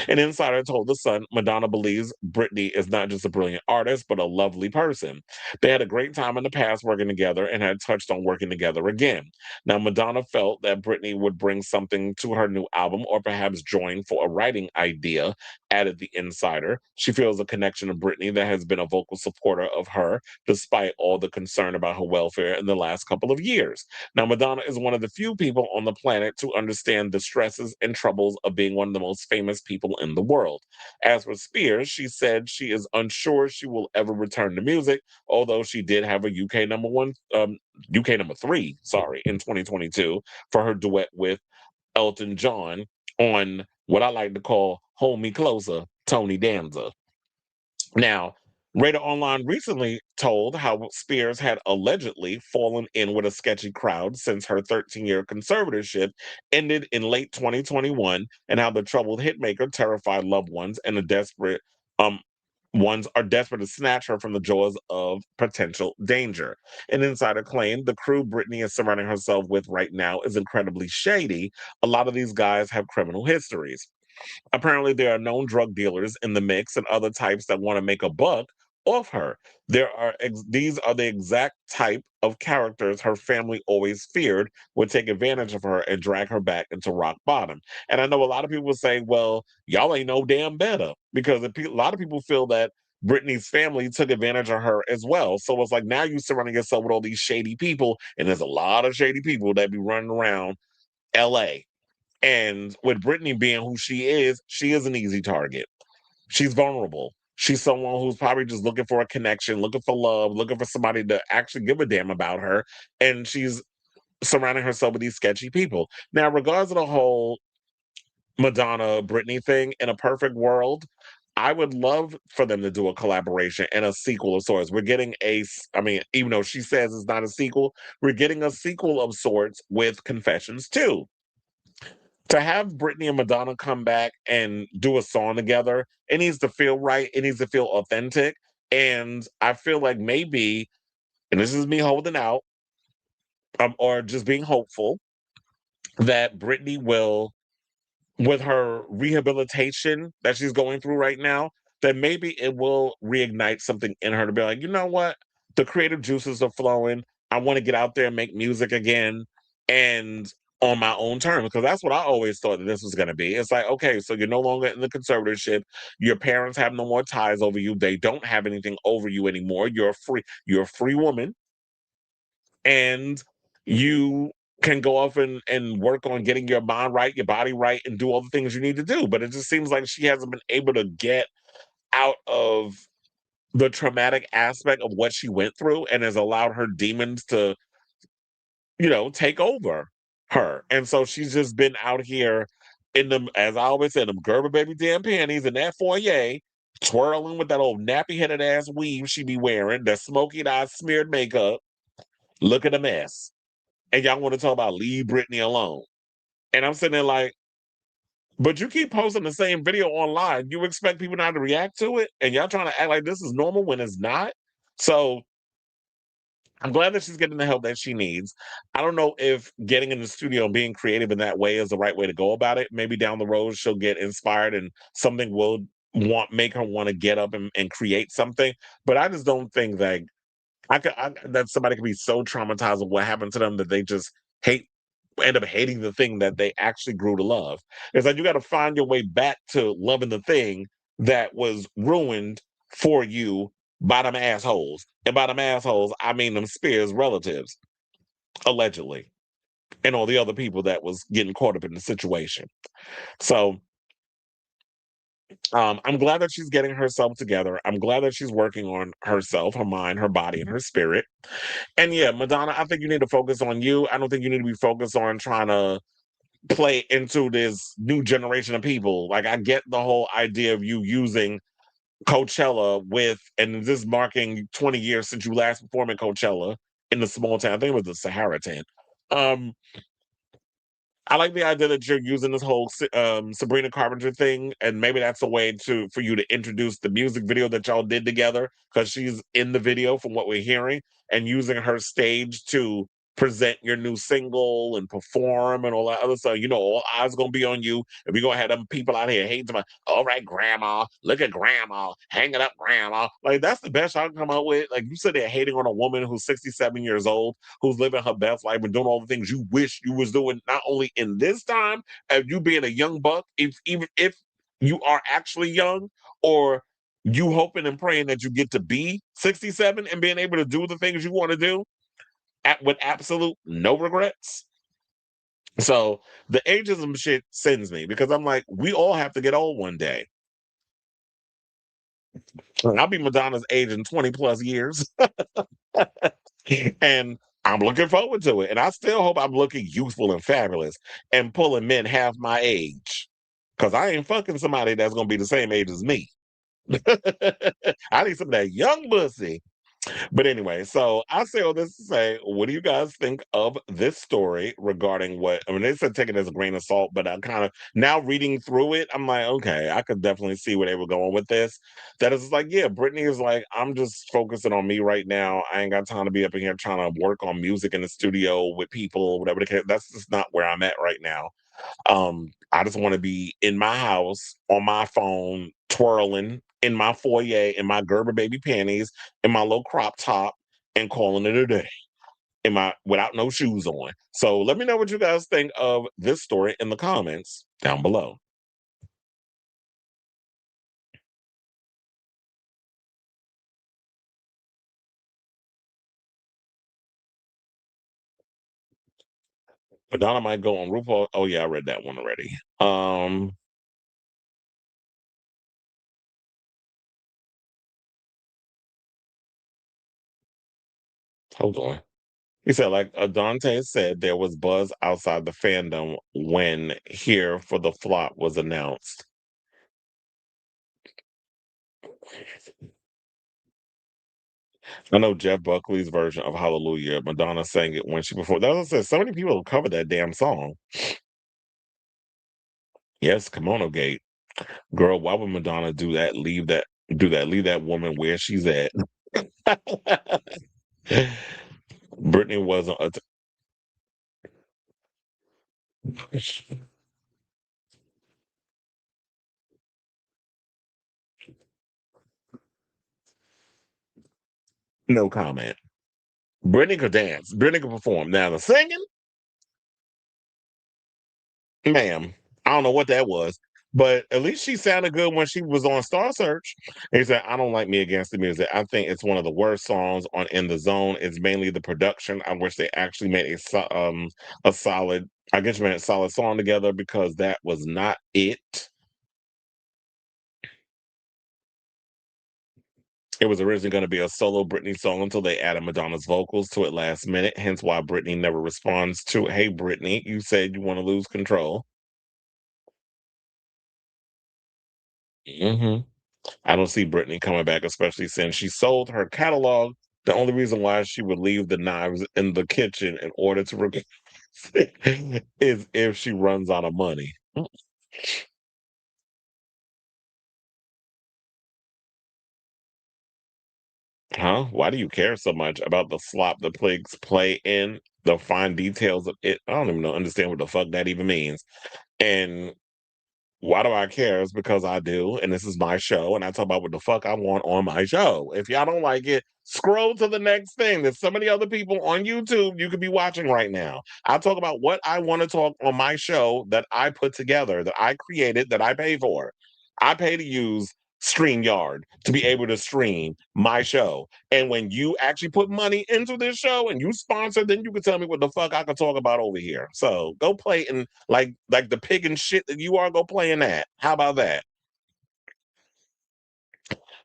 An insider told The Sun Madonna believes Britney is not just a brilliant artist, but a lovely person. They had a great time in the past working together and had touched on working together again. Now, Madonna felt that Britney would bring something to her new album or perhaps join for a writing idea, added the insider. She feels a connection to Britney that has been a vocal supporter of her, despite all the concern about her welfare in the last couple of years. Now, Madonna is one of the few people on the planet to understand the stresses and troubles of being one of the most famous people in the world. As for Spears, she said she is unsure she will ever return to music, although she did have a UK number three, sorry, in 2022 for her duet with Elton John on what I like to call Hold Me Closer, Tony Danza. Now, Radar Online recently told how Spears had allegedly fallen in with a sketchy crowd since her 13-year conservatorship ended in late 2021, and how the troubled hitmaker terrified loved ones and the desperate um ones are desperate to snatch her from the jaws of potential danger. An insider claimed the crew Britney is surrounding herself with right now is incredibly shady. A lot of these guys have criminal histories. Apparently, there are known drug dealers in the mix and other types that want to make a buck off her. These are the exact type of characters her family always feared would take advantage of her and drag her back into rock bottom. And I know a lot of people say, well, y'all ain't no damn better, because a lot of people feel that Britney's family took advantage of her as well. So it's like now you surrounding yourself with all these shady people, and there's a lot of shady people that be running around LA. And with Britney being who she is an easy target. She's vulnerable. She's someone who's probably just looking for a connection, looking for love, looking for somebody to actually give a damn about her. And she's surrounding herself with these sketchy people. Now, regards to the whole Madonna Britney thing, in a perfect world, I would love for them to do a collaboration and a sequel of sorts. We're getting I mean, even though she says it's not a sequel, we're getting a sequel of sorts with Confessions too. To have Britney and Madonna come back and do a song together, it needs to feel right. It needs to feel authentic. And I feel like maybe, and this is me holding out, or just being hopeful, that Britney will, with her rehabilitation that she's going through right now, that maybe it will reignite something in her to be like, you know what? The creative juices are flowing. I want to get out there and make music again, and on my own terms, because that's what I always thought that this was going to be. It's like, okay, so you're no longer in the conservatorship. Your parents have no more ties over you. They don't have anything over you anymore. You're a free woman, and you can go off and work on getting your mind right, your body right, and do all the things you need to do. But it just seems like she hasn't been able to get out of the traumatic aspect of what she went through, and has allowed her demons to, take over her. And so she's just been out here in them, as I always said, them Gerber baby damn panties in that foyer, twirling with that old nappy headed ass weave she be wearing, that smoky eyed smeared makeup, looking a mess. And y'all want to talk about leave Britney alone. And I'm sitting there like, but you keep posting the same video online. You expect people not to react to it? And y'all trying to act like this is normal when it's not? So I'm glad that she's getting the help that she needs. I don't know if getting in the studio and being creative in that way is the right way to go about it. Maybe down the road she'll get inspired and something will make her want to get up and create something. But I just don't think that that somebody could be so traumatized with what happened to them that they just hate end up hating the thing that they actually grew to love. It's like you got to find your way back to loving the thing that was ruined for you by them assholes. And by them assholes, I mean them Spears relatives, allegedly, and all the other people that was getting caught up in the situation. So I'm glad that she's getting herself together. I'm glad that she's working on herself, her mind, her body, and her spirit. And yeah, Madonna, I think you need to focus on you. I don't think you need to be focused on trying to play into this new generation of people. Like, I get the whole idea of you using Coachella and this marking 20 years since you last performed at Coachella in the small town. I think it was the Sahara tent. Um, I like the idea that you're using this whole Sabrina Carpenter thing, and maybe that's a way for you to introduce the music video that y'all did together, because she's in the video from what we're hearing, and using her stage to present your new single and perform and all that other stuff. All eyes gonna be on you, and we're gonna have them people out here hating about, all right, grandma, look at grandma, hang it up, grandma. Like, that's the best I can come out with. Like, you sit there hating on a woman who's 67 years old, who's living her best life and doing all the things you wish you was doing, not only in this time as you being a young buck, even if you are actually young, or you hoping and praying that you get to be 67 and being able to do the things you want to do with absolute no regrets. So the ageism shit sends me, because I'm like, we all have to get old one day. And I'll be Madonna's age in 20 plus years. And I'm looking forward to it. And I still hope I'm looking youthful and fabulous and pulling men half my age. Because I ain't fucking somebody that's going to be the same age as me. I need some of that young pussy. But anyway, so I say all this to say, what do you guys think of this story regarding they said take it as a grain of salt, but I kind of, now reading through it, I'm like, okay, I could definitely see where they were going with this. That is like, yeah, Britney is like, I'm just focusing on me right now. I ain't got time to be up in here trying to work on music in the studio with people, whatever the case. That's just not where I'm at right now. I just want to be in my house on my phone, twirling in my foyer, in my Gerber baby panties, in my little crop top, and calling it a day. In my without no shoes on. So let me know what you guys think of this story in the comments down below. Madonna might go on RuPaul. Oh yeah, I read that one already. Hold on. He said, like Dante said, there was buzz outside the fandom when Here for the Flop was announced. I know Jeff Buckley's version of Hallelujah. Madonna sang it when she performed. That's what I said. So many people have covered that damn song. Yes, Kimono Gate. Girl, why would Madonna do that? Leave that woman where she's at. Britney wasn't a no comment. Britney could dance. Britney could perform. Now the singing, ma'am, I don't know what that was, but at least she sounded good when she was on Star Search. He said, "I don't like Me Against the Music. I think it's one of the worst songs on In the Zone. It's mainly the production. I wish they actually made a solid. I guess you made a solid song together because that was not it." It was originally going to be a solo Britney song until they added Madonna's vocals to it last minute. Hence why Britney never responds to, "Hey, Britney, you said you want to lose control." Hmm. I don't see Britney coming back, especially since she sold her catalog. The only reason why she would leave the knives in the kitchen in order to is if she runs out of money. Huh? Why do you care so much about the slop the pigs play in? The fine details of it. I don't even know understand what the fuck that even means. And why do I care? It's because I do, and this is my show, and I talk about what the fuck I want on my show. If y'all don't like it, scroll to the next thing. There's so many other people on YouTube you could be watching right now. I talk about what I want to talk on my show that I put together, that I created, that I pay for. I pay to use StreamYard to be able to stream my show. And when you actually put money into this show and you sponsor, then you can tell me what the fuck I can talk about over here. So go play in like the pig and shit that you are, go play in that. How about that?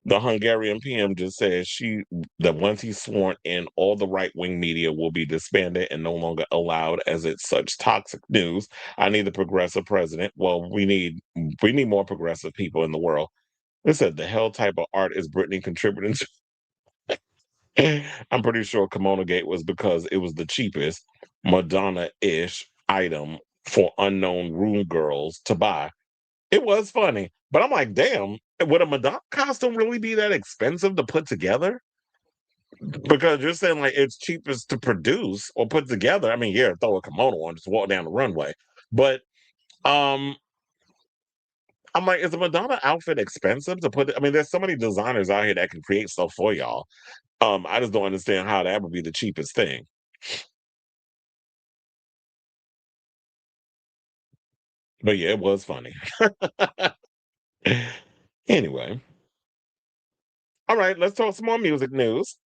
The Hungarian PM just says that once he's sworn in, all the right wing media will be disbanded and no longer allowed as it's such toxic news. I need the progressive president. Well, we need more progressive people in the world. They said the hell type of art is Britney contributing to? I'm pretty sure Kimono Gate was because it was the cheapest Madonna-ish item for unknown room girls to buy. It was funny, but I'm like, damn, would a Madonna costume really be that expensive to put together? Because you're saying like it's cheapest to produce or put together. I mean, yeah, throw a kimono on, just walk down the runway. But um, I'm like, is a Madonna outfit expensive to put? I mean, there's so many designers out here that can create stuff for y'all. I just don't understand how that would be the cheapest thing. But yeah, it was funny. Anyway, all right, let's talk some more music news.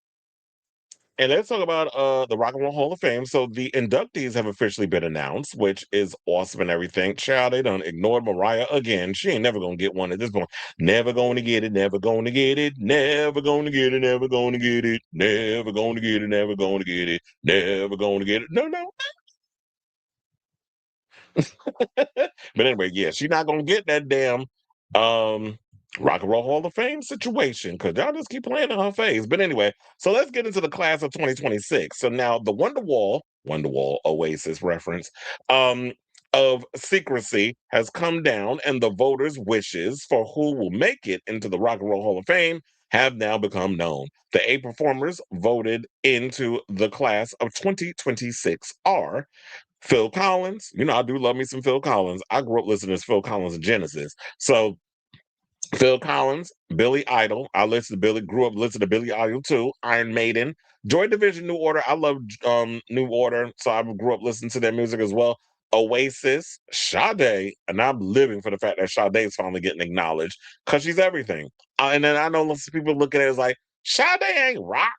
And let's talk about the Rock and Roll Hall of Fame. So the inductees have officially been announced, which is awesome and everything. Child, they done ignored Mariah again. She ain't never gonna get one at this point. Never gonna get it, never gonna get it, never gonna get it, never gonna get it, never gonna get it, never gonna get it, never gonna get it. No, no. But anyway, yeah, she's not gonna get that damn um Rock and Roll Hall of Fame situation because y'all just keep playing in her face. But anyway, so let's get into the class of 2026. So now the Wonderwall Oasis reference of secrecy has come down, and the voters' wishes for who will make it into the Rock and Roll Hall of Fame have now become known. The eight performers voted into the class of 2026 are Phil Collins. You know, I do love me some Phil Collins. I grew up listening to Phil Collins and Genesis. So Phil Collins, Billy Idol. I listened to Billy, grew up listening to Billy Idol too. Iron Maiden, Joy Division, New Order. I love New Order, so I grew up listening to their music as well. Oasis, Sade, and I'm living for the fact that Sade is finally getting acknowledged because she's everything. And then I know some people look at it as like Sade ain't rock.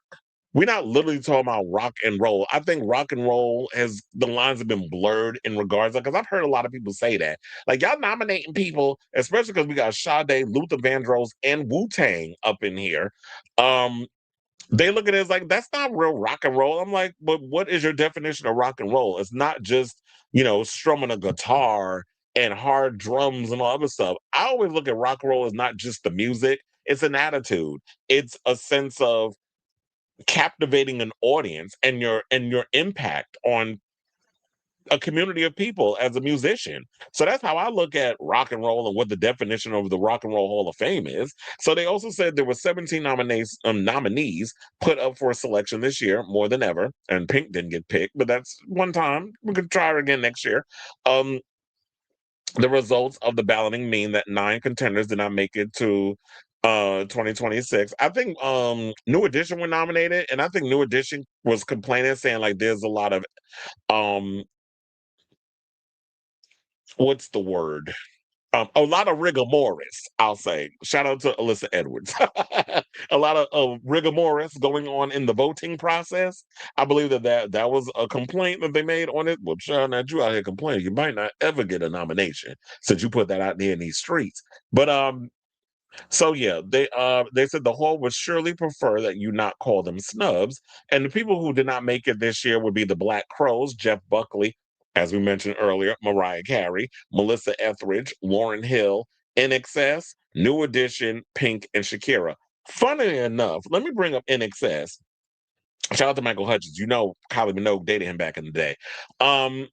We're not literally talking about rock and roll. I think rock and roll has the lines have been blurred in regards because I've heard a lot of people say that. Like y'all nominating people, especially because we got Sade, Luther Vandross, and Wu-Tang up in here. Um, they look at it as like that's not real rock and roll. I'm like, but what is your definition of rock and roll? It's not just strumming a guitar and hard drums and all other stuff. I always look at rock and roll as not just the music; it's an attitude. It's a sense of captivating an audience and your impact on a community of people as a musician. So that's how I look at rock and roll and what the definition of the Rock and Roll Hall of Fame is. So they also said there were 17 nominees put up for a selection this year, more than ever. And Pink didn't get picked, but that's one time. We could try her again next year. Um, the results of the balloting mean that 9 contenders did not make it to 2026. I think New Edition were nominated, and I think New Edition was complaining, saying like there's a lot of um what's the word? A lot of rigor mortis, I'll say. Shout out to Alyssa Edwards. A lot of rigor mortis going on in the voting process. I believe that was a complaint that they made on it. Well, Sean, now you out here complaining, you might not ever get a nomination since you put that out there in these streets. But so yeah, they said the hall would surely prefer that you not call them snubs. And the people who did not make it this year would be the Black Crows, Jeff Buckley, as we mentioned earlier, Mariah Carey, Melissa Etheridge, Lauren Hill, NXS, New Edition, Pink, and Shakira. Funny enough, let me bring up NXS. Shout out to Michael Hutchins. You know, Kylie Minogue dated him back in the day. Um,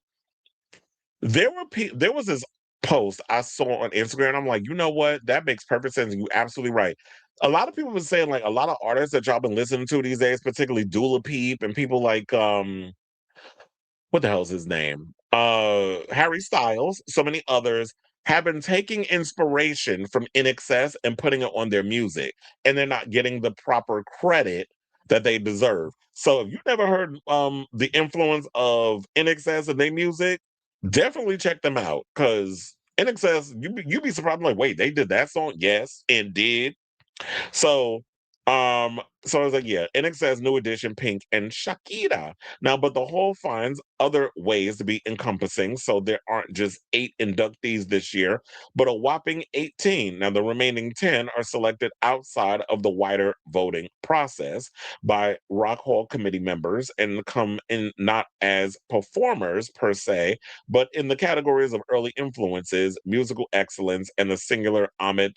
there was this post I saw on Instagram. I'm like, you know what? That makes perfect sense. And you're absolutely right. A lot of people were saying like a lot of artists that y'all been listening to these days, particularly Dula Peep and people like what the hell's his name? Harry Styles, so many others have been taking inspiration from INXS and putting it on their music, and they're not getting the proper credit that they deserve. So if you've never heard the influence of INXS and their music, definitely check them out because INXS, you be surprised like, wait, they did that song? Yes, and did. So, so I was like, yeah, NXS, New Edition, Pink, and Shakira. Now, but the whole finds other ways to be encompassing. So there aren't just 8 inductees this year, but a whopping 18. Now, the remaining 10 are selected outside of the wider voting process by Rock Hall committee members and come in not as performers per se, but in the categories of early influences, musical excellence, and the singular Ahmet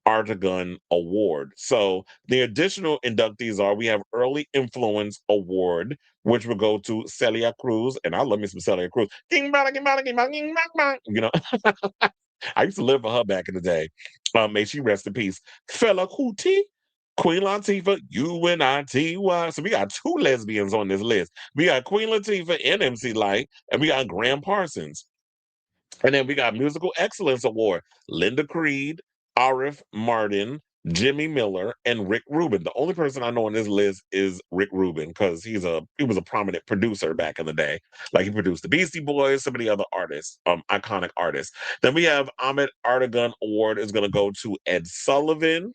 Artagun Award. So the additional inductees are we have Early Influence Award, which will go to Celia Cruz, and I love me some Celia Cruz. You know, I used to live for her back in the day. May she rest in peace. Fela Kuti, Queen Latifah, UNITY. So we got 2 lesbians on this list. We got Queen Latifah and MC Light, and we got Graham Parsons. And then we got Musical Excellence Award, Linda Creed, Arif Martin, Jimmy Miller, and Rick Rubin. The only person I know on this list is Rick Rubin because he was a prominent producer back in the day. Like he produced the Beastie Boys, some of the other artists, iconic artists. Then we have Ahmet Artagun Award is going to go to Ed Sullivan.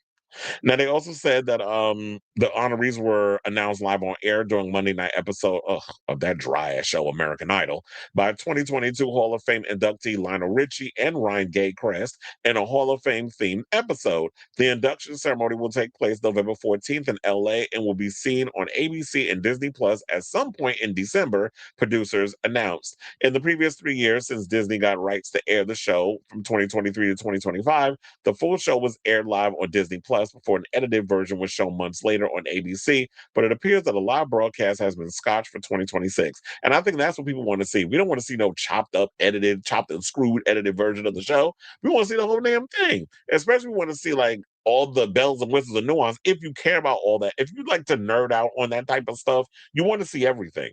Now they also said that the honorees were announced live on air during Monday night episode of that dry ass show American Idol by 2022 Hall of Fame inductee Lionel Richie and Ryan Gaycrest in a Hall of Fame themed episode. The induction ceremony will take place November 14th in LA and will be seen on ABC and Disney Plus at some point in December, producers announced. In the previous 3 years since Disney got rights to air the show from 2023 to 2025, the full show was aired live on Disney Plus before an edited version was shown months later on ABC. But it appears that a live broadcast has been scotched for 2026. And I think that's what people want to see. We don't want to see no chopped up, edited, chopped and screwed, edited version of the show. We want to see the whole damn thing. Especially we want to see like all the bells and whistles and nuance. If you care about all that, if you like to nerd out on that type of stuff, you want to see everything.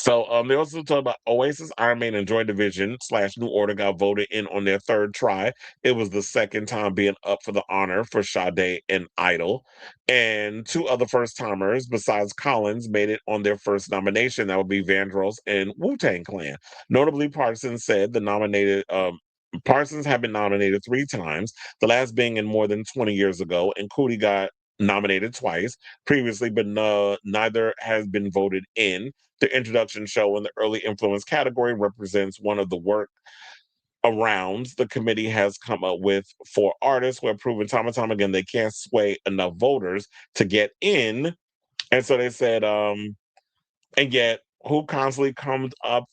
So they also talk about Oasis, Iron Maiden, and Joy Division / New Order got voted in on their third try. It was the second time being up for the honor for Sade and Idol. And two other first timers besides Collins made it on their first nomination. That would be Vandross and Wu-Tang Clan. Notably, Parsons said the nominated Parsons had been nominated 3 times, the last being in more than 20 years ago, and Cootie got nominated twice previously, but neither has been voted in. The introduction show in the early influence category represents one of the work arounds the committee has come up with for artists who have proven time and time again they can't sway enough voters to get in. And so they said, and yet who constantly comes up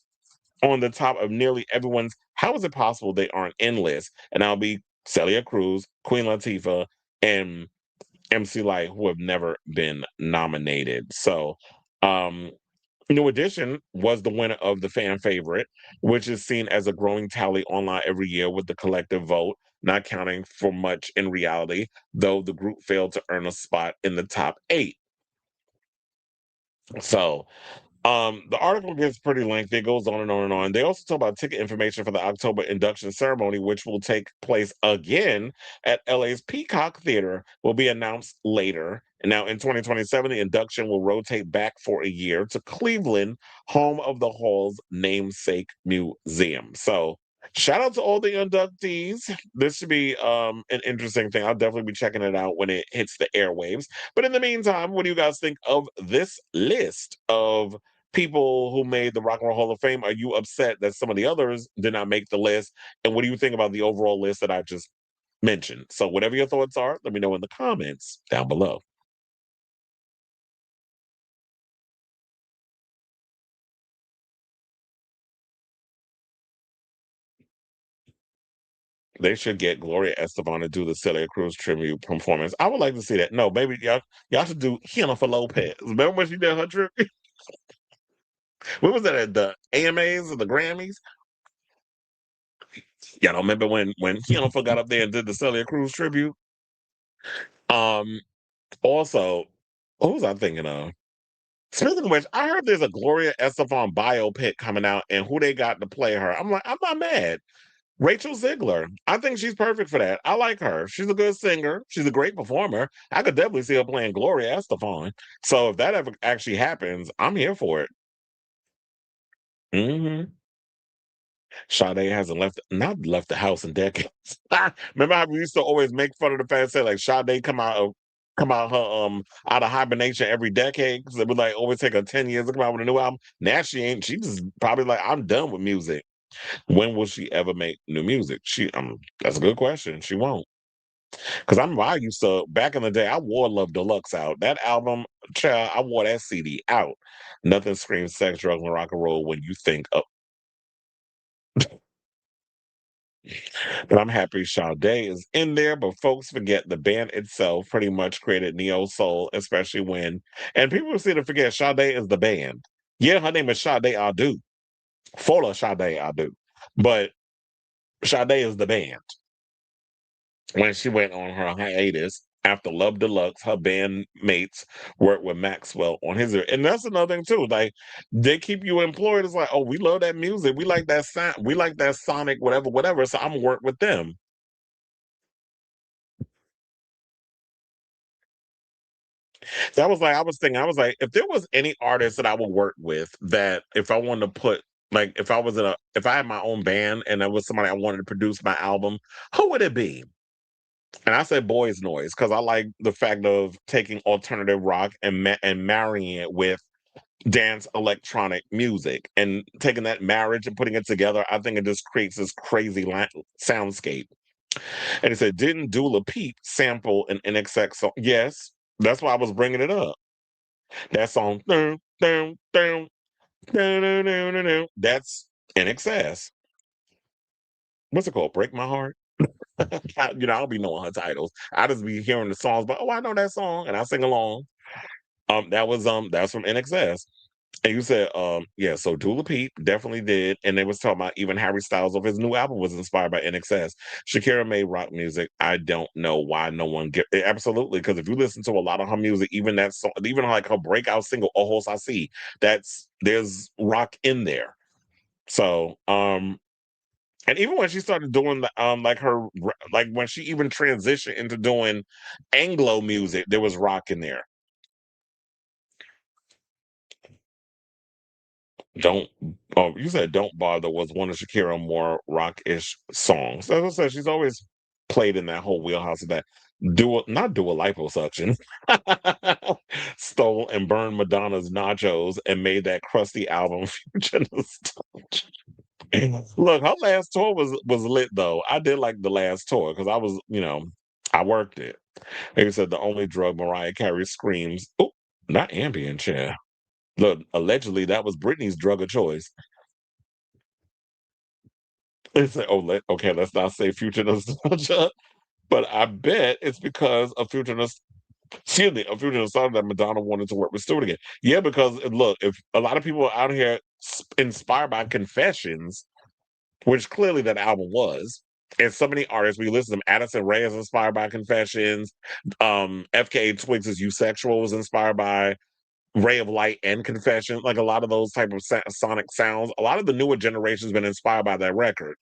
on the top of nearly everyone's how is it possible they aren't in list? And that'll be Celia Cruz, Queen Latifah, and MC Light, who have never been nominated. So New Edition was the winner of the fan favorite, which is seen as a growing tally online every year with the collective vote, not counting for much in reality, though the group failed to earn a spot in the top 8. So the article gets pretty lengthy. It goes on and on and on. They also talk about ticket information for the October induction ceremony, which will take place again at LA's Peacock Theater, will be announced later. And now in 2027, the induction will rotate back for a year to Cleveland, home of the Hall's namesake museum. So shout out to all the inductees. This should be an interesting thing. I'll definitely be checking it out when it hits the airwaves. But in the meantime, what do you guys think of this list of people who made the Rock and Roll Hall of Fame? Are you upset that some of the others did not make the list? And what do you think about the overall list that I just mentioned? So, whatever your thoughts are, let me know in the comments down below. They should get Gloria Estefan to do the Celia Cruz tribute performance. I would like to see that. No, maybe y'all should do Jennifer Lopez. Remember when she did her tribute? What was that at the AMAs or the Grammys? Y'all don't remember when Jennifer got up there and did the Celia Cruz tribute? Um, Also, what was I thinking of? Speaking of which, I heard there's a Gloria Estefan biopic coming out, and who they got to play her. I'm like, I'm not mad. Rachel Ziegler. I think she's perfect for that. I like her. She's a good singer. She's a great performer. I could definitely see her playing Gloria Estefan. So if that ever actually happens, I'm here for it. Hmm. Sade hasn't not left the house in decades. Remember how we used to always make fun of the fact say like Sade come out her out of hibernation every decade because it would like always take her 10 years to come out with a new album. Now she ain't. She just probably like I'm done with music. When will she ever make new music? That's a good question. She won't. Because I used to back in the day. I wore Love Deluxe out. That album, child, I wore that CD out. Nothing screams sex, drugs, and rock and roll when you think of. But I'm happy Sade is in there, but folks forget the band itself pretty much created neo soul, especially when, and people seem to forget Sade is the band. Yeah, her name is Sade Adu, Fola Sade Adu, but Sade is the band. When she went on her hiatus after Love Deluxe, her bandmates worked with Maxwell on his, and that's another thing too. Like they keep you employed. It's like, oh, we love that music, we like that sound, we like that sonic, whatever, whatever. So I'm gonna work with them. That was like I was thinking, I was like, if there was any artist that I would work with that if I wanted to put like if I had my own band and there was somebody I wanted to produce my album, who would it be? And I said Boys Noise because I like the fact of taking alternative rock and and marrying it with dance electronic music and taking that marriage and putting it together. I think it just creates this crazy soundscape. And he said, didn't Dula Peep sample an NXX song? Yes, that's why I was bringing it up. That song, dun, dun, dun, dun, dun, dun, dun, dun, that's in excess. What's it called? Break My Heart? I don't be knowing her titles. I just be hearing the songs, but oh, I know that song, and I sing along. That's from NXS. And you said, yeah, so Dula Peep definitely did. And they was talking about even Harry Styles of his new album was inspired by NXS. Shakira made rock music. I don't know why no one get absolutely, because if you listen to a lot of her music, even that song, even like her breakout single, Ojos Así, there's rock in there. So and even when she started doing the like like when she even transitioned into doing Anglo music, there was rock in there. Don't Oh, you said "Don't Bother" was one of Shakira more rock-ish songs. As I said, she's always played in that whole wheelhouse of that. Not do a liposuction. Stole and burned Madonna's nachos and made that crusty album Future Nostalgia. Look, her last tour was lit though. I did like the last tour because I was, I worked it. Like I said, the only drug Mariah Carey screams. Oh, not Ambien, chair. Look, allegedly that was Britney's drug of choice. They say, "Oh, okay, let's not say future nostalgia," but I bet it's because of excuse me, of future nostalgia that Madonna wanted to work with Stewart again. Yeah, because look, if a lot of people are out here inspired by Confessions, which clearly that album was, and so many artists we listen to them. Addison Rae is inspired by Confessions. FKA Twigs' "Usexual" was inspired by Ray of Light and Confession. Like a lot of those type of sonic sounds. A lot of the newer generation's been inspired by that record.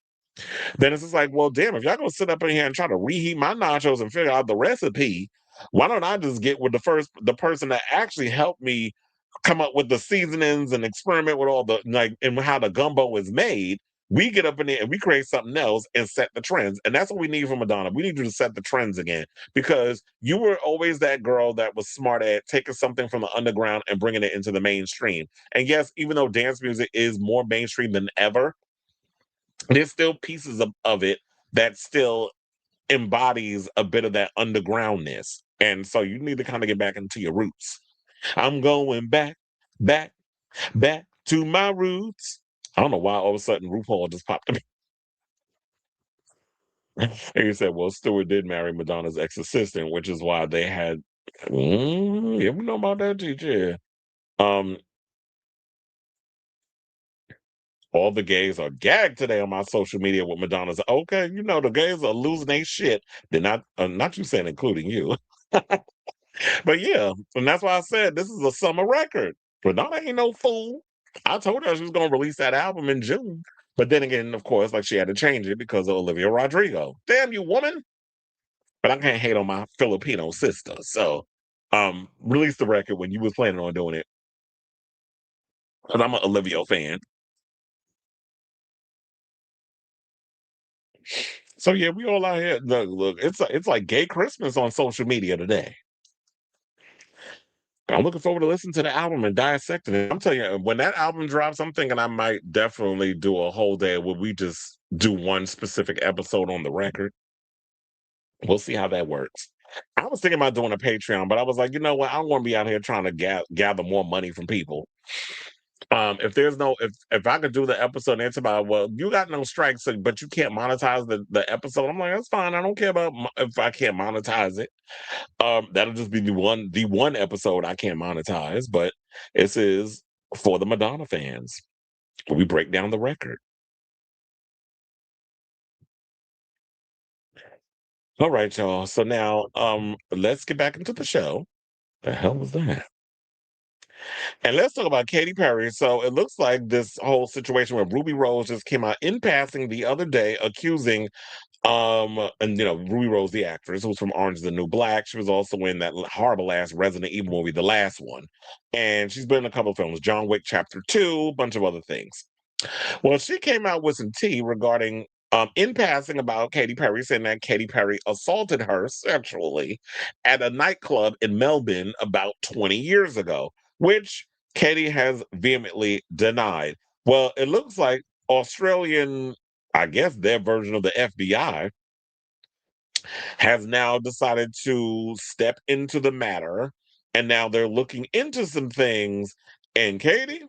Then it's just like, well, damn, if y'all gonna sit up in here and try to reheat my nachos and figure out the recipe, why don't I just get with the person that actually helped me come up with the seasonings and experiment with all the like and how the gumbo is made. We get up in there and we create something else and set the trends. And that's what we need from Madonna. We need you to set the trends again because you were always that girl that was smart at taking something from the underground and bringing it into the mainstream. And yes, even though dance music is more mainstream than ever, there's still pieces of it that still embodies a bit of that undergroundness. And so you need to kind of get back into your roots. I'm going back, back, back to my roots. I don't know why all of a sudden RuPaul just popped up. And he said, well, Stewart did marry Madonna's ex-assistant, which is why they had yeah, we know about that teacher. Um, all the gays are gagged today on my social media with Madonna's. Okay, the gays are losing their shit. They're not you saying including you. But yeah, and that's why I said this is a summer record. Madonna ain't no fool. I told her she was gonna release that album in June. But then again, of course, like she had to change it because of Olivia Rodrigo. Damn you, woman. But I can't hate on my Filipino sister. So release the record when you was planning on doing it. Because I'm an Olivia fan. So yeah, we all out here. Look, it's like gay Christmas on social media today. I'm looking forward to listening to the album and dissecting it. I'm telling you, when that album drops, I'm thinking I might definitely do a whole day where we just do one specific episode on the record. We'll see how that works. I was thinking about doing a Patreon, but I was like, you know what? I don't want to be out here trying to gather more money from people. If there's no, if I could do the episode and it's about, well, you got no strikes, but you can't monetize the episode. I'm like, that's fine. I don't care about if I can't monetize it. That'll just be the one episode I can't monetize, but this is for the Madonna fans. We break down the record. All right, y'all. So now let's get back into the show. The hell was that? And let's talk about Katy Perry. So it looks like this whole situation where Ruby Rose just came out in passing the other day accusing and Ruby Rose, the actress, who's from Orange is the New Black. She was also in that horrible ass Resident Evil movie, the last one. And she's been in a couple of films, John Wick Chapter 2, a bunch of other things. Well, she came out with some tea regarding in passing about Katy Perry, saying that Katy Perry assaulted her sexually at a nightclub in Melbourne about 20 years ago, which Katy has vehemently denied. Well, it looks like Australian, I guess their version of the FBI, has now decided to step into the matter. And now they're looking into some things. And Katy,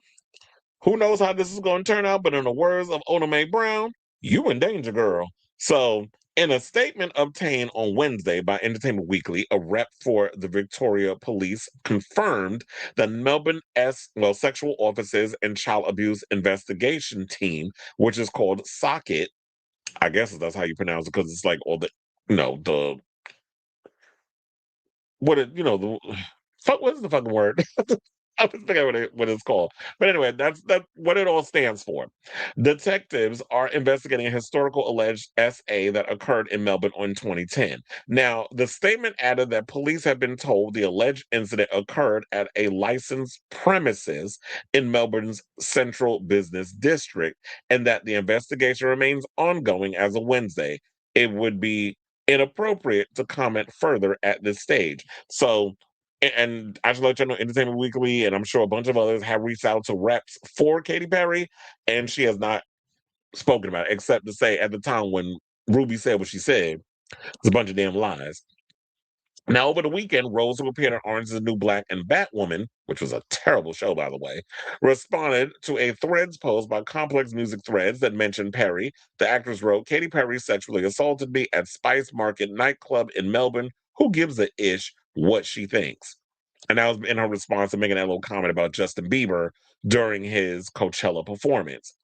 who knows how this is going to turn out? But in the words of Oda Mae Brown, you in danger, girl. So In a statement obtained on Wednesday by Entertainment Weekly, a rep for the Victoria Police confirmed that Melbourne Sexual Officers and Child Abuse Investigation Team, which is called Socket, I guess that's how you pronounce it because it's like all the, the what it, the fuck. What is the fucking word? I was thinking what it's called. But anyway, that's what it all stands for. Detectives are investigating a historical alleged SA that occurred in Melbourne in 2010. Now, the statement added that police have been told the alleged incident occurred at a licensed premises in Melbourne's central business district and that the investigation remains ongoing as of Wednesday. It would be inappropriate to comment further at this stage. So, and I should let you know, Entertainment Weekly, and I'm sure a bunch of others have reached out to reps for Katy Perry, and she has not spoken about it, except to say at the time when Ruby said what she said, it's a bunch of damn lies. Now, over the weekend, Rose, who appeared in Orange is the New Black and Batwoman, which was a terrible show, by the way, responded to a Threads post by Complex Music Threads that mentioned Perry. The actress wrote, Katy Perry sexually assaulted me at Spice Market nightclub in Melbourne. Who gives a ish what she thinks? And that was in her response to making that little comment about Justin Bieber during his Coachella performance.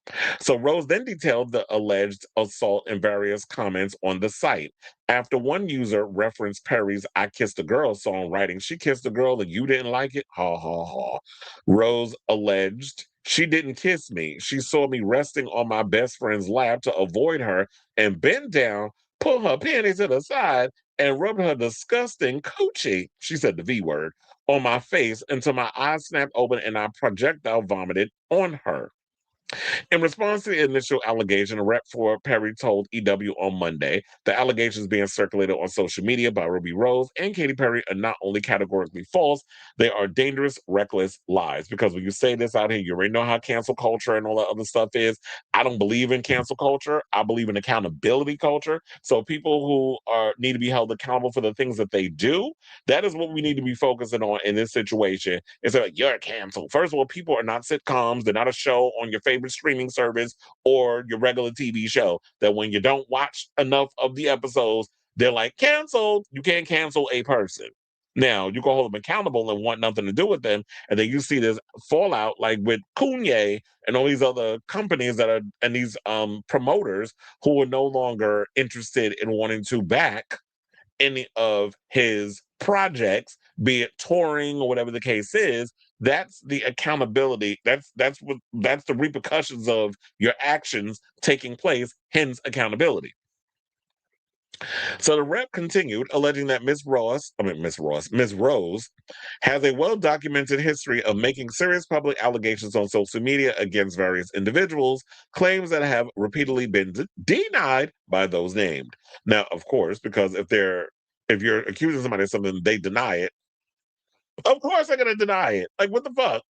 So Rose then detailed the alleged assault in various comments on the site. After one user referenced Perry's I Kissed a Girl song, writing, She kissed a girl and you didn't like it? Ha ha ha. Rose alleged, She didn't kiss me. She saw me resting on my best friend's lap to avoid her and bent down, pulled her panties to the side, and rubbed her disgusting coochie, she said the V word, on my face until my eyes snapped open and I projectile vomited on her. In response to the initial allegation, a rep for Perry told EW on Monday the allegations being circulated on social media by Ruby Rose and Katy Perry are not only categorically false, they are dangerous, reckless lies. Because when you say this out here, you already know how cancel culture and all that other stuff is. I don't believe in cancel culture. I believe in accountability culture. So people who need to be held accountable for the things that they do, that is what we need to be focusing on in this situation. It's like, you're canceled. First of all, people are not sitcoms. They're not a show on your favorite streaming service or your regular TV show that when you don't watch enough of the episodes, they're like, canceled. You can't cancel a person. Now, you can hold them accountable and want nothing to do with them. And then you see this fallout like with Kanye and all these other companies that are, and these promoters who are no longer interested in wanting to back any of his projects, be it touring or whatever the case is. That's the accountability. That's the repercussions of your actions taking place, hence accountability. So the rep continued, alleging that Miss Rose has a well-documented history of making serious public allegations on social media against various individuals, claims that have repeatedly been denied by those named. Now, of course, because if you're accusing somebody of something, they deny it. Of course, they're gonna deny it. Like, what the fuck?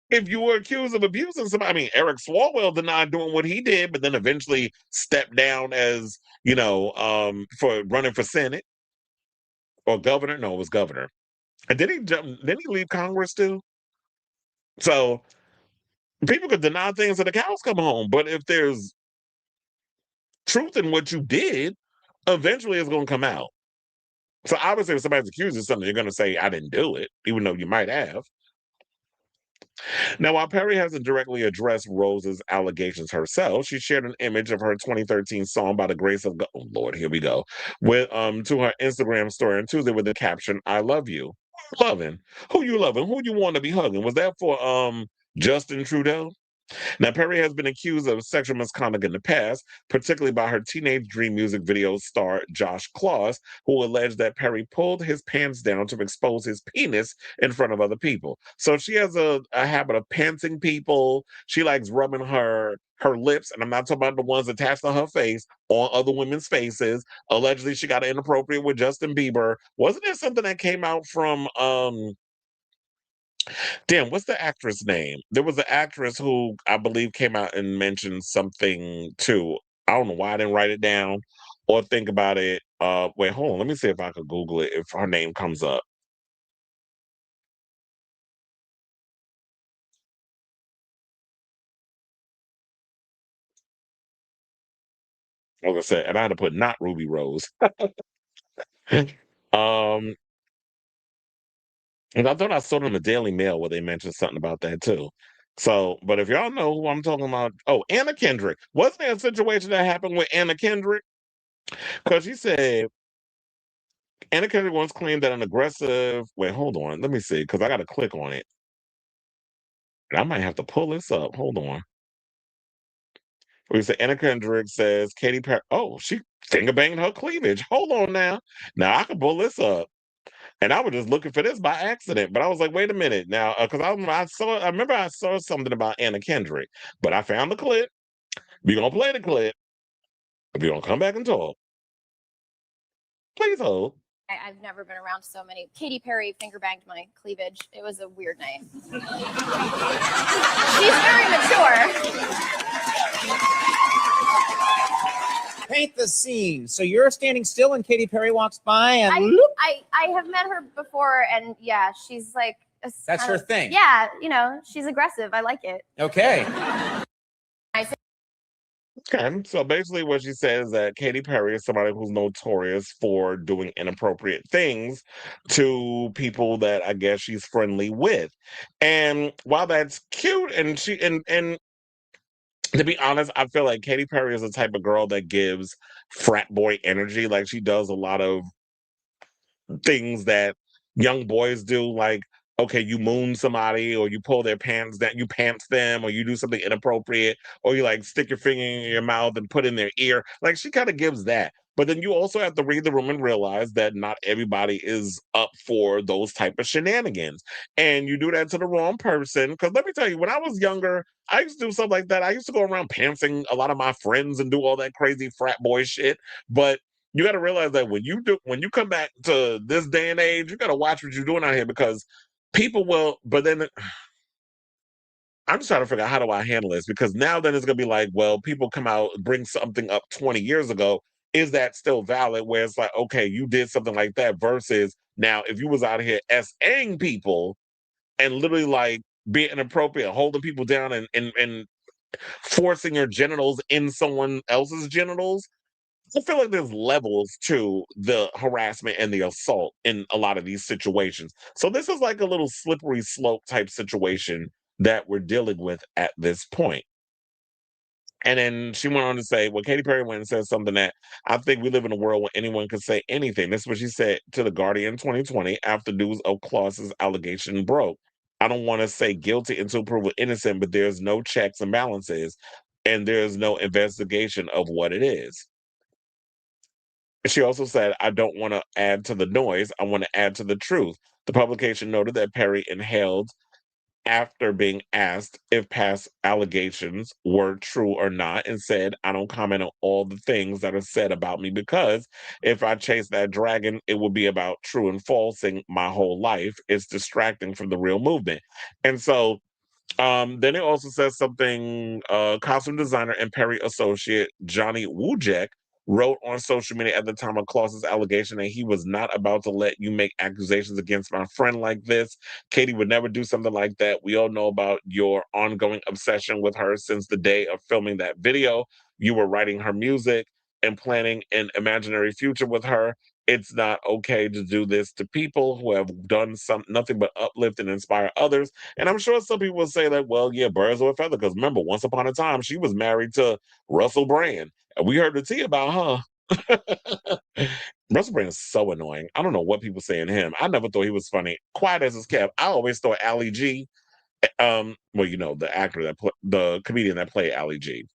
If you were accused of abusing somebody, I mean, Eric Swalwell denied doing what he did, but then eventually stepped down as, for running for Senate or governor. No, it was governor. And did he leave Congress too? So people could deny things till the cows come home. But if there's truth in what you did, eventually it's gonna come out. So obviously if somebody's accusing something, you're gonna say, I didn't do it, even though you might have. Now, while Perry hasn't directly addressed Rose's allegations herself, she shared an image of her 2013 song "By the Grace of God." Oh Lord, here we go. With to her Instagram story on Tuesday with the caption, "I love you." Loving. Who you loving? Who you want to be hugging? Was that for Justin Trudeau? Now, Perry has been accused of sexual misconduct in the past, particularly by her Teenage Dream music video star Josh Claus, who alleged that Perry pulled his pants down to expose his penis in front of other people. So she has a habit of pantsing people. She likes rubbing her lips, and I'm not talking about the ones attached to her face, on other women's faces. Allegedly, she got inappropriate with Justin Bieber. Wasn't there something that came out from damn, what's the actress name? There was an actress who I believe came out and mentioned something too. I don't know why I didn't write it down or think about it. Wait, hold on. Let me see if I could Google it if her name comes up. Like I said, and I had to put not Ruby Rose. um, and I thought I saw it in the Daily Mail where they mentioned something about that too. So, but if y'all know who I'm talking about, oh, Anna Kendrick. Wasn't there a situation that happened with Anna Kendrick? Because she said Anna Kendrick once claimed that an aggressive. Wait, hold on. Let me see, because I got to click on it. And I might have to pull this up. Hold on. We say Anna Kendrick says Katy Perry. Oh, she finger banged her cleavage. Hold on now. Now I can pull this up. And I was just looking for this by accident, but I was like, wait a minute now, because I remember I saw something about Anna Kendrick, but I found the clip. We're gonna play the clip. If you don't come back and talk, please hold. I've never been around so many. Katy Perry finger banged my cleavage. It was a weird night. She's very mature. Paint the scene. So you're standing still and Katy Perry walks by and I have met her before, and yeah, she's like that's her thing. Yeah, you know, she's aggressive. I like it. Okay. Okay, so basically what she says is that Katy Perry is somebody who's notorious for doing inappropriate things to people that I guess she's friendly with. And while that's cute, and to be honest, I feel like Katy Perry is the type of girl that gives frat boy energy. Like she does a lot of things that young boys do, like okay, you moon somebody or you pull their pants down, you pants them, or you do something inappropriate, or you like stick your finger in your mouth and put in their ear. Like she kind of gives that. But then you also have to read the room and realize that not everybody is up for those type of shenanigans. And you do that to the wrong person. Because let me tell you, when I was younger, I used to do something like that. I used to go around pantsing a lot of my friends and do all that crazy frat boy shit. But you got to realize that when you come back to this day and age, you got to watch what you're doing out here because people will. But then I'm just trying to figure out how do I handle this because now then it's gonna be like, well, people come out bring something up 20 years ago. Is that still valid? Where it's like, okay, you did something like that versus now if you was out here SAing people and literally like being inappropriate, holding people down and forcing your genitals in someone else's genitals. I feel like there's levels to the harassment and the assault in a lot of these situations. So this is like a little slippery slope type situation that we're dealing with at this point. And then she went on to say, well, Katy Perry went and said something that I think we live in a world where anyone can say anything. This is what she said to The Guardian 2020 after news of Claus's allegation broke. I don't want to say guilty until proven innocent, but there's no checks and balances, and there's no investigation of what it is. She also said, I don't want to add to the noise. I want to add to the truth. The publication noted that Perry inhaled after being asked if past allegations were true or not and said, I don't comment on all the things that are said about me because if I chase that dragon, it would be about true and falsing my whole life. It's distracting from the real movement. And so then it also says something costume designer and Perry associate Johnny Wujek wrote on social media at the time of Claus's allegation that he was not about to let you make accusations against my friend like this. Katy would never do something like that. We all know about your ongoing obsession with her since the day of filming that video. You were writing her music and planning an imaginary future with her. It's not okay to do this to people who have done nothing but uplift and inspire others. And I'm sure some people will say that, well, yeah, birds of a feather. Because remember, once upon a time, she was married to Russell Brand. And we heard the tea about her. Russell Brand is so annoying. I don't know what people say in him. I never thought he was funny. Quiet as his kept. I always thought Ali G, well, you know, the actor the comedian that played Ali G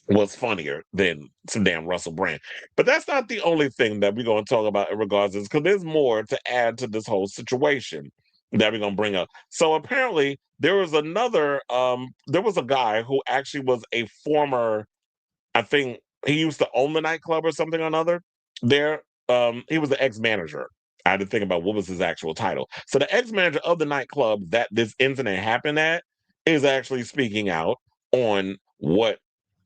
was funnier than some damn Russell Brand. But that's not the only thing that we're going to talk about in regards to this, because there's more to add to this whole situation that we're going to bring up. So apparently there was there was a guy who actually was a former, I think he used to own the nightclub or something or another. There, he was the ex-manager. I had to think about what was his actual title. So the ex-manager of the nightclub that this incident happened at is actually speaking out on what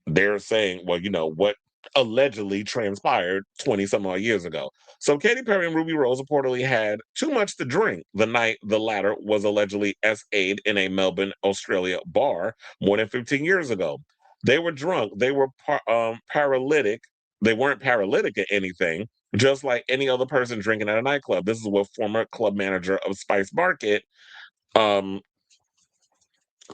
they're saying, well, you know, what allegedly transpired 20 some odd years ago. So Katy Perry and Ruby Rose reportedly had too much to drink the night the latter was allegedly SA'd in a Melbourne, Australia bar more than 15 years ago. They were drunk. They were paralytic. They weren't paralytic or anything, just like any other person drinking at a nightclub. This is what former club manager of Spice Market um,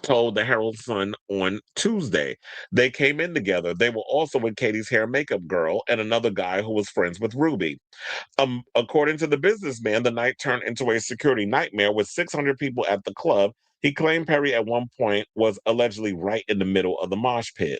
told the Herald Sun on Tuesday. They came in together. They were also with Katy's hair and makeup girl and another guy who was friends with Ruby. According to the businessman, the night turned into a security nightmare with 600 people at the club. He claimed Perry at one point was allegedly right in the middle of the mosh pit.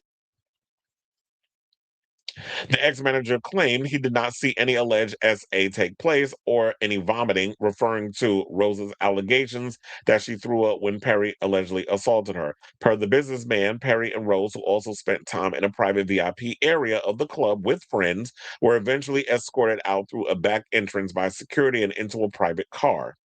The ex-manager claimed he did not see any alleged SA take place or any vomiting, referring to Rose's allegations that she threw up when Perry allegedly assaulted her. Per the businessman, Perry and Rose, who also spent time in a private VIP area of the club with friends, were eventually escorted out through a back entrance by security and into a private car.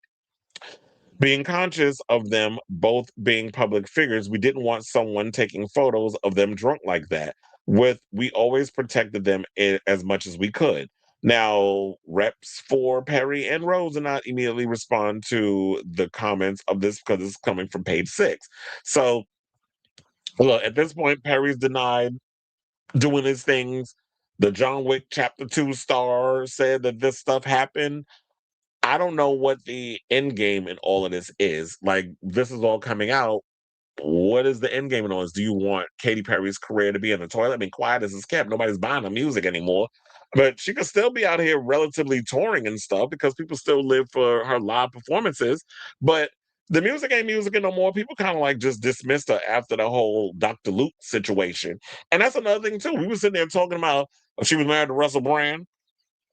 Being conscious of them both being public figures, we didn't want someone taking photos of them drunk like that. We always protected them as much as we could. Now, reps for Perry and Rose did not immediately respond to the comments of this because it's coming from page 6. So, look, at this point, Perry's denied doing his things. The John Wick Chapter 2 star said that this stuff happened. I don't know what the end game in all of this is. Like, this is all coming out. What is the end game in all this? Do you want Katy Perry's career to be in the toilet? I mean, quiet as it's kept. Nobody's buying her music anymore. But she could still be out here relatively touring and stuff because people still live for her live performances. But the music ain't music no more. People kind of like just dismissed her after the whole Dr. Luke situation. And that's another thing, too. We were sitting there talking about she was married to Russell Brand,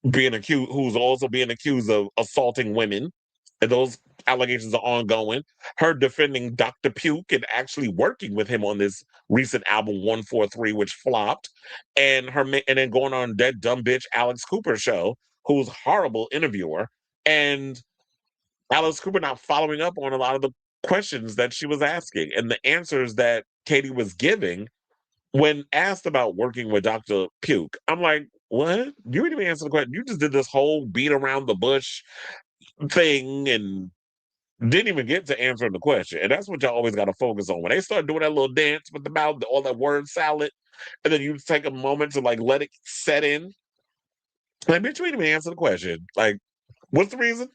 being accused, who's also being accused of assaulting women, and those allegations are ongoing. Her defending Dr. Puke and actually working with him on this recent album 143, which flopped, and and then going on that dumb bitch Alex Cooper show, who's a horrible interviewer, and Alex Cooper not following up on a lot of the questions that she was asking and the answers that Katy was giving when asked about working with Dr. Puke. I'm like, what? You didn't even answer the question. You just did this whole beat around the bush thing and didn't even get to answering the question. And that's what y'all always got to focus on. When they start doing that little dance with the mouth, all that word salad, and then you take a moment to like let it set in. Like, bitch, you didn't even answer the question. Like, what's the reason?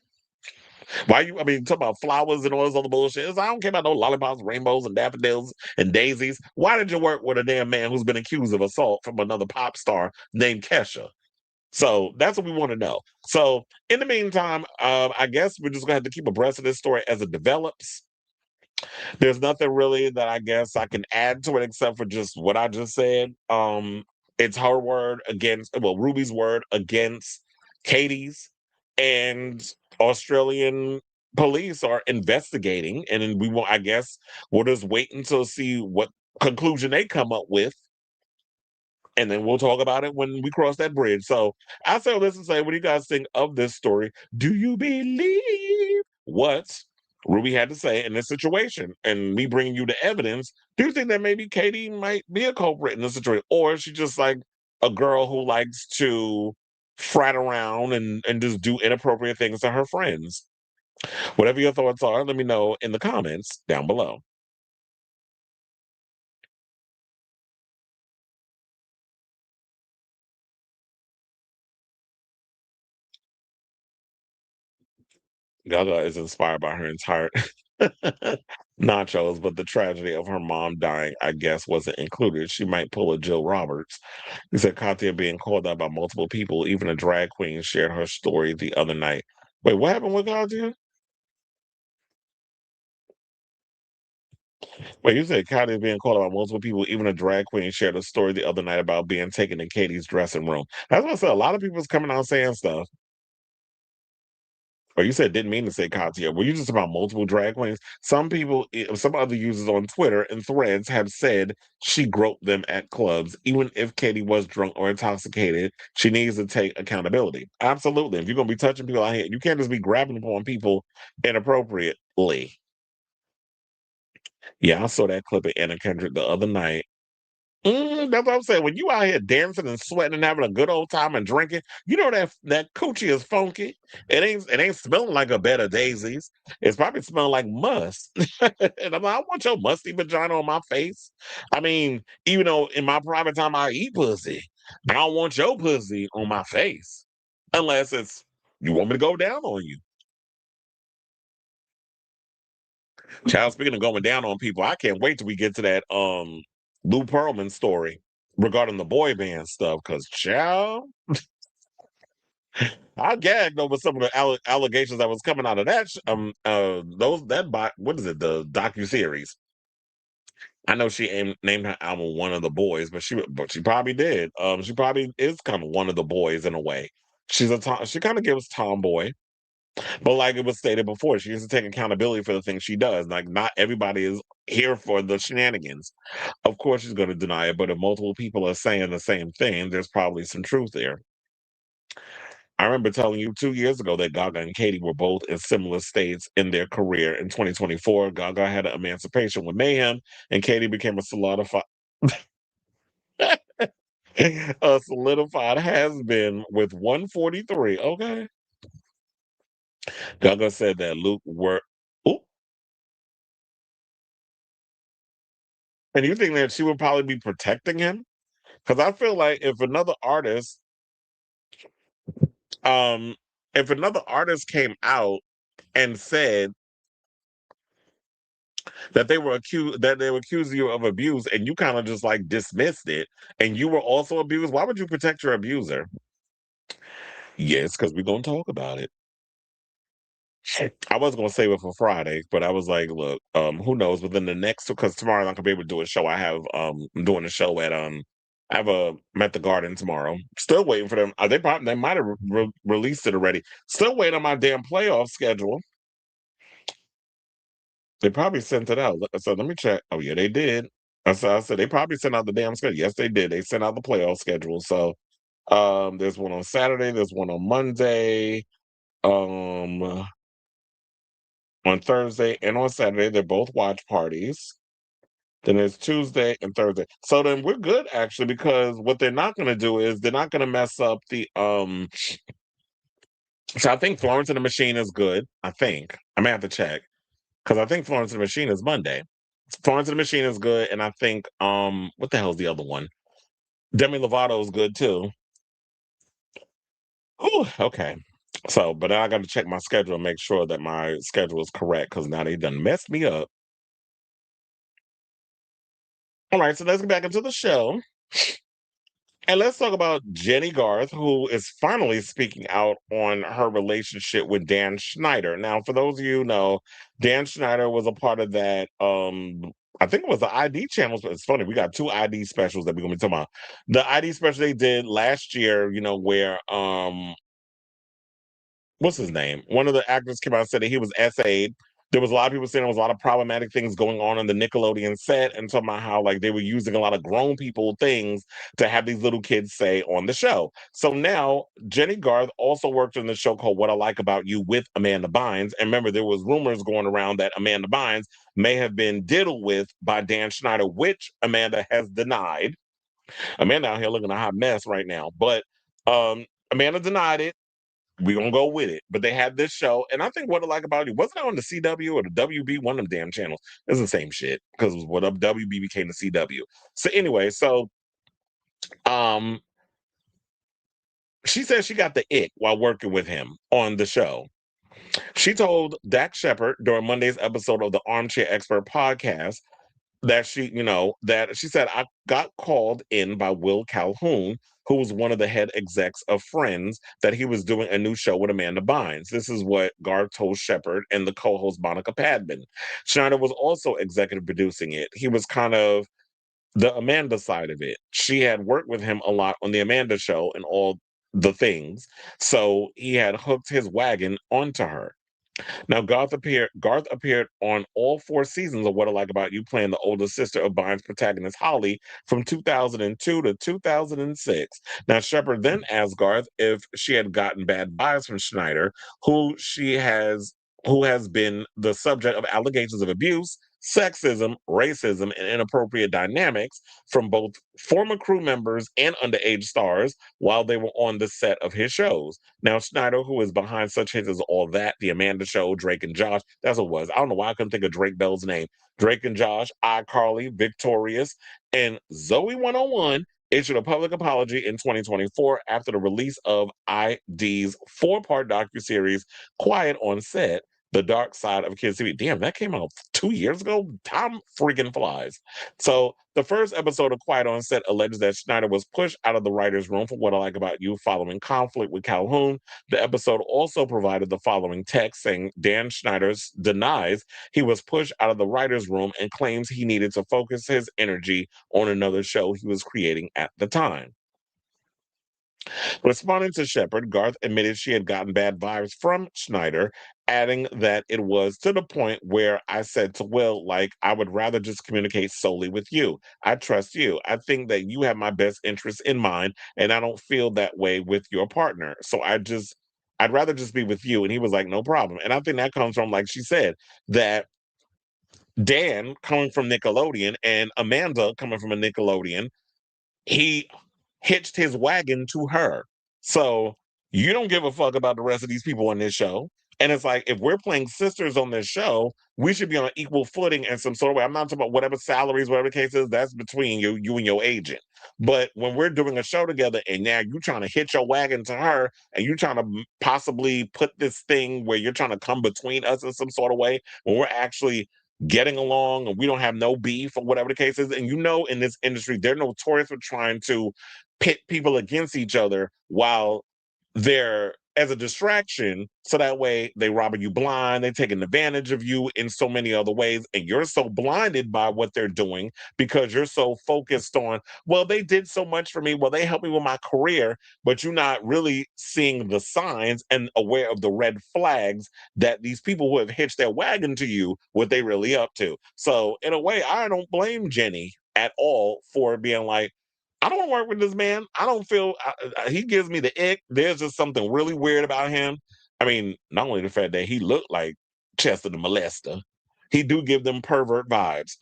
Why you, I mean, talk about flowers and all this other bullshit. I don't care about no lollipops, rainbows, and daffodils and daisies. Why did you work with a damn man who's been accused of assault from another pop star named Kesha? So that's what we want to know. So in the meantime, I guess we're just gonna have to keep abreast of this story as it develops. There's nothing really that I guess I can add to it except for just what I just said. It's her word against, well, Ruby's word against Katy's, and Australian police are investigating, and then I guess we'll just wait until see what conclusion they come up with, and then we'll talk about it when we cross that bridge. So I say all this to say, what do you guys think of this story? Do you believe what Ruby had to say in this situation? And me bringing you the evidence, do you think that maybe Katy might be a culprit in this situation? Or is she just like a girl who likes to frat around and just do inappropriate things to her friends? Whatever your thoughts are, let me know in the comments down below. Gaga is inspired by her entire nachos, but the tragedy of her mom dying, I guess, wasn't included. She might pull a Jill Roberts. He said Katya being called out by multiple people, even a drag queen shared her story the other night. Wait, what happened with Katya? Wait, you said Katya being called out by multiple people, even a drag queen shared a story the other night about being taken in Katie's dressing room. That's what I said. A lot of people's coming out saying stuff. Or you said didn't mean to say Katya. Were you just about multiple drag queens? Some people, some other users on Twitter and Threads have said she groped them at clubs. Even if Katy was drunk or intoxicated, she needs to take accountability. Absolutely. If you're gonna be touching people out here, you can't just be grabbing upon people inappropriately. Yeah, I saw that clip of Anna Kendrick the other night. That's what I'm saying. When you out here dancing and sweating and having a good old time and drinking, you know that coochie is funky. It ain't smelling like a bed of daisies. It's probably smelling like must. And I'm like, I want your musty vagina on my face. I mean, even though in my private time I eat pussy, I don't want your pussy on my face. Unless it's you want me to go down on you. Child, speaking of going down on people, I can't wait till we get to that Lou Pearlman story regarding the boy band stuff. Cause child, I gagged over some of the allegations that was coming out of that what is it, the docu-series. I know she named her album One of the Boys, but she probably did. She probably is kind of one of the boys in a way. She kind of gives tomboy. But like it was stated before, she has to take accountability for the things she does. Like not everybody is here for the shenanigans. Of course she's going to deny it, but if multiple people are saying the same thing, there's probably some truth there. I remember telling you 2 years ago that Gaga and Katy were both in similar states in their career. In 2024, Gaga had an emancipation with Mayhem, and Katy became a solidified has-been with 143. Okay. Gaga said that Luke were. Ooh, and you think that she would probably be protecting him? Because I feel like um, if another artist came out and said that they were accusing you of abuse, and you kind of just like dismissed it, and you were also abused, why would you protect your abuser? Yes, because we're gonna talk about it. I was gonna save it for Friday, but I was like, look, who knows? Within the next, because tomorrow I'm not gonna be able to do a show. I'm doing a show at I'm at the Garden tomorrow. Still waiting for them. They might have released it already. Still waiting on my damn playoff schedule. They probably sent it out. So let me check. Oh yeah, they did. I said they probably sent out the damn schedule. Yes, they did. They sent out the playoff schedule. So there's one on Saturday, there's one on Monday, on Thursday, and on Saturday. They're both watch parties. Then there's Tuesday and Thursday. So then we're good actually, because what they're not gonna do is they're not gonna mess up the so I think Florence and the Machine is good. I think. I may have to check. Because I think Florence and the Machine is Monday. Florence and the Machine is good, and I think what the hell is the other one? Demi Lovato is good too. Ooh, okay. So, but I got to check my schedule and make sure that my schedule is correct because now they done messed me up. All right, so let's get back into the show. And let's talk about Jennie Garth, who is finally speaking out on her relationship with Dan Schneider. Now, for those of you who know, Dan Schneider was a part of that. I think it was the ID channels. But it's funny, we got two ID specials that we're gonna be talking about. The ID special they did last year, where what's his name? One of the actors came out and said that he was essayed. There was a lot of people saying there was a lot of problematic things going on the Nickelodeon set and talking about how like they were using a lot of grown people things to have these little kids say on the show. So now Jennie Garth also worked on the show called What I Like About You with Amanda Bynes. And remember, there was rumors going around that Amanda Bynes may have been diddled with by Dan Schneider, which Amanda has denied. Amanda out here looking a hot mess right now. But Amanda denied it. We're gonna go with it. But they had this show, and I think What I Like About You wasn't it on the CW or the WB, one of them damn channels. It's the same shit because what up WB became the CW. So anyway, um she said she got the ick while working with him on the show. She told Dak Shepard during Monday's episode of the Armchair Expert podcast that she said, I got called in by Will Calhoun, who was one of the head execs of Friends, that he was doing a new show with Amanda Bynes. This is what Garth told Shepard and the co-host Monica Padman. Schneider was also executive producing it. He was kind of the Amanda side of it. She had worked with him a lot on the Amanda show and all the things. So he had hooked his wagon onto her. Now, Garth appeared on all 4 seasons of What I Like About You, playing the older sister of Bynes' protagonist Holly from 2002 to 2006. Now, Shepard then asked Garth if she had gotten bad vibes from Schneider, who has been the subject of allegations of abuse sexism, racism, and inappropriate dynamics from both former crew members and underage stars while they were on the set of his shows. Now, Schenider, who is behind such hits as All That, The Amanda Show, Drake and Josh, that's what it was. I don't know why I couldn't think of Drake Bell's name. Drake and Josh, iCarly, Victorious, and Zoe 101 issued a public apology in 2024 after the release of ID's four-part docuseries, Quiet on Set, The Dark Side of Kids TV. Damn, that came out 2 years ago? Time freaking flies. So the first episode of Quiet on Set alleges that Schenider was pushed out of the writer's room for What I Like About You following conflict with Calhoun. The episode also provided the following text saying Dan Schenider denies he was pushed out of the writer's room and claims he needed to focus his energy on another show he was creating at the time. Responding to Shepard, Garth admitted she had gotten bad vibes from Schenider, adding that it was to the point where I said to Will, like, I would rather just communicate solely with you. I trust you. I think that you have my best interests in mind, and I don't feel that way with your partner. So I'd rather just be with you. And he was like, no problem. And I think that comes from, like she said, that Dan coming from Nickelodeon and Amanda coming from a Nickelodeon, he hitched his wagon to her. So you don't give a fuck about the rest of these people on this show. And it's like, if we're playing sisters on this show, we should be on an equal footing in some sort of way. I'm not talking about whatever salaries, whatever the case is, that's between you and your agent. But when we're doing a show together and now you're trying to hitch your wagon to her and you're trying to possibly put this thing where you're trying to come between us in some sort of way, when we're actually getting along and we don't have no beef or whatever the case is. And in this industry, they're notorious for trying to pit people against each other while they're as a distraction. So that way they robbing you blind, they're taking advantage of you in so many other ways. And you're so blinded by what they're doing because you're so focused on, well, they did so much for me. Well, they helped me with my career, but you're not really seeing the signs and aware of the red flags that these people who have hitched their wagon to you, what they really up to. So in a way, I don't blame Jennie at all for being like, I don't want to work with this man. I don't feel he gives me the ick. There's just something really weird about him. I mean, not only the fact that he looked like Chester the molester, he do give them pervert vibes.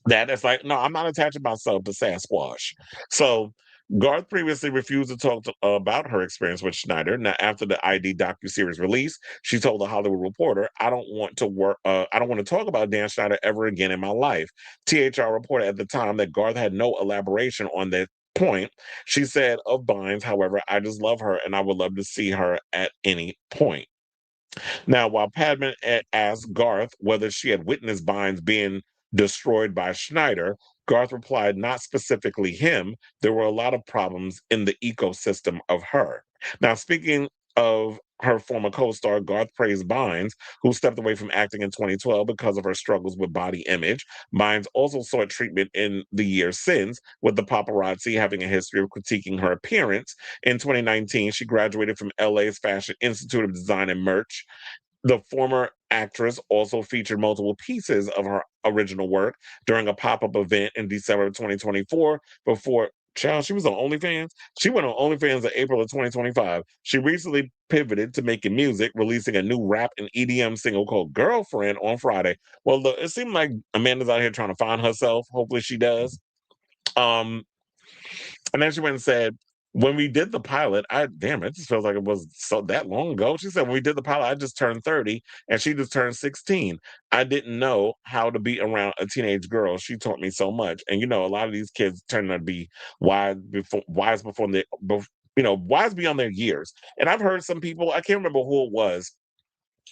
That's like, no, I'm not attaching myself to Sasquatch. So Garth previously refused to talk about her experience with Schenider. Now, after the ID docuseries release, she told the Hollywood Reporter, "I don't want to work. I don't want to talk about Dan Schenider ever again in my life." THR reported at the time that Garth had no elaboration on that point. She said of Bynes, however, "I just love her, and I would love to see her at any point." Now, while Padman asked Garth whether she had witnessed Bynes being destroyed by Schenider, Garth replied, not specifically him. There were a lot of problems in the ecosystem of her. Now, speaking of her former co-star, Garth praised Bynes, who stepped away from acting in 2012 because of her struggles with body image. Bynes also sought treatment in the years since, with the paparazzi having a history of critiquing her appearance. In 2019, she graduated from LA's Fashion Institute of Design and Merch. The former actress also featured multiple pieces of her original work during a pop-up event in December of 2024 before child, she was on OnlyFans. She went on OnlyFans in April of 2025. She recently pivoted to making music, releasing a new rap and EDM single called Girlfriend on Friday. Well, look, it seemed like Amanda's out here trying to find herself. Hopefully she does. Um, and then she went and said, when we did the pilot, it just feels like it was so that long ago. She said, when we did the pilot, I just turned 30 and she just turned 16. I didn't know how to be around a teenage girl. She taught me so much. And a lot of these kids turn out to be wise beyond their years. And I've heard some people, I can't remember who it was,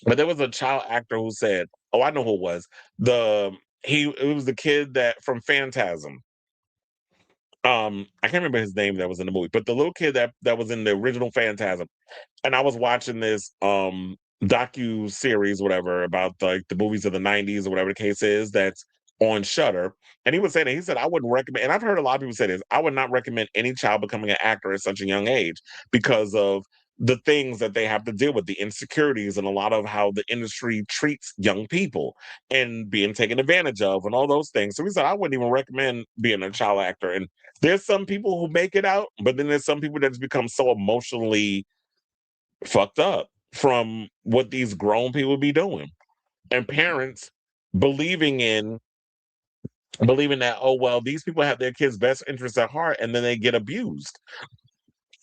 but there was a child actor who said, oh, I know who it was. It was the kid that from Phantasm. I can't remember his name that was in the movie, but the little kid that was in the original Phantasm. And I was watching this docu series, whatever, about like the movies of the 90s or whatever the case is that's on Shutter. And he was saying that he said, I wouldn't recommend, and I've heard a lot of people say this, I would not recommend any child becoming an actor at such a young age because of the things that they have to deal with, the insecurities and a lot of how the industry treats young people and being taken advantage of and all those things. So he said, I wouldn't even recommend being a child actor. And there's some people who make it out, but then there's some people that just become so emotionally fucked up from what these grown people be doing. And parents believing that, oh well, these people have their kids' best interests at heart, and then they get abused.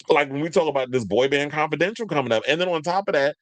Like when we talk about this boy band Confidentl coming up, and then on top of that,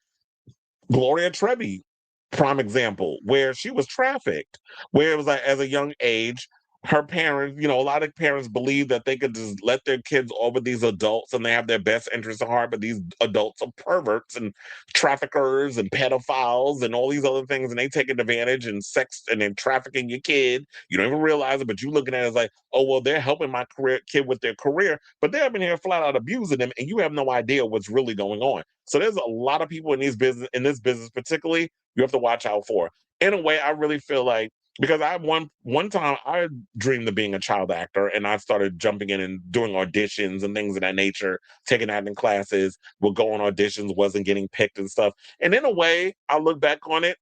Gloria Trevi, prime example, where she was trafficked, where it was like as a young age, her parents, a lot of parents believe that they could just let their kids over these adults and they have their best interests at heart, but these adults are perverts and traffickers and pedophiles and all these other things, and they take advantage and sex and then trafficking your kid. You don't even realize it, but you looking at it as like, oh well, they're helping my kid with their career, but they're up in here flat out abusing them, and you have no idea what's really going on. So there's a lot of people in this business particularly, you have to watch out for. In a way, I really feel like, because I one time I dreamed of being a child actor, and I started jumping in and doing auditions and things of that nature, taking acting classes, would go on auditions, wasn't getting picked and stuff. And in a way, I look back on it,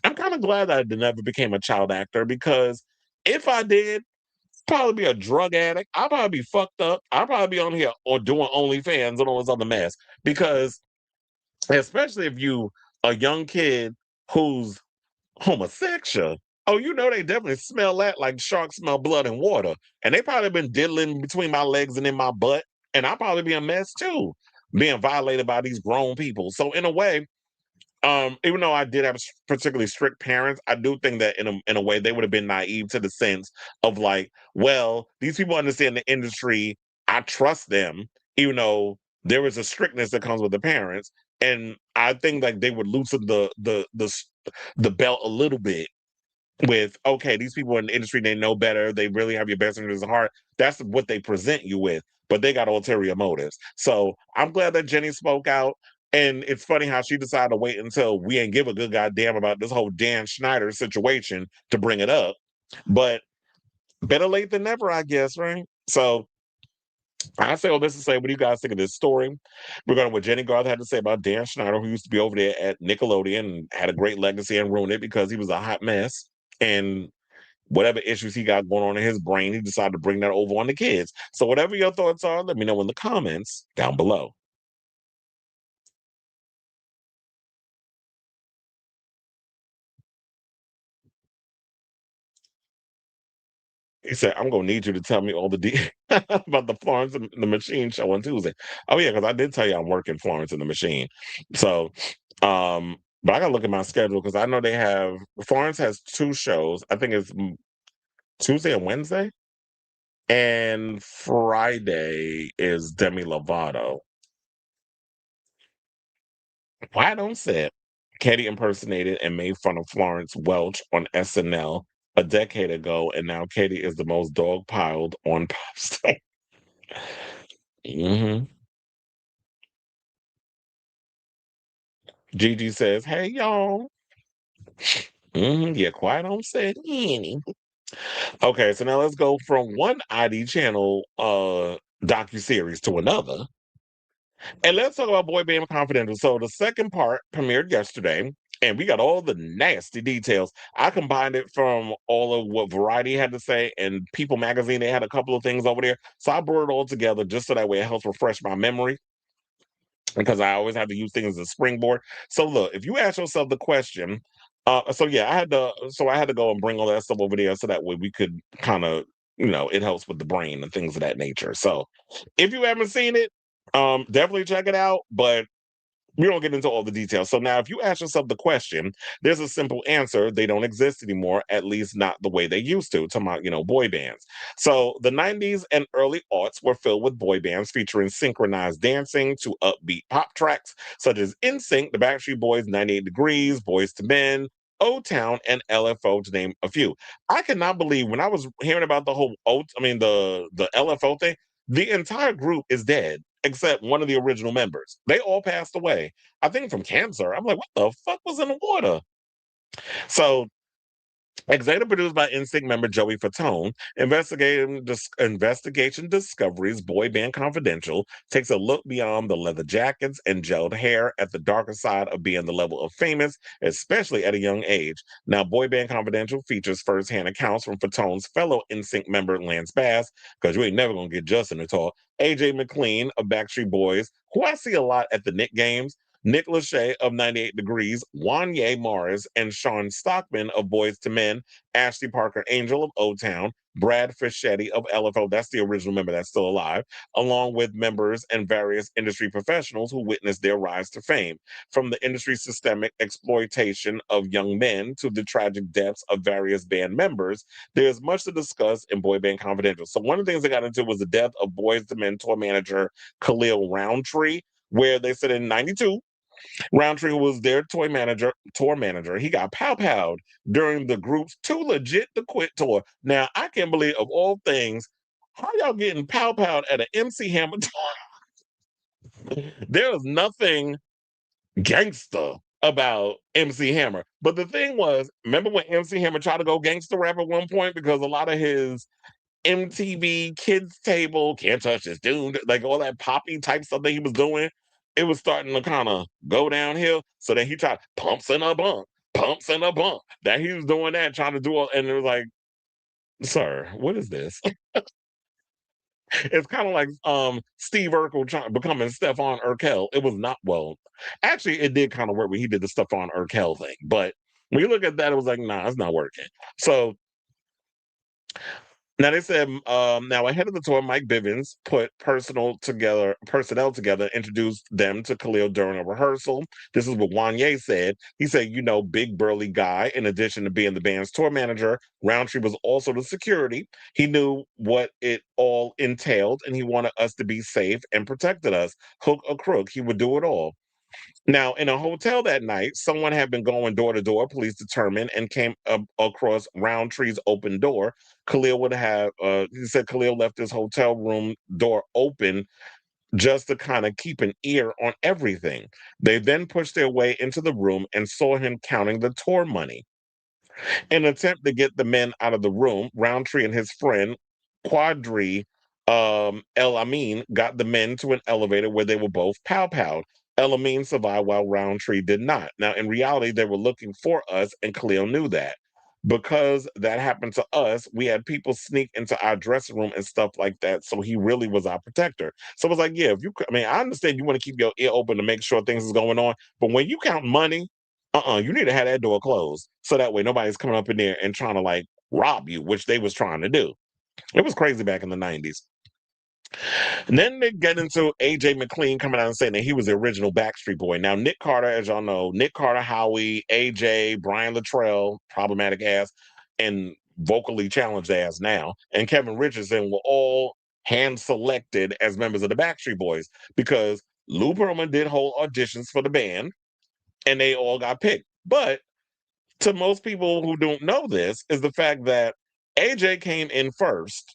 I'm kind of glad that I never became a child actor, because if I did, probably be a drug addict. I'd probably be fucked up. I'd probably be on here or doing OnlyFans and all this other mess. Because especially if you a young kid who's homosexual, oh, they definitely smell that like sharks smell blood and water. And they probably been diddling between my legs and in my butt. And I'll probably be a mess too, being violated by these grown people. So in a way, even though I did have particularly strict parents, I do think that in a way they would have been naive to the sense of like, well, these people understand the industry. I trust them, even though there is a strictness that comes with the parents. And I think like they would loosen the belt a little bit with, okay, these people in the industry, they know better. They really have your best interests at heart. That's what they present you with, but they got ulterior motives. So I'm glad that Jennie spoke out. And it's funny how she decided to wait until we ain't give a good goddamn about this whole Dan Schenider situation to bring it up. But better late than never, I guess, right? So I say all this to say, what do you guys think of this story? We're going to what Jennie Garth had to say about Dan Schenider, who used to be over there at Nickelodeon and had a great legacy and ruined it because he was a hot mess. And whatever issues he got going on in his brain, he decided to bring that over on the kids. So whatever your thoughts are, let me know in the comments down below. He said, I'm going to need you to tell me all the about the Florence and the Machine show on Tuesday. Oh, yeah, because I did tell you I'm working Florence and the Machine. So, but I got to look at my schedule because I know Florence has 2 shows. I think it's Tuesday and Wednesday. And Friday is Demi Lovato. Why don't say Katy impersonated and made fun of Florence Welch on SNL a decade ago, and now Katy is the most dog-piled on pop star. hmm Gigi says, "Hey y'all." Yeah, quiet on set. Okay, so now let's go from one ID channel docu-series to another. And let's talk about Boy Band Confidential. So the second part premiered yesterday, and we got all the nasty details. I combined it from all of what Variety had to say and People Magazine. They had a couple of things over there. So I brought it all together just so that way it helps refresh my memory, because I always have to use things as a springboard. So look, if you ask yourself the question, I had to go and bring all that stuff over there so that way we could kind of, it helps with the brain and things of that nature. So if you haven't seen it, definitely check it out. But we don't get into all the details. So now if you ask yourself the question, there's a simple answer. They don't exist anymore, at least not the way they used to, about, boy bands. So the 90s and early aughts were filled with boy bands featuring synchronized dancing to upbeat pop tracks, such as NSYNC, the Backstreet Boys, 98 Degrees, Boys to Men, O-Town, and LFO, to name a few. I cannot believe when I was hearing about the whole the LFO thing, the entire group is dead except one of the original members. They all passed away. I think from cancer. I'm like, what the fuck was in the water? So executive produced by NSYNC member Joey Fatone, Investigation Discovery's Boy Band Confidential takes a look beyond the leather jackets and gelled hair at the darker side of being the level of famous, especially at a young age. Now, Boy Band Confidential features firsthand accounts from Fatone's fellow NSYNC member Lance Bass, because you ain't never gonna get Justin to talk, AJ McLean of Backstreet Boys, who I see a lot at the Knick games, Nick Lachey of 98 Degrees, Wanye Morris, and Sean Stockman of Boys to Men, Ashley Parker Angel of O-Town, Brad Fischetti of LFO, that's the original member that's still alive, along with members and various industry professionals who witnessed their rise to fame. From the industry's systemic exploitation of young men to the tragic deaths of various band members, there's much to discuss in Boy Band Confidential. So one of the things I got into was the death of Boys to Men tour manager Khalil Roundtree, where they said in 92, Roundtree was their tour manager. He got pow-powed during the group's Too Legit to Quit tour. Now, I can't believe, of all things, how y'all getting pow-powed at an MC Hammer tour? There was nothing gangster about MC Hammer. But the thing was, remember when MC Hammer tried to go gangster rap at one point? Because a lot of his MTV Kids Table, Can't Touch This Dude, like all that poppy type stuff that he was doing, it was starting to kind of go downhill. So then he tried pumps and a bump, pumps and a bump. That he was doing that, trying to do all, and it was like, sir, what is this? It's kind of like Steve Urkel becoming Stefan Urkel. It was not, well, actually, it did kind of work when he did the Stefan Urkel thing. But when you look at that, it was like, nah, it's not working. So now they said, now ahead of the tour, Mike Bivins put personnel together, introduced them to Khalil during a rehearsal. This is what Wanye said. He said, you know, big burly guy. In addition to being the band's tour manager, Roundtree was also the security. He knew what it all entailed, and he wanted us to be safe and protected us. Hook or crook, he would do it all. Now, in a hotel that night, someone had been going door to door, police determined, and came across Roundtree's open door. Khalil would have, he said Khalil left his hotel room door open just to kind of keep an ear on everything. They then pushed their way into the room and saw him counting the tour money. In an attempt to get the men out of the room, Roundtree and his friend, Quadri El Amin, got the men to an elevator where they were both pow-powed. El Amin survived while Roundtree did not. Now, in reality, they were looking for us, and Khalil knew that. Because that happened to us, we had people sneak into our dressing room and stuff like that. So he really was our protector. So it was like, yeah, if you, I mean, I understand you want to keep your ear open to make sure things is going on, but when you count money, you need to have that door closed so that way nobody's coming up in there and trying to like rob you, which they was trying to do. It was crazy back in the 90s. And then they get into AJ McLean coming out and saying that he was the original Backstreet Boy. Now, Nick Carter, as y'all know, Nick Carter, Howie, AJ, Brian Luttrell, problematic ass, and vocally challenged ass now, and Kevin Richardson were all hand selected as members of the Backstreet Boys because Lou Pearlman did hold auditions for the band and they all got picked. But to most people who don't know this is the fact that AJ came in first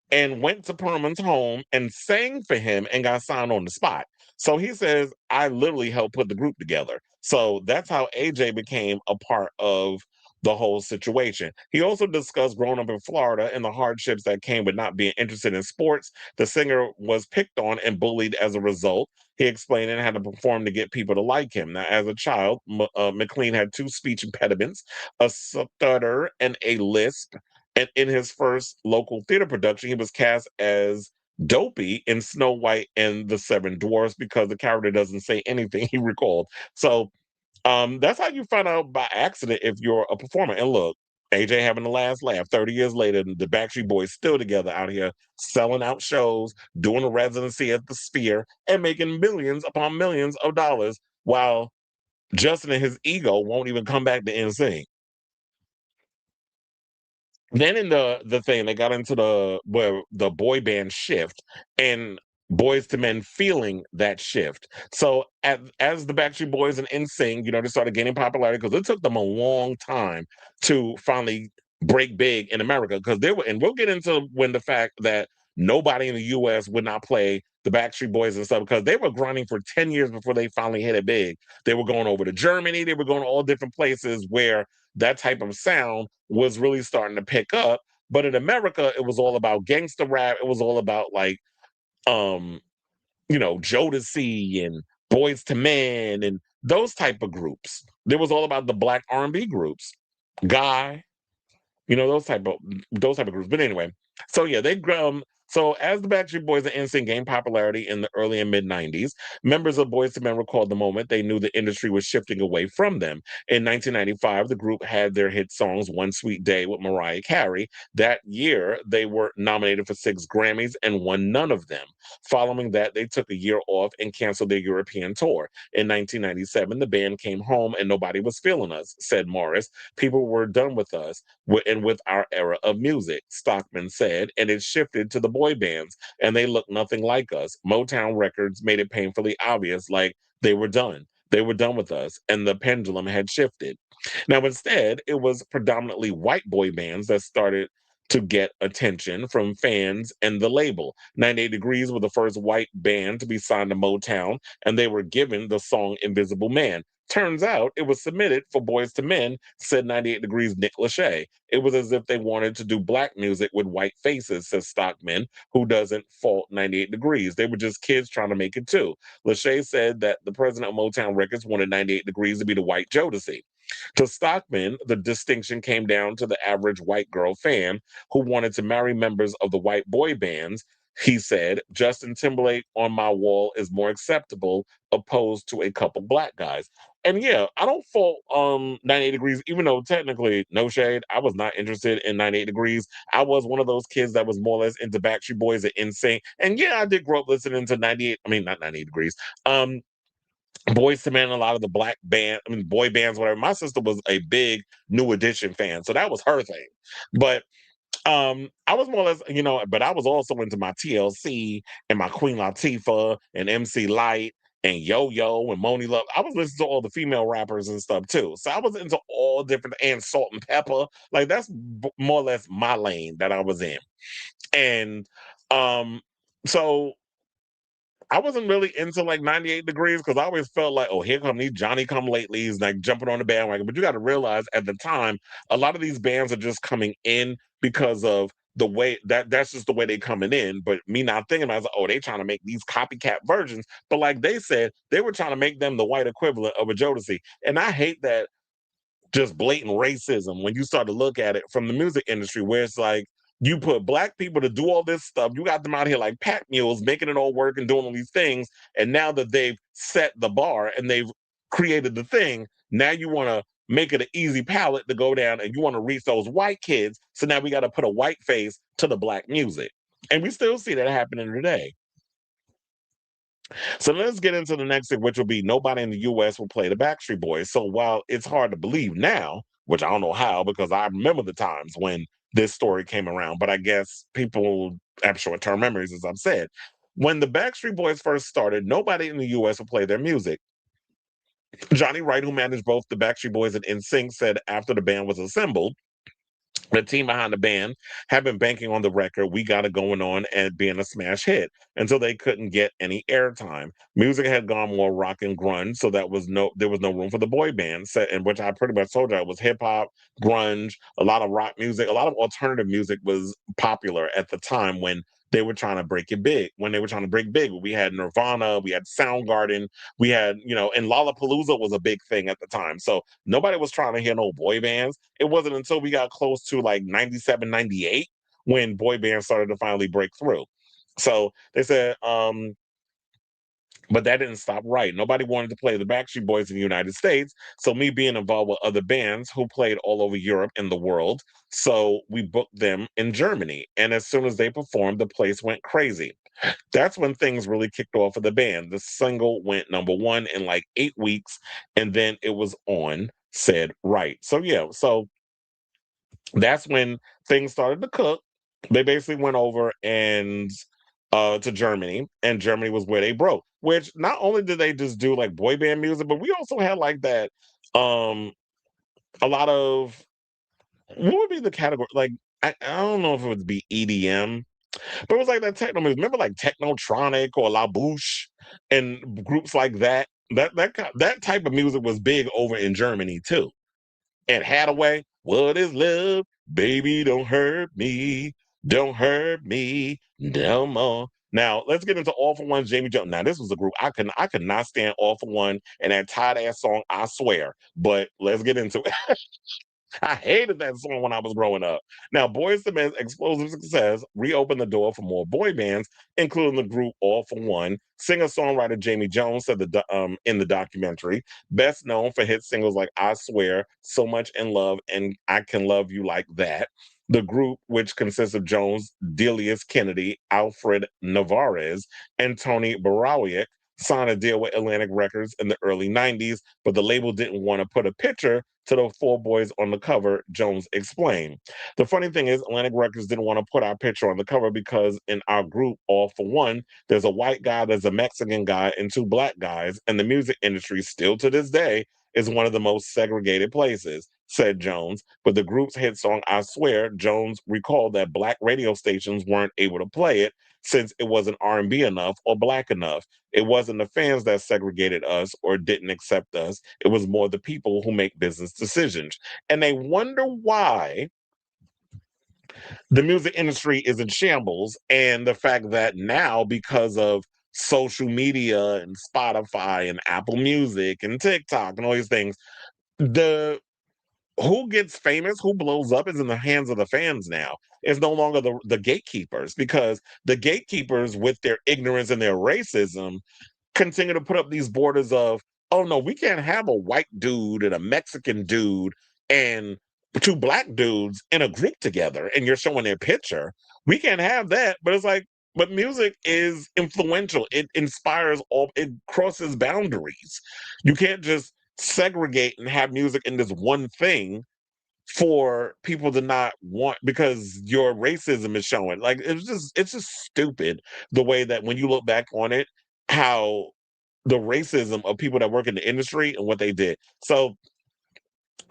and went to Pearlman's home and sang for him and got signed on the spot. So he says, I literally helped put the group together. So that's how AJ became a part of the whole situation. He also discussed growing up in Florida and the hardships that came with not being interested in sports. The singer was picked on and bullied as a result. He explained and had to perform to get people to like him. Now, as a child, McLean had 2 speech impediments, a stutter and a lisp. And in his first local theater production, he was cast as Dopey in Snow White and the Seven Dwarfs because the character doesn't say anything, he recalled. So that's how you find out by accident if you're a performer. And look, AJ having the last laugh 30 years later, and the Backstreet Boys still together out here selling out shows, doing a residency at the Sphere, and making millions upon millions of dollars while Justin and his ego won't even come back to NSYNC. Then in the thing, they got into the boy band shift and Boys to Men feeling that shift. So as the Backstreet Boys and NSYNC, you know, they started gaining popularity because it took them a long time to finally break big in America because they were, and we'll get into when the fact that nobody in the US would not play the Backstreet Boys and stuff because they were grinding for 10 years before they finally hit it big. They were going over to Germany, they were going to all different places where that type of sound was really starting to pick up. But in America, it was all about gangster rap. It was all about like, you know, Jodeci and Boys to Men and those type of groups. It was all about the black R&B groups, Guy, you know, those type of groups. But anyway, so yeah, So, as the Backstreet Boys and NSYNC gained popularity in the early and mid 90s, members of Boyz II Men recalled the moment they knew the industry was shifting away from them. In 1995, the group had their hit songs One Sweet Day with Mariah Carey. That year, they were nominated for 6 Grammys and won none of them. Following that, they took a year off and canceled their European tour. In 1997, the band came home and nobody was feeling us, said Morris. People were done with us and with our era of music, Stockman said, and it shifted to the boy bands, and they looked nothing like us. Motown Records made it painfully obvious, like they were done. They were done with us, and the pendulum had shifted. Now, instead, it was predominantly white boy bands that started to get attention from fans and the label. 98 Degrees were the first white band to be signed to Motown, and they were given the song Invisible Man. Turns out it was submitted for Boys to Men, said 98 Degrees Nick Lachey. It was as if they wanted to do black music with white faces, says Stockman, who doesn't fault 98 Degrees. They were just kids trying to make it too. Lachey said that the president of Motown Records wanted 98 Degrees to be the white Jodeci. To Stockman, the distinction came down to the average white girl fan who wanted to marry members of the white boy bands. He said, Justin Timberlake on my wall is more acceptable opposed to a couple black guys. And yeah, I don't fault 98 Degrees, even though technically, no shade, I was not interested in 98 Degrees. I was one of those kids that was more or less into Backstreet Boys and NSYNC. And yeah, I did grow up listening to 98, I mean, not 98 Degrees. Boys to Men, a lot of the black band, I mean, boy bands, whatever. My sister was a big New Edition fan, so that was her thing. But I was more or less, but I was also into my TLC and my Queen Latifah and MC Light and Yo Yo and Moni Love. I was listening to all the female rappers and stuff too. So I was into all different and Salt and Pepper. Like that's more or less my lane that I was in. And so I wasn't really into like 98 Degrees because I always felt like, oh, here come these Johnny come latelys, like jumping on the bandwagon. But you got to realize at the time, a lot of these bands are just coming in because of the way that's just the way they coming in. But me not thinking, I was like, oh, they trying to make these copycat versions. But like they said, they were trying to make them the white equivalent of a Jodeci. And I hate that just blatant racism when you start to look at it from the music industry, where it's like you put black people to do all this stuff. You got them out here like pack mules, making it all work and doing all these things. And now that they've set the bar and they've created the thing, now you want to make it an easy palette to go down and you want to reach those white kids. So now we got to put a white face to the black music. And we still see that happening today. So let's get into the next thing, which will be nobody in the US will play the Backstreet Boys. So while it's hard to believe now, which I don't know how, because I remember the times when this story came around, but I guess people have short term memories, as I've said. When the Backstreet Boys first started, nobody in the US would play their music. Johnny Wright, who managed both the Backstreet Boys and NSYNC, said after the band was assembled, the team behind the band had been banking on the record "We Got It Going On" and being a smash hit until they couldn't get any airtime. Music had gone more rock and grunge, so there was no room for the boy band. In which I pretty much told you it was hip hop, grunge, a lot of rock music, a lot of alternative music was popular at the time when they were trying to break it big. When they were trying to break big, we had Nirvana, we had Soundgarden, we had and Lollapalooza was a big thing at the time. So nobody was trying to hear no boy bands. It wasn't until we got close to like 97, 98 when boy bands started to finally break through. So they said, but that didn't stop right. Nobody wanted to play the Backstreet Boys in the United States. So me being involved with other bands who played all over Europe and the world. So we booked them in Germany. And as soon as they performed, the place went crazy. That's when things really kicked off for the band. The single went #1 in like 8 weeks, and then it was on, said Wright. So yeah, so that's when things started to cook. They basically went over and to Germany, and Germany was where they broke. Which not only did they just do like boy band music, but we also had like that a lot of what would be the category? Like I don't know if it would be EDM, but it was like that techno music. Remember like Technotronic or La Bouche and groups like that. That type of music was big over in Germany too. And Hadaway, what is love? Baby, don't hurt me. Don't hurt me no more. Now let's get into All for One, Jamie Jones. Now this was a group I could not stand All for One and that tight ass song, I swear. But let's get into it. I hated that song when I was growing up. Now, Boyz II Men's explosive success reopened the door for more boy bands, including the group All for One. Singer-songwriter Jamie Jones said in the documentary, best known for hit singles like I Swear, So Much in Love, and I Can Love You Like That. The group, which consists of Jones, Delius Kennedy, Alfred Navarez, and Tony Barawiak, signed a deal with Atlantic Records in the early 90s, but the label didn't want to put a picture to the four boys on the cover, Jones explained. The funny thing is, Atlantic Records didn't want to put our picture on the cover because in our group, All for One, there's a white guy, there's a Mexican guy, and two black guys, and the music industry still to this day is one of the most segregated places, said Jones. But the group's hit song, I Swear, Jones recalled that black radio stations weren't able to play it since it wasn't R&B enough or black enough. It wasn't the fans that segregated us or didn't accept us. It was more the people who make business decisions. And they wonder why the music industry is in shambles. And the fact that now, because of social media and Spotify and Apple Music and TikTok and all these things, the who gets famous, who blows up is in the hands of the fans now. It's no longer the gatekeepers, because the gatekeepers, with their ignorance and their racism, continue to put up these borders of, oh no, we can't have a white dude and a Mexican dude and two black dudes in a group together and you're showing their picture. We can't have that. But it's like, but music is influential. It inspires all, it crosses boundaries. You can't just segregate and have music in this one thing for people to not want because your racism is showing. Like it's just stupid the way that when you look back on it, how the racism of people that work in the industry and what they did. So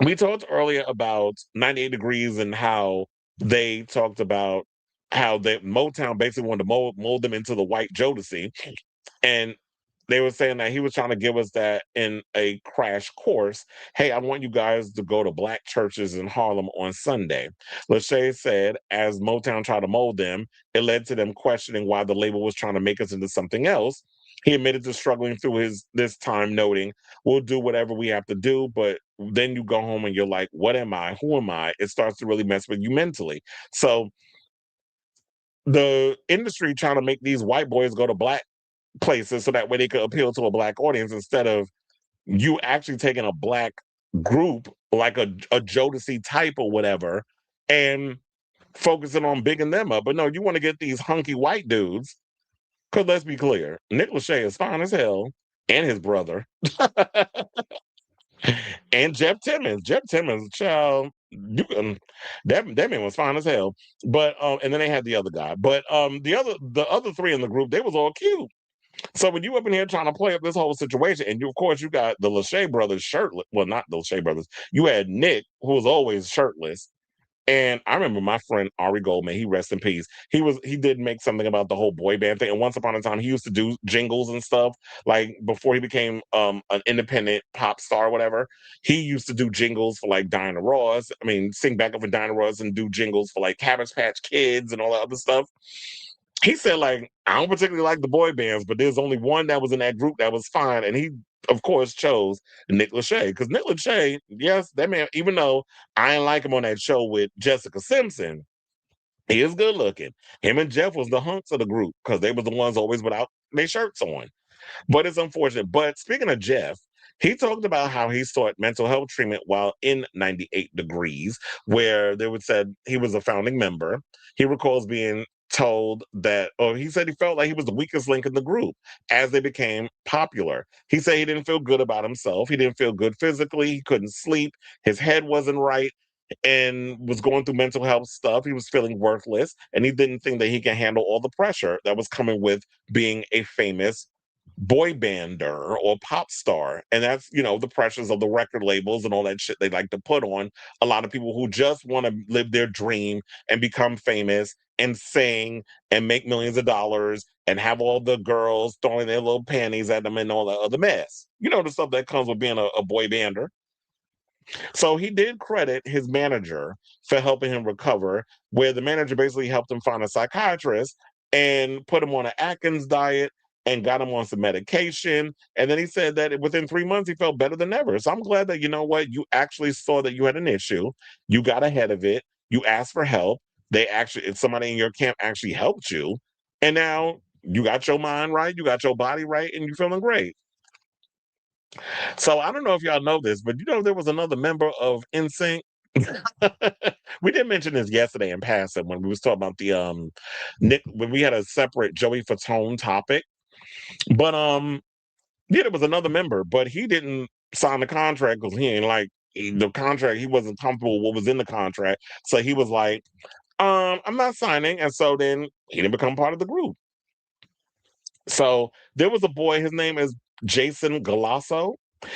we talked earlier about 98 Degrees and how they talked about how they Motown basically wanted to mold them into the white Jodeci. And they were saying that he was trying to give us that in a crash course. Hey, I want you guys to go to black churches in Harlem on Sunday. Lachey said, as Motown tried to mold them, it led to them questioning why the label was trying to make us into something else. He admitted to struggling through this time, noting, we'll do whatever we have to do, but then you go home and you're like, what am I? Who am I? It starts to really mess with you mentally. So the industry trying to make these white boys go to black places so that way they could appeal to a black audience instead of you actually taking a black group like a Jodeci type or whatever and focusing on bigging them up. But no, you want to get these hunky white dudes, because let's be clear, Nick Lachey is fine as hell, and his brother. And Jeff Timmons. Jeff Timmons, child, you can that man was fine as hell. But and then they had the other guy. But the other three in the group, they was all cute. So when you up in here trying to play up this whole situation, and you, of course, you got the Lachey brothers shirtless. Well, not the Lachey brothers. You had Nick, who was always shirtless. And I remember my friend Ari Goldman, he rest in peace. He did make something about the whole boy band thing. And once upon a time, he used to do jingles and stuff. Like before he became an independent pop star or whatever, he used to do jingles for like Diana Ross. I mean, sing back up for Diana Ross and do jingles for like Cabbage Patch Kids and all that other stuff. He said, like, I don't particularly like the boy bands, but there's only one that was in that group that was fine. And he, of course, chose Nick Lachey. Because Nick Lachey, yes, that man, even though I didn't like him on that show with Jessica Simpson, he is good looking. Him and Jeff was the hunks of the group because they was the ones always without their shirts on. But it's unfortunate. But speaking of Jeff, he talked about how he sought mental health treatment while in 98 Degrees, where they would said he was a founding member. He recalls being told that, or he said he felt like he was the weakest link in the group as they became popular. He said he didn't feel good about himself. He didn't feel good physically. He couldn't sleep. His head wasn't right and was going through mental health stuff. He was feeling worthless, and he didn't think that he can handle all the pressure that was coming with being a famous boy bander or pop star. And that's, the pressures of the record labels and all that shit they like to put on a lot of people who just want to live their dream and become famous and sing and make millions of dollars and have all the girls throwing their little panties at them and all that other mess. The stuff that comes with being a boy bander. So he did credit his manager for helping him recover, where the manager basically helped him find a psychiatrist and put him on an Atkins diet and got him on some medication. And then he said that within 3 months, he felt better than ever. So I'm glad that, you know what, you actually saw that you had an issue. You got ahead of it. You asked for help. Somebody in your camp actually helped you. And now you got your mind right, you got your body right, and you're feeling great. So I don't know if y'all know this, but you know there was another member of NSYNC. We did mention this yesterday in passing when we was talking about the Nick when we had a separate Joey Fatone topic. But yeah, there was another member, but he didn't sign the contract because he ain't like the contract. He wasn't comfortable with what was in the contract, so he was like, I'm not signing, and so then he didn't become part of the group. So there was a boy, his name is Jason Galasso.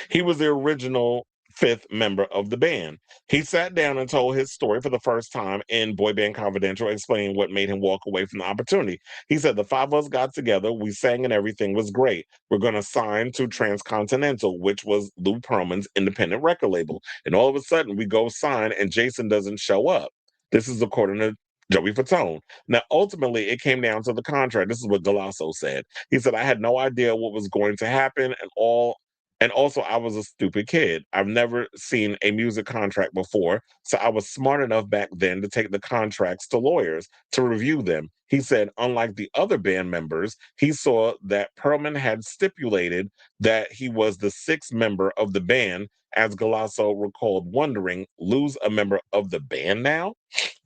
He was the original fifth member of the band. He sat down and told his story for the first time in Boy Band Confidentl, explaining what made him walk away from the opportunity. He said, the five of us got together, we sang and everything was great. We're going to sign to Transcontinental, which was Lou Pearlman's independent record label. And all of a sudden we go sign and Jason doesn't show up. This is according to Joey Fatone. Now, ultimately, it came down to the contract. This is what Galasso said. He said, I had no idea what was going to happen and also I was a stupid kid. I've never seen a music contract before. So I was smart enough back then to take the contracts to lawyers to review them. He said, unlike the other band members, he saw that Pearlman had stipulated that he was the sixth member of the band, as Galasso recalled wondering, lose a member of the band now?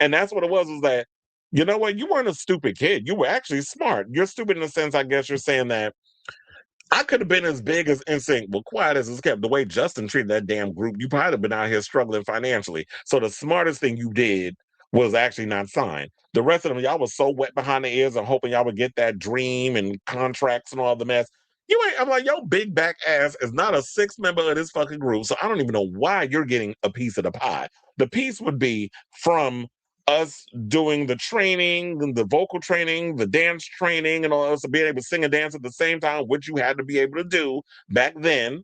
And that's what it was that, you know what, you weren't a stupid kid. You were actually smart. You're stupid in the sense, I guess you're saying that I could have been as big as NSYNC, but quiet as it's kept. The way Justin treated that damn group, you probably have been out here struggling financially. So the smartest thing you did was actually not sign. The rest of them, y'all was so wet behind the ears and hoping y'all would get that dream and contracts and all the mess. You ain't, I'm like, yo, big back ass is not a sixth member of this fucking group. So I don't even know why you're getting a piece of the pie. The piece would be from us doing the training, the vocal training, the dance training, and all else, being able to sing and dance at the same time, which you had to be able to do back then,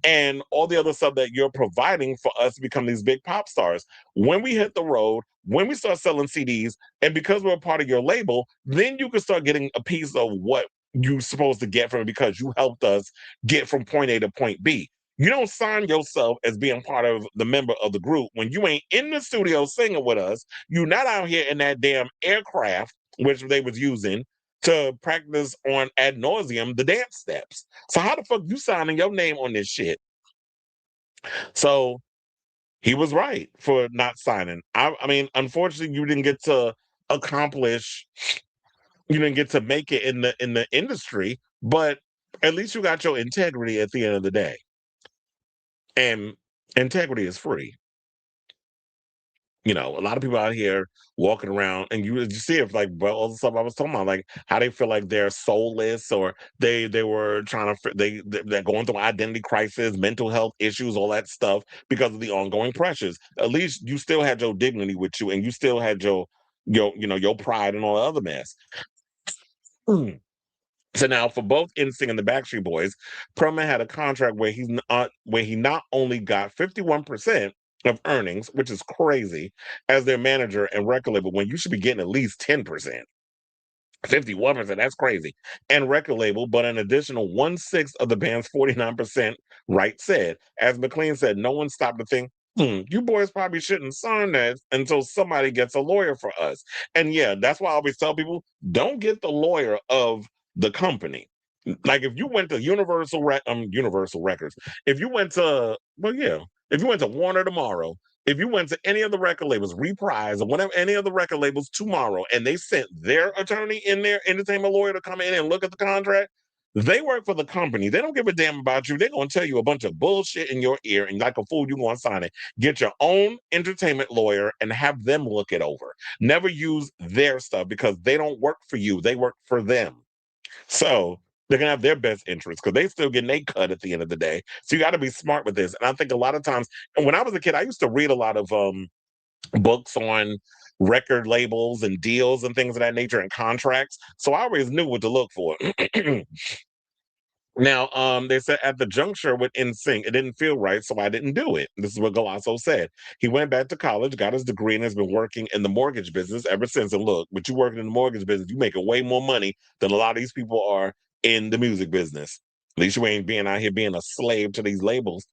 and all the other stuff that you're providing for us to become these big pop stars. When we hit the road, when we start selling CDs, and because we're a part of your label, then you can start getting a piece of what you're supposed to get from it because you helped us get from point A to point B. You don't sign yourself as being part of the member of the group when you ain't in the studio singing with us. You're not out here in that damn aircraft, which they was using to practice on ad nauseum the dance steps. So how the fuck you signing your name on this shit? So he was right for not signing. I mean, unfortunately, you didn't get to accomplish. You didn't get to make it in the industry, but at least you got your integrity at the end of the day. And integrity is free. You know, a lot of people out here walking around, and you see it like, well, all the stuff I was talking about, like how they feel like they're soulless, or they were trying to they're going through identity crisis, mental health issues, all that stuff because of the ongoing pressures. At least you still had your dignity with you, and you still had your pride and all the other mess. So now, for both NSYNC and the Backstreet Boys, Pearlman had a contract where he not only got 51% of earnings, which is crazy, as their manager and record label, when you should be getting at least 10%. 51%, that's crazy. And record label, but an additional 1/6 of the band's 49%, right said. As McLean said, no one stopped to think, you boys probably shouldn't sign that until somebody gets a lawyer for us. And yeah, that's why I always tell people, don't get the lawyer of the company. Like if you went to Universal Records, if you went to, well, yeah, if you went to Warner tomorrow, if you went to any of the record labels, Reprise or whatever, any of the record labels tomorrow, and they sent their attorney in there, entertainment lawyer, to come in and look at the contract, they work for the company. They don't give a damn about you. They're going to tell you a bunch of bullshit in your ear, and like a fool, you're going to sign it. Get your own entertainment lawyer and have them look it over. Never use their stuff because they don't work for you. They work for them. So they're gonna have their best interests because they still getting a cut at the end of the day. So you got to be smart with this. And I think a lot of times, and when I was a kid, I used to read a lot of books on record labels and deals and things of that nature and contracts. So I always knew what to look for. Now, they said at the juncture with NSYNC, it didn't feel right, so I didn't do it. This is what Galasso said. He went back to college, got his degree, and has been working in the mortgage business ever since. And look, but you working in the mortgage business, you making way more money than a lot of these people are in the music business. At least you ain't being out here being a slave to these labels.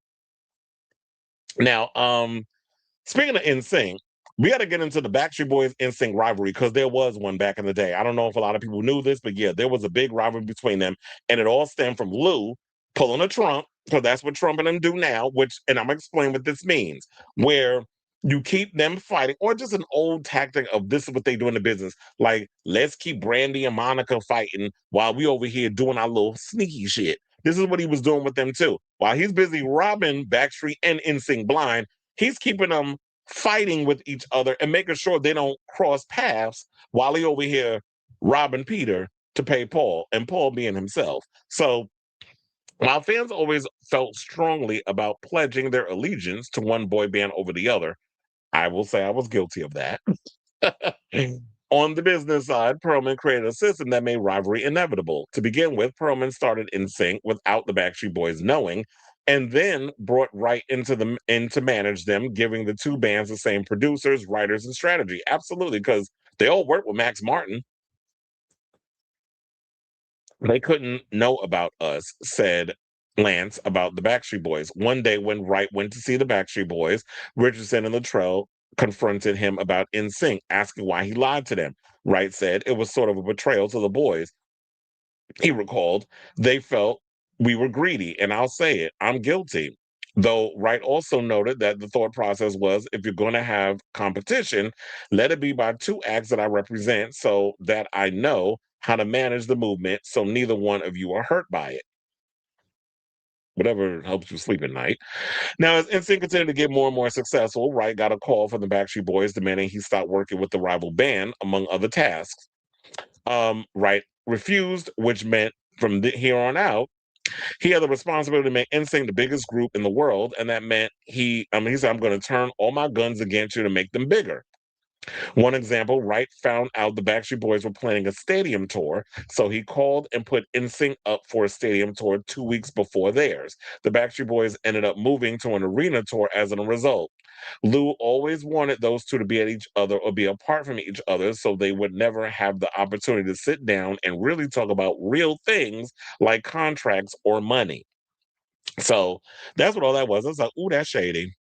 Now, speaking of NSYNC, we got to get into the Backstreet Boys NSYNC rivalry because there was one back in the day. I don't know if a lot of people knew this, but yeah, there was a big rivalry between them, and it all stemmed from Lou pulling a Trump, because that's what Trump and them do now. And I'm gonna explain what this means, where you keep them fighting, or just an old tactic of this is what they do in the business. Like, let's keep Brandy and Monica fighting while we over here doing our little sneaky shit. This is what he was doing with them too. While he's busy robbing Backstreet and NSYNC blind, he's keeping them fighting with each other and making sure they don't cross paths while he over here robbing Peter to pay Paul, and Paul being himself. So while fans always felt strongly about pledging their allegiance to one boy band over the other, I will say I was guilty of that. On the business side, Pearlman created a system that made rivalry inevitable. To begin with, Pearlman started NSYNC without the Backstreet Boys knowing, and then brought right into them in to manage them, giving the two bands the same producers, writers, and strategy. Absolutely, because they all work with Max Martin. They couldn't know about us, said Lance about the Backstreet Boys. One day when Wright went to see the Backstreet Boys, Richardson and Luttrell confronted him about NSYNC, asking why he lied to them. Wright said it was sort of a betrayal to the boys. He recalled, they felt we were greedy, and I'll say it, I'm guilty. Though Wright also noted that the thought process was, if you're going to have competition, let it be by two acts that I represent so that I know how to manage the movement so neither one of you are hurt by it. Whatever helps you sleep at night. Now, as NSYNC continued to get more and more successful, Wright got a call from the Backstreet Boys demanding he stop working with the rival band, among other tasks. Wright refused, which meant from here on out, he had the responsibility to make NSYNC the biggest group in the world, and that meant he said, I'm going to turn all my guns against you to make them bigger. One example, Wright found out the Backstreet Boys were planning a stadium tour, so he called and put NSYNC up for a stadium tour 2 weeks before theirs. The Backstreet Boys ended up moving to an arena tour as a result. Lou always wanted those two to be at each other or be apart from each other, so they would never have the opportunity to sit down and really talk about real things like contracts or money. So that's what all that was. I was like, ooh, that's shady.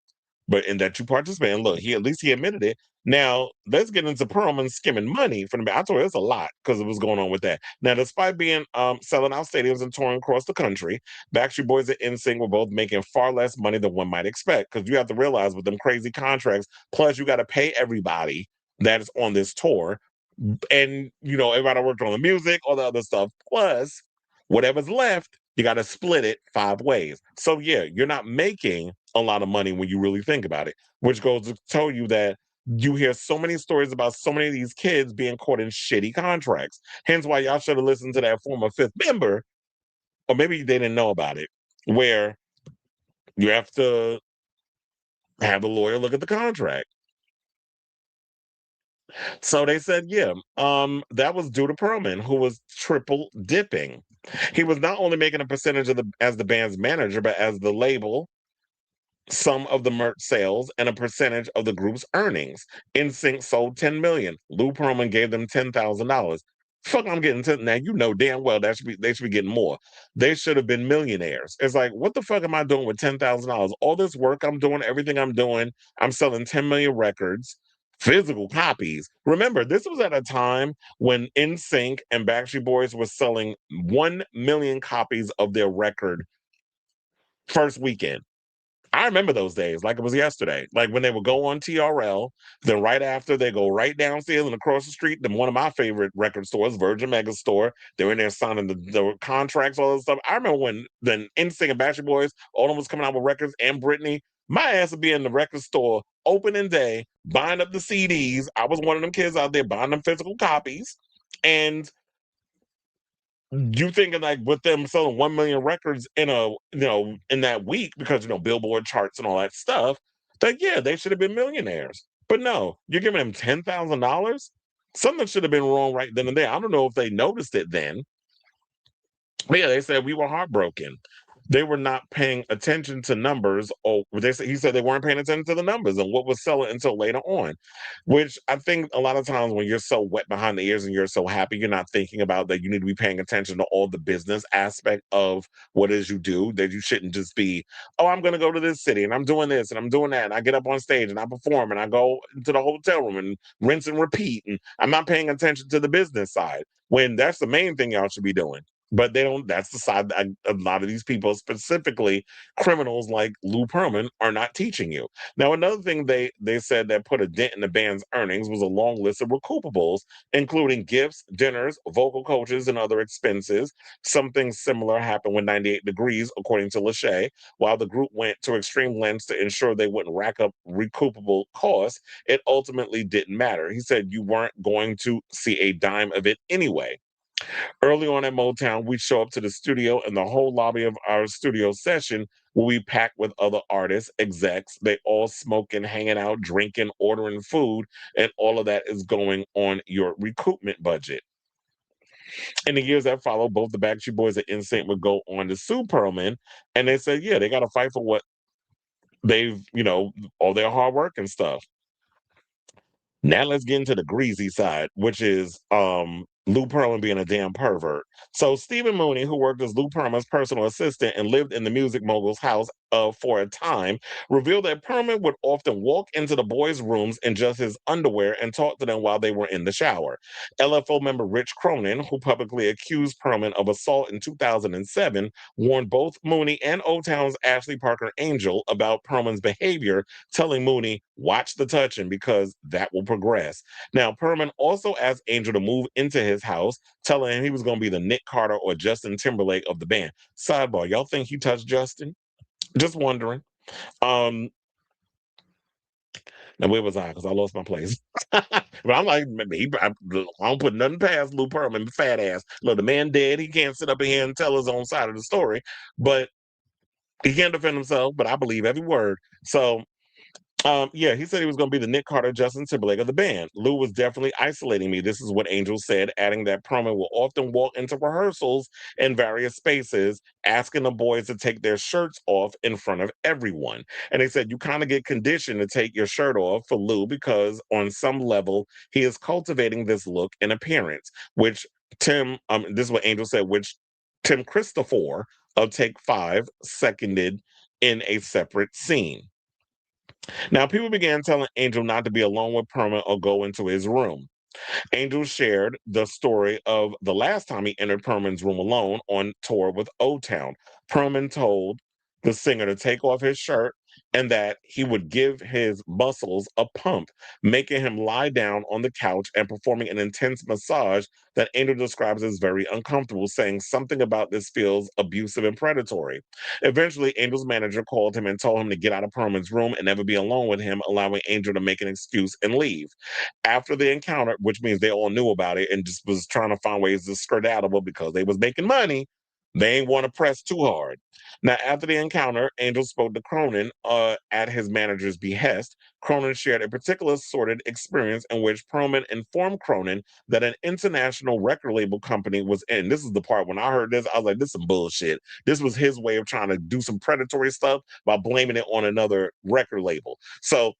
But in that you participated, look, at least he admitted it. Now let's get into Pearlman skimming money from the. I told you it's a lot because it was going on with that. Now, despite being selling out stadiums and touring across the country, Backstreet Boys and NSYNC were both making far less money than one might expect. Because you have to realize with them crazy contracts, plus you got to pay everybody that is on this tour, and everybody worked on the music, all the other stuff. Plus, whatever's left, you got to split it 5 ways. So yeah, you're not making a lot of money when you really think about it, which goes to tell you that you hear so many stories about so many of these kids being caught in shitty contracts. Hence why y'all should have listened to that former fifth member, or maybe they didn't know about it, where you have to have a lawyer look at the contract. So they said, yeah, that was due to Pearlman, who was triple dipping. He was not only making a percentage as the band's manager, but as the label, some of the merch sales, and a percentage of the group's earnings. NSYNC sold 10 million. Lou Pearlman gave them $10,000. Fuck, I'm getting 10. Now you know damn well they should be getting more. They should have been millionaires. It's like, what the fuck am I doing with $10,000? All this work I'm doing, everything I'm doing, I'm selling 10 million records, physical copies. Remember, this was at a time when NSYNC and Backstreet Boys were selling 1 million copies of their record first weekend. I remember those days like it was yesterday. Like when they would go on TRL, then right after they go right downstairs and across the street, then one of my favorite record stores, Virgin Mega Store, they were in there signing the contracts, all that stuff. I remember when then NSYNC and Backstreet Boys, all of them was coming out with records, and Britney. My ass would be in the record store opening day, buying up the CDs. I was one of them kids out there buying them physical copies. And you thinking like with them selling 1 million records in in that week, because Billboard charts and all that stuff, that yeah, they should have been millionaires. But no, you're giving them $10,000. Something should have been wrong right then and there. I don't know if they noticed it then, but yeah, they said we were heartbroken. they were not paying attention to numbers, or he said they weren't paying attention to the numbers and what was selling until later on, which I think a lot of times when you're so wet behind the ears and you're so happy, you're not thinking about that you need to be paying attention to all the business aspect of what it is you do, that you shouldn't just be, oh, I'm going to go to this city and I'm doing this and I'm doing that. And I get up on stage and I perform and I go to the hotel room and rinse and repeat. And I'm not paying attention to the business side when that's the main thing y'all should be doing. But they don't. That's the side that a lot of these people, specifically criminals like Lou Pearlman, are not teaching you. Now, another thing they said that put a dent in the band's earnings was a long list of recoupables, including gifts, dinners, vocal coaches, and other expenses. Something similar happened with 98 Degrees, according to Lachey. While the group went to extreme lengths to ensure they wouldn't rack up recoupable costs, it ultimately didn't matter. He said you weren't going to see a dime of it anyway. Early on at Motown, we'd show up to the studio, and the whole lobby of our studio session will be packed with other artists, execs. They all smoking, hanging out, drinking, ordering food, and all of that is going on your recoupment budget. In the years that followed, both the Backstreet Boys and NSYNC would go on to sue Pearlman, and they said, yeah, they got to fight for what they've, all their hard work and stuff. Now let's get into the greasy side, which is Lou Pearlman being a damn pervert. So Stephen Mooney, who worked as Lou Pearlman's personal assistant and lived in the music mogul's house for a time, revealed that Pearlman would often walk into the boys' rooms in just his underwear and talk to them while they were in the shower. LFO member Rich Cronin, who publicly accused Pearlman of assault in 2007, warned both Mooney and O-Town's Ashley Parker Angel about Pearlman's behavior, telling Mooney, watch the touching because that will progress. Now, Pearlman also asked Angel to move into his house, telling him he was going to be the Nick Carter or Justin Timberlake of the band. Sidebar, y'all think he touched Justin? Just wondering. Now where was I? Because I lost my place. But I'm like, I don't put nothing past Lou Pearlman, fat ass. Look, the man dead. He can't sit up in here and tell his own side of the story, but he can't defend himself. But I believe every word. So yeah, he said he was going to be the Nick Carter, Justin Timberlake of the band. Lou was definitely isolating me. This is what Angel said, adding that Pearlman will often walk into rehearsals in various spaces, asking the boys to take their shirts off in front of everyone. And they said you kind of get conditioned to take your shirt off for Lou because on some level, he is cultivating this look and appearance, which this is what Angel said, which Tim Christopher of Take 5 seconded in a separate scene. Now, people began telling Angel not to be alone with Pearlman or go into his room. Angel shared the story of the last time he entered Pearlman's room alone on tour with O-Town. Pearlman told the singer to take off his shirt and that he would give his muscles a pump, making him lie down on the couch and performing an intense massage that Angel describes as very uncomfortable, saying something about this feels abusive and predatory. Eventually, Angel's manager called him and told him to get out of Pearlman's room and never be alone with him, allowing Angel to make an excuse and leave. After the encounter, which means they all knew about it and just was trying to find ways to skirt out of it because they was making money, they ain't want to press too hard. Now, after the encounter, Angel spoke to Cronin at his manager's behest. Cronin shared a particular sordid experience in which Pearlman informed Cronin that an international record label company was in. This is the part when I heard this, I was like, this is some bullshit. This was his way of trying to do some predatory stuff by blaming it on another record label. So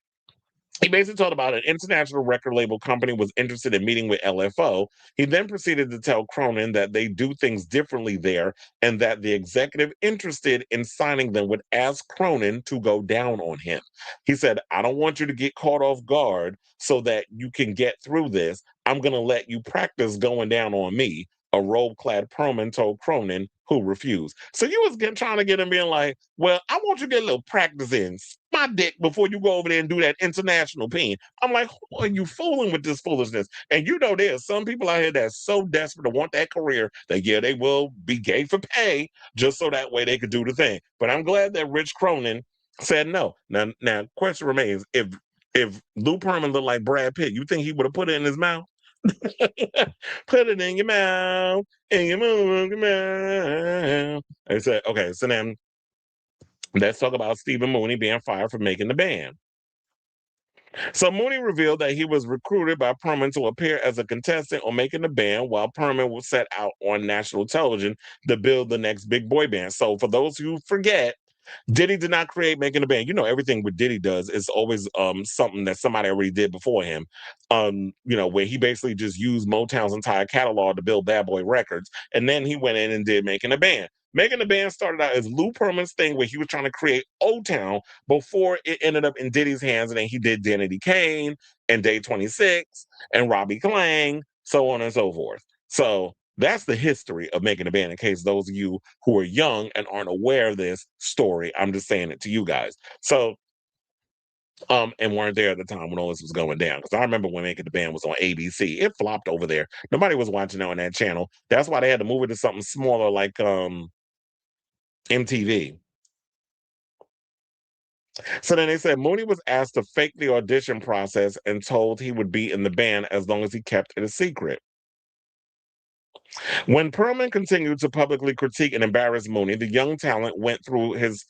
he basically told about an international record label company was interested in meeting with LFO. He then proceeded to tell Cronin that they do things differently there and that the executive interested in signing them would ask Cronin to go down on him. He said, I don't want you to get caught off guard so that you can get through this. I'm going to let you practice going down on me. A robe-clad Pearlman told Cronin, who refused. So you was trying to get him being like, well, I want you to get a little practice in my dick before you go over there and do that international peen. I'm like, who are you fooling with this foolishness? And there's some people out here that's so desperate to want that career that, yeah, they will be gay for pay just so that way they could do the thing. But I'm glad that Rich Cronin said no. Now, question remains, if Lou Pearlman looked like Brad Pitt, you think he would have put it in his mouth? Put it in your mouth, your mouth. I said, okay, so then let's talk about Stephen Mooney being fired for making the band. So Mooney revealed that he was recruited by Pearlman to appear as a contestant on Making the Band, while Pearlman was set out on national television to build the next big boy band. So for those who forget, Diddy did not create Making the Band. You know, everything what Diddy does is always something that somebody already did before him. Where he basically just used Motown's entire catalog to build Bad Boy Records, and then he went in and did Making the Band. Making the Band started out as Lou Pearlman's thing where he was trying to create O-Town before it ended up in Diddy's hands, and then he did Danity Kane and Day 26 and Robbie Clang, so on and so forth. So that's the history of Making the Band, in case those of you who are young and aren't aware of this story. I'm just saying it to you guys. So, and weren't there at the time when all this was going down. Because I remember when Making the Band was on ABC. It flopped over there. Nobody was watching it on that channel. That's why they had to move it to something smaller like MTV. So then they said Mooney was asked to fake the audition process and told he would be in the band as long as he kept it a secret. When Pearlman continued to publicly critique and embarrass Mooney, the young talent went through his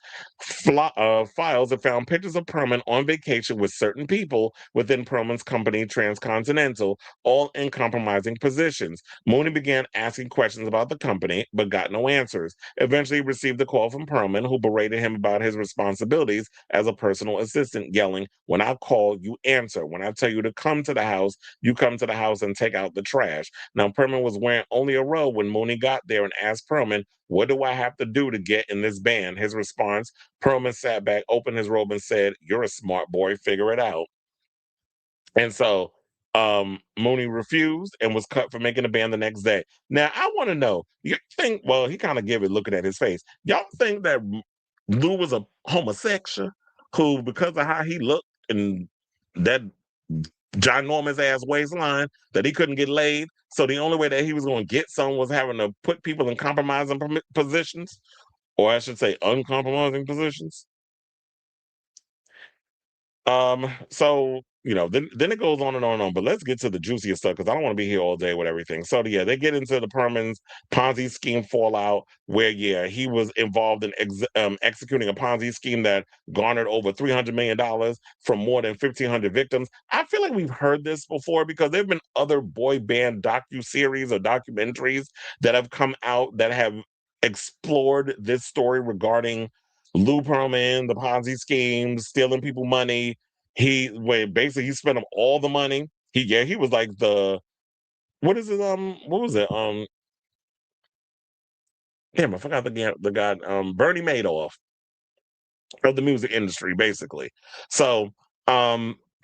files and found pictures of Pearlman on vacation with certain people within Pearlman's company, Transcontinental, all in compromising positions. Mooney began asking questions about the company, but got no answers. Eventually, he received a call from Pearlman, who berated him about his responsibilities as a personal assistant, yelling, "When I call, you answer. When I tell you to come to the house, you come to the house and take out the trash." Now, Pearlman was wearing only a robe when Mooney got there and asked Pearlman, "What do I have to do to get in this band?" His response, Pearlman sat back, opened his robe, and said, "You're a smart boy, figure it out." And so Mooney refused and was cut for Making the Band the next day. Now, I want to know, you think, well, he kind of gave it looking at his face. Y'all think that Lou was a homosexual who, because of how he looked and that ginormous ass waistline, that he couldn't get laid? So the only way that he was going to get some was having to put people in compromising positions, or I should say uncompromising positions. So then it goes on and on and on. But let's get to the juiciest stuff because I don't want to be here all day with everything. So yeah, they get into the Pearlman's Ponzi scheme fallout, where he was involved in executing a Ponzi scheme that garnered over $300 million from more than 1,500 victims. I feel like we've heard this before because there have been other boy band docu-series or documentaries that have come out that have explored this story regarding Lou Pearlman, the Ponzi schemes, stealing people money. Basically he spent all the money. He was like the what is it? What was it? Damn, I forgot the guy, Bernie Madoff of the music industry, basically. So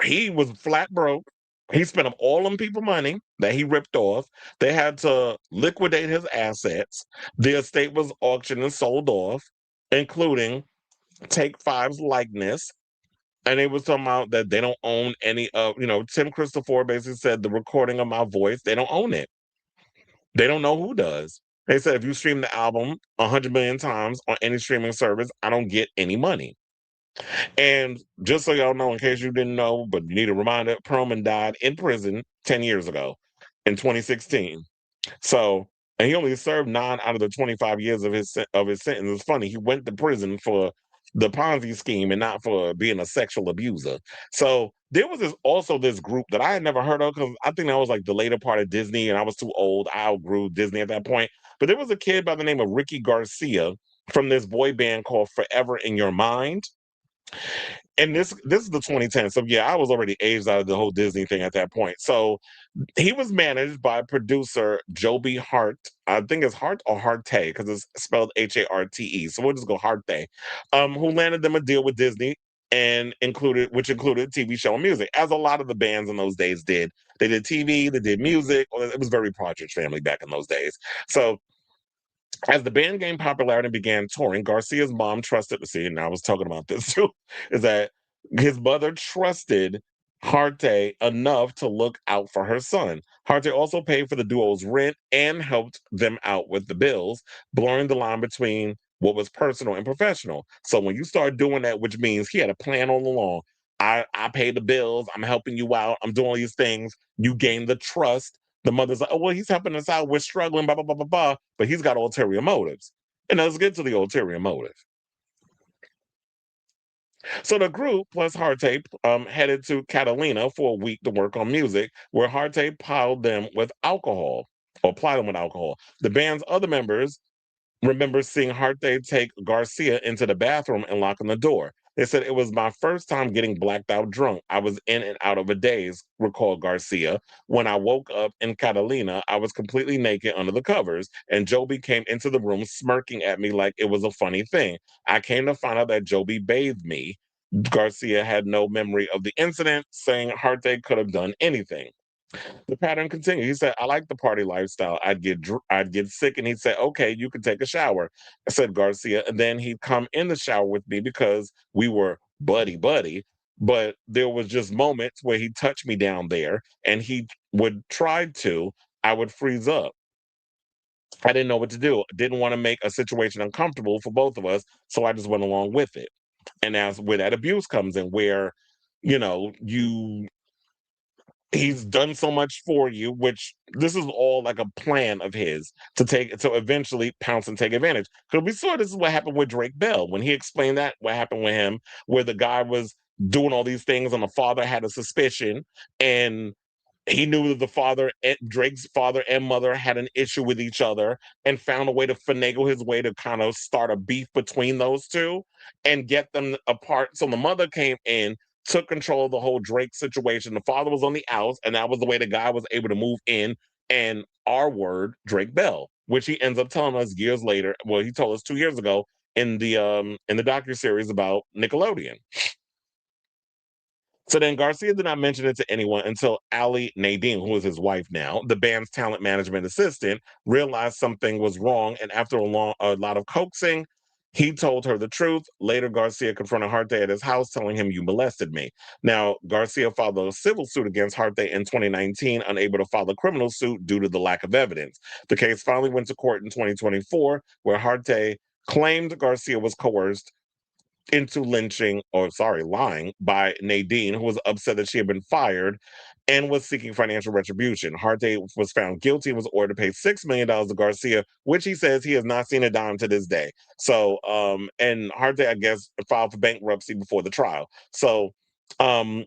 he was flat broke. He spent up all them people money that he ripped off. They had to liquidate his assets. The estate was auctioned and sold off, including Take Five's likeness. And it was talking about that they don't own any of, Tim Christopher basically said the recording of my voice, they don't own it. They don't know who does. They said if you stream the album 100 million times on any streaming service, I don't get any money. And just so y'all know, in case you didn't know, but you need a reminder, Pearlman died in prison 10 years ago in 2016. So, and he only served 9 out of the 25 years of his sentence. It's funny, he went to prison for the Ponzi scheme and not for being a sexual abuser. So there was also this group that I had never heard of because I think that was like the later part of Disney and I was too old. I outgrew Disney at that point. But there was a kid by the name of Ricky Garcia from this boy band called Forever in Your Mind. And this is the 2010s. So yeah, I was already aged out of the whole Disney thing at that point. So he was managed by producer Joby Hart. I think it's Hart or Harte because it's spelled Harte. So we'll just go Harte. Who landed them a deal with Disney and which included TV show and music, as a lot of the bands in those days did. They did TV, they did music. It was very Partridge Family back in those days. So as the band gained popularity and began touring, Garcia's mom trusted the scene. And I was talking about this too, is that his mother trusted Harte enough to look out for her son. Harte also paid for the duo's rent and helped them out with the bills, blurring the line between what was personal and professional. So when you start doing that, which means he had a plan all along. I pay the bills, I'm helping you out, I'm doing all these things. You gain the trust. The mother's like, "Oh, well, he's helping us out. We're struggling, blah, blah, blah, blah, blah." But he's got ulterior motives. And let's get to the ulterior motive. So the group plus Harte headed to Catalina for a week to work on music, where Harte piled them with alcohol or plied them with alcohol. The band's other members remember seeing Harte take Garcia into the bathroom and locking the door. They said, "It was my first time getting blacked out drunk. I was in and out of a daze," recalled Garcia. "When I woke up in Catalina, I was completely naked under the covers, and Joby came into the room smirking at me like it was a funny thing. I came to find out that Joby bathed me." Garcia had no memory of the incident, saying Harte could have done anything. The pattern continued. He said, "I like the party lifestyle. I'd get sick," and he'd say, "Okay, you can take a shower," said Garcia. And then he'd come in the shower with me because we were buddy buddy. But there was just moments where he'd touch me down there, and he would try to. I would freeze up. I didn't know what to do. Didn't want to make a situation uncomfortable for both of us, so I just went along with it. And that's where that abuse comes in, where you he's done so much for you, which this is all like a plan of his to eventually pounce and take advantage. Because we saw this is what happened with Drake Bell when he explained that what happened with him, where the guy was doing all these things and the father had a suspicion, and he knew that Drake's father and mother had an issue with each other, and found a way to finagle his way to kind of start a beef between those two and get them apart. So the mother came in, took control of the whole Drake situation. The father was on the outs, and that was the way the guy was able to move in and our word, Drake Bell, which he ends up telling us years later. Well, he told us 2 years ago in the docuseries about Nickelodeon. So then Garcia did not mention it to anyone until Ali Nadine, who is his wife now, the band's talent management assistant, realized something was wrong. And after a lot of coaxing, he told her the truth. Later, Garcia confronted Harte at his house, telling him, "You molested me." Now, Garcia filed a civil suit against Harte in 2019, unable to file a criminal suit due to the lack of evidence. The case finally went to court in 2024, where Harte claimed Garcia was coerced into lying by Nadine, who was upset that she had been fired and was seeking financial retribution. Harte was found guilty and was ordered to pay $6 million to Garcia, which he says he has not seen a dime to this day. So, and Harte, I guess, filed for bankruptcy before the trial. So, and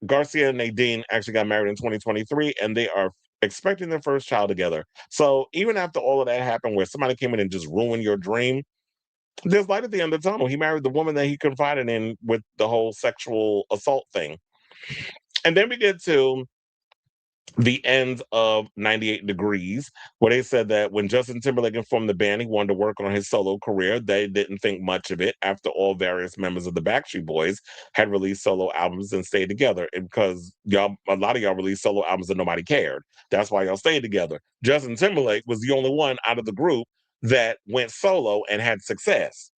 Garcia and Nadine actually got married in 2023, and they are expecting their first child together. So, even after all of that happened, where somebody came in and just ruined your dream, there's light at the end of the tunnel. He married the woman that he confided in with the whole sexual assault thing. And then we get to the end of 98 Degrees, where they said that when Justin Timberlake informed the band he wanted to work on his solo career, they didn't think much of it after all various members of the Backstreet Boys had released solo albums and stayed together. And because a lot of y'all released solo albums and nobody cared. That's why y'all stayed together. Justin Timberlake was the only one out of the group that went solo and had success.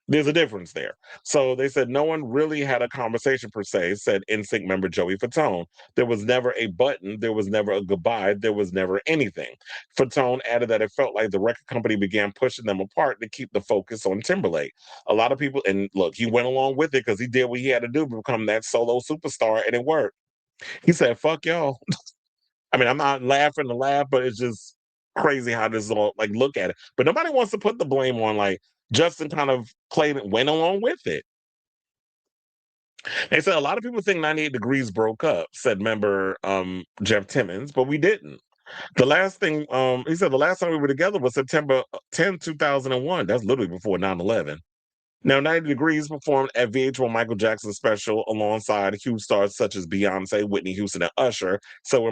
There's a difference there. So they said no one really had a conversation per se, said NSYNC member Joey Fatone. There was never a button, there was never a goodbye, there was never anything. Fatone added that it felt like the record company began pushing them apart to keep the focus on Timberlake. A lot of people, and look, he went along with it because he did what he had to do to become that solo superstar, and it worked. He said, "Fuck y'all." I mean, I'm not laughing to laugh, but it's just crazy how this is all like look at it. But nobody wants to put the blame on like Justin kind of played it, went along with it. They said a lot of people think 98 Degrees broke up, said member Jeff Timmons, but we didn't. The last thing he said the last time we were together was September 10, 2001. That's literally before 9/11. Now, 90 Degrees performed at VH1 Michael Jackson special alongside huge stars such as Beyonce, Whitney Houston, and Usher. So we're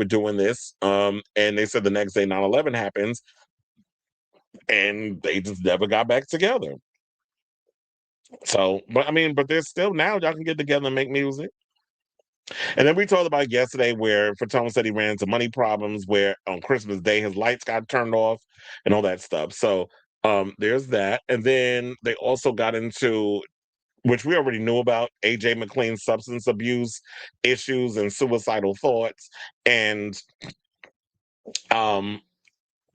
doing this. And they said the next day 9/11 happens, and they just never got back together. So, but I mean, but there's still now y'all can get together and make music. And then we talked about yesterday where Fatone said he ran into money problems where on Christmas Day his lights got turned off and all that stuff. So there's that. And then they also got into, which we already knew about, AJ McLean's substance abuse issues and suicidal thoughts, and um,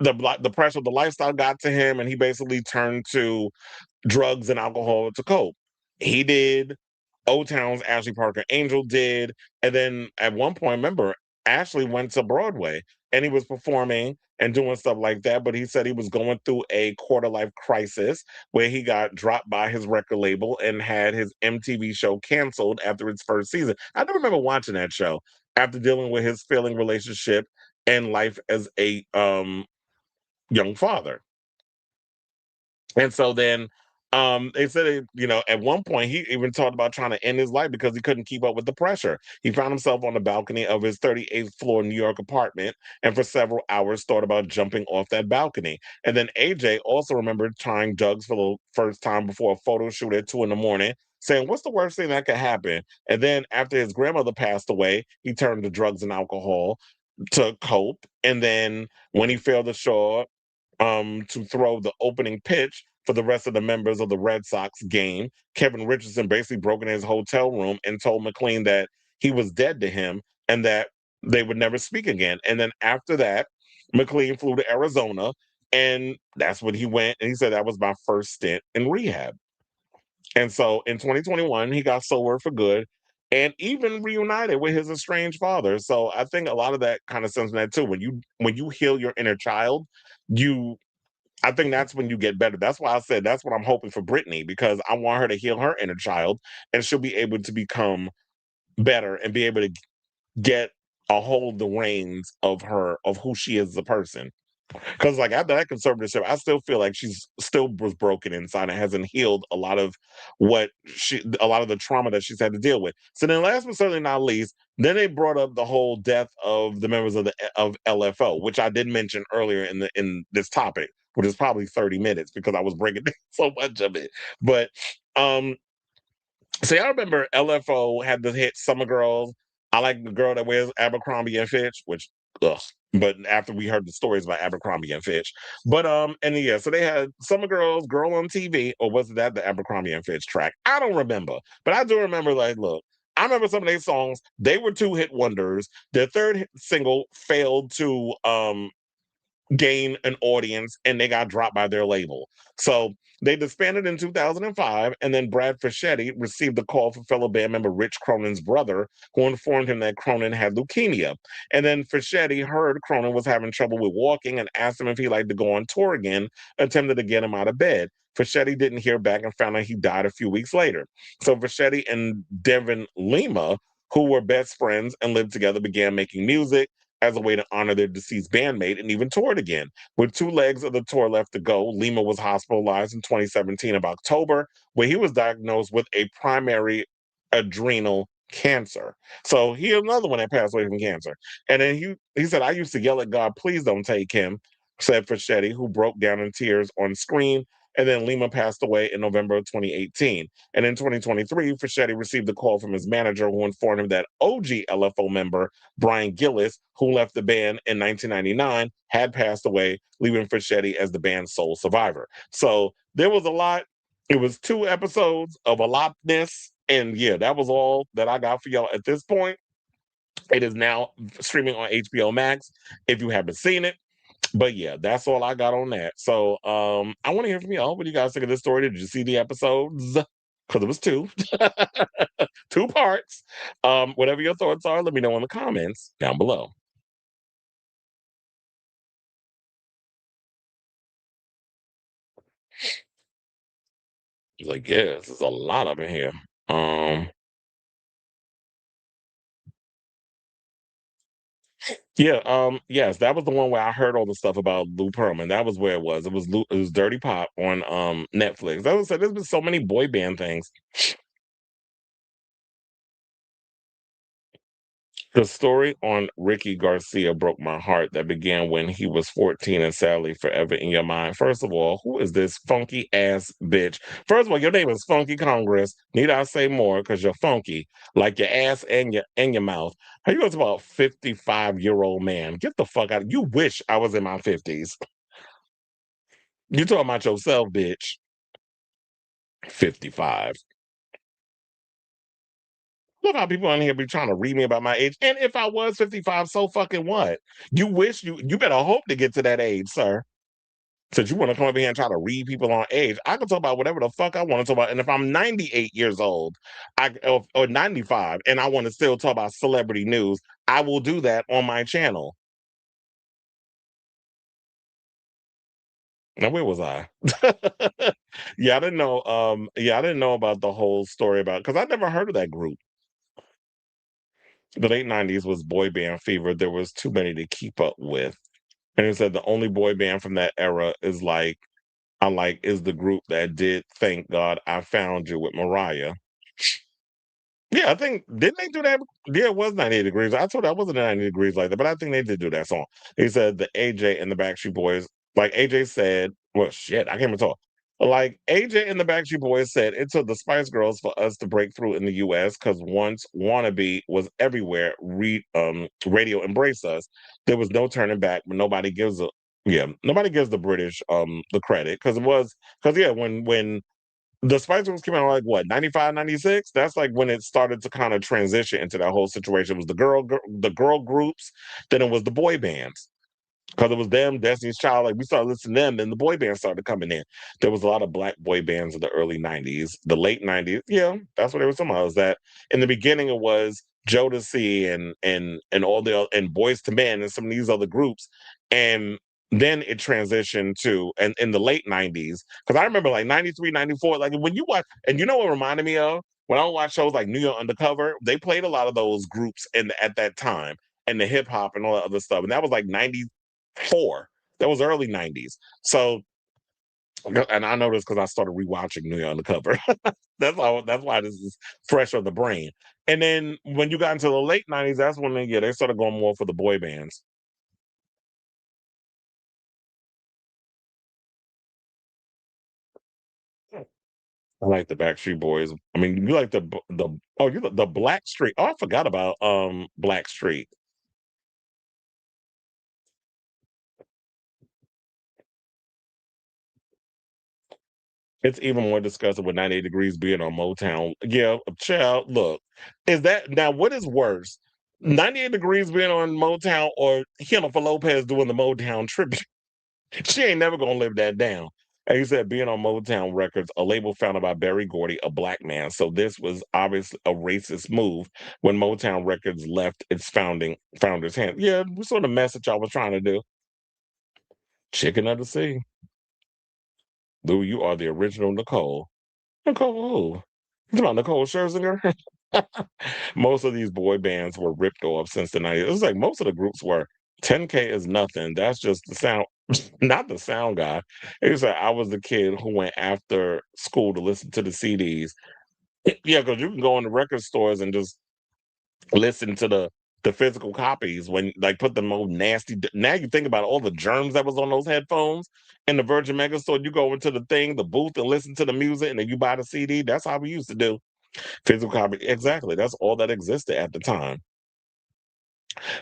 the pressure of the lifestyle got to him, and he basically turned to drugs and alcohol to cope. He did. O-Town's Ashley Parker Angel did, and then at one point, remember, Ashley went to Broadway and he was performing and doing stuff like that. But he said he was going through a quarter life crisis where he got dropped by his record label and had his MTV show canceled after its first season. I do remember watching that show after dealing with his failing relationship and life as a young father. And so then they said, at one point he even talked about trying to end his life because he couldn't keep up with the pressure. He found himself on the balcony of his 38th floor New York apartment and for several hours thought about jumping off that balcony. And then AJ also remembered trying drugs for the first time before a photo shoot at 2 a.m, saying, what's the worst thing that could happen? And then after his grandmother passed away, he turned to drugs and alcohol to cope. And then when he failed to show up to throw the opening pitch for the rest of the members of the Red Sox game, Kevin Richardson basically broke into his hotel room and told McLean that he was dead to him and that they would never speak again. And then after that, McLean flew to Arizona, and that's when he went. And he said that was my first stint in rehab. And so in 2021, he got sober for good and even reunited with his estranged father. So I think a lot of that kind of stems from that too. When you heal your inner child, I think that's when you get better. That's why I said that's what I'm hoping for Britney, because I want her to heal her inner child and she'll be able to become better and be able to get a hold of the reins of who she is as a person. Because like after that conservatorship, I still feel like she's still was broken inside and hasn't healed a lot of a lot of the trauma that she's had to deal with. So then, last but certainly not least, then they brought up the whole death of the members of LFO, which I did mention earlier in this topic, which is probably 30 minutes because I was breaking down so much of it. But so I remember LFO had the hit Summer Girls. I like the girl that wears Abercrombie and Fitch, which ugh. But after we heard the stories about Abercrombie and Fitch. But and yeah, so they had Summer Girls, Girl on TV, or was that the Abercrombie and Fitch track? I don't remember. But I do remember, like, look, I remember some of their songs. They were 2-hit wonders. Their third single failed to gain an audience and they got dropped by their label. So they disbanded in 2005, and then Brad Fischetti received a call from fellow band member Rich Cronin's brother, who informed him that Cronin had leukemia. And then Fischetti heard Cronin was having trouble with walking and asked him if he'd like to go on tour again, attempted to get him out of bed. Fischetti didn't hear back and found out he died a few weeks later. So Fischetti and Devin Lima, who were best friends and lived together, began making music as a way to honor their deceased bandmate and even toured again. With 2 legs of the tour left to go, Lima was hospitalized in 2017 of October, where he was diagnosed with a primary adrenal cancer. So here's another one that passed away from cancer. And then he said, I used to yell at God, please don't take him, said Fischetti, who broke down in tears on screen. And then Lima passed away in November of 2018. And in 2023, Fischetti received a call from his manager who informed him that OG LFO member Brian Gillis, who left the band in 1999, had passed away, leaving Fischetti as the band's sole survivor. So there was a lot. It was 2 episodes of a lotness. And yeah, that was all that I got for y'all at this point. It is now streaming on HBO Max if you haven't seen it. But yeah, that's all I got on that. So I want to hear from y'all. What do you guys think of this story? Did you see the episodes? Because it was 2. 2 parts. Whatever your thoughts are, let me know in the comments down below. It's like, yes, there's a lot up in here. Yeah, yes, that was the one where I heard all the stuff about Lou Pearlman. That was where it was. It was Dirty Pop on Netflix. That was there's been so many boy band things. The story on Ricky Garcia broke my heart. That began when he was 14 and sadly forever in your mind. First of all, who is this funky ass bitch? First of all, your name is Funky Congress. Need I say more? Because you're funky, like your ass and your mouth. How you talk about 55-year-old man? Get the fuck out. You wish I was in my 50s. You talking about yourself, bitch. 55. Look how people on here be trying to read me about my age. And if I was 55, so fucking what? You wish you better hope to get to that age, sir. Since you want to come over here and try to read people on age, I can talk about whatever the fuck I want to talk about. And if I'm 98 years old, or 95, and I want to still talk about celebrity news, I will do that on my channel. Now where was I? Yeah, I didn't know. Yeah, I didn't know about the whole story about because I never heard of that group. The late '90s was boy band fever. There was too many to keep up with, and it said the only boy band from that era is is the group that did "Thank God I Found You" with Mariah. Yeah, I think didn't they do that? Yeah, it was 98 Degrees. I thought that wasn't 90 Degrees like that, but I think they did do that song. He said the AJ and the Backstreet Boys, like AJ said, well, shit, I can't even talk. Like AJ and the Backstreet Boys said, it took the Spice Girls for us to break through in the US because once Wannabe was everywhere, radio embraced us. There was no turning back, but nobody gives the British the credit because yeah, when the Spice Girls came out like what 95, 96. That's like when it started to kind of transition into that whole situation. It was the girl groups, then it was the boy bands because it was them, Destiny's Child. Like we started listening to them, then the boy bands started coming in. There was a lot of black boy bands in the early '90s, the late '90s. Yeah, that's what they were talking about. Is that in the beginning it was Jodeci and all and Boys to Men and some of these other groups, and then it transitioned to and in the late '90s because I remember like '93, '94. Like when you watch, and you know what reminded me of when I would watch shows like New York Undercover, they played a lot of those groups at that time and the hip hop and all that other stuff, and that was like '94. That was early '90s. So, and I know this because I started rewatching New York Undercover. That's why this is fresh on the brain. And then when you got into the late '90s, that's when they started going more for the boy bands. I like the Backstreet Boys. I mean, you like the Black Street. Oh, I forgot about Black Street. It's even more disgusting with 98 Degrees being on Motown. Yeah, child, look. Is that now what is worse? 98 Degrees being on Motown or Jennifer Lopez doing the Motown tribute? She ain't never gonna live that down. And he said being on Motown Records, a label founded by Berry Gordy, a black man. So this was obviously a racist move when Motown Records left its founder's hands. Yeah, we saw the message I was trying to do. Chicken of the sea. Lou, you are the original Nicole. Nicole who? You talking about Nicole Scherzinger? Most of these boy bands were ripped off since the 90s. It was like most of the groups were 10K is nothing. That's just the sound, not the sound guy. It was like I was the kid who went after school to listen to the CDs. Yeah, because you can go in the record stores and just listen to the physical copies when like put them old nasty. Now you think about all the germs that was on those headphones in the Virgin Mega store. You go into the booth and listen to the music, and then you buy the CD. That's how we used to do. Physical copy. Exactly. That's all that existed at the time.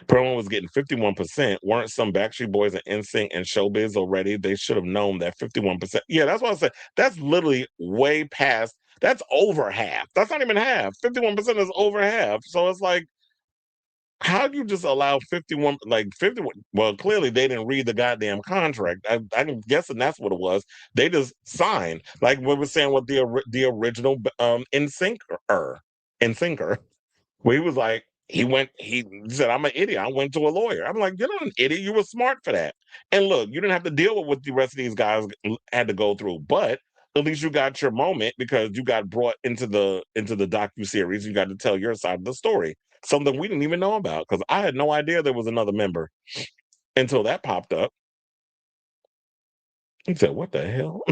Pearlman was getting 51%. Weren't some Backstreet Boys and NSYNC and Showbiz already? They should have known that 51%. Yeah, that's what I said. That's literally way past. That's over half. That's not even half. 51% is over half. So it's like, how do you just allow 51, like 51? Well, clearly they didn't read the goddamn contract. I'm guessing that's what it was. They just signed. Like we were saying with the original NSYNCer. Where he was like, he said, I'm an idiot. I went to a lawyer. I'm like, you're not an idiot. You were smart for that. And look, you didn't have to deal with what the rest of these guys had to go through, but at least you got your moment because you got brought into the docu-series. You got to tell your side of the story. Something we didn't even know about because I had no idea there was another member until that popped up. He said, what the hell?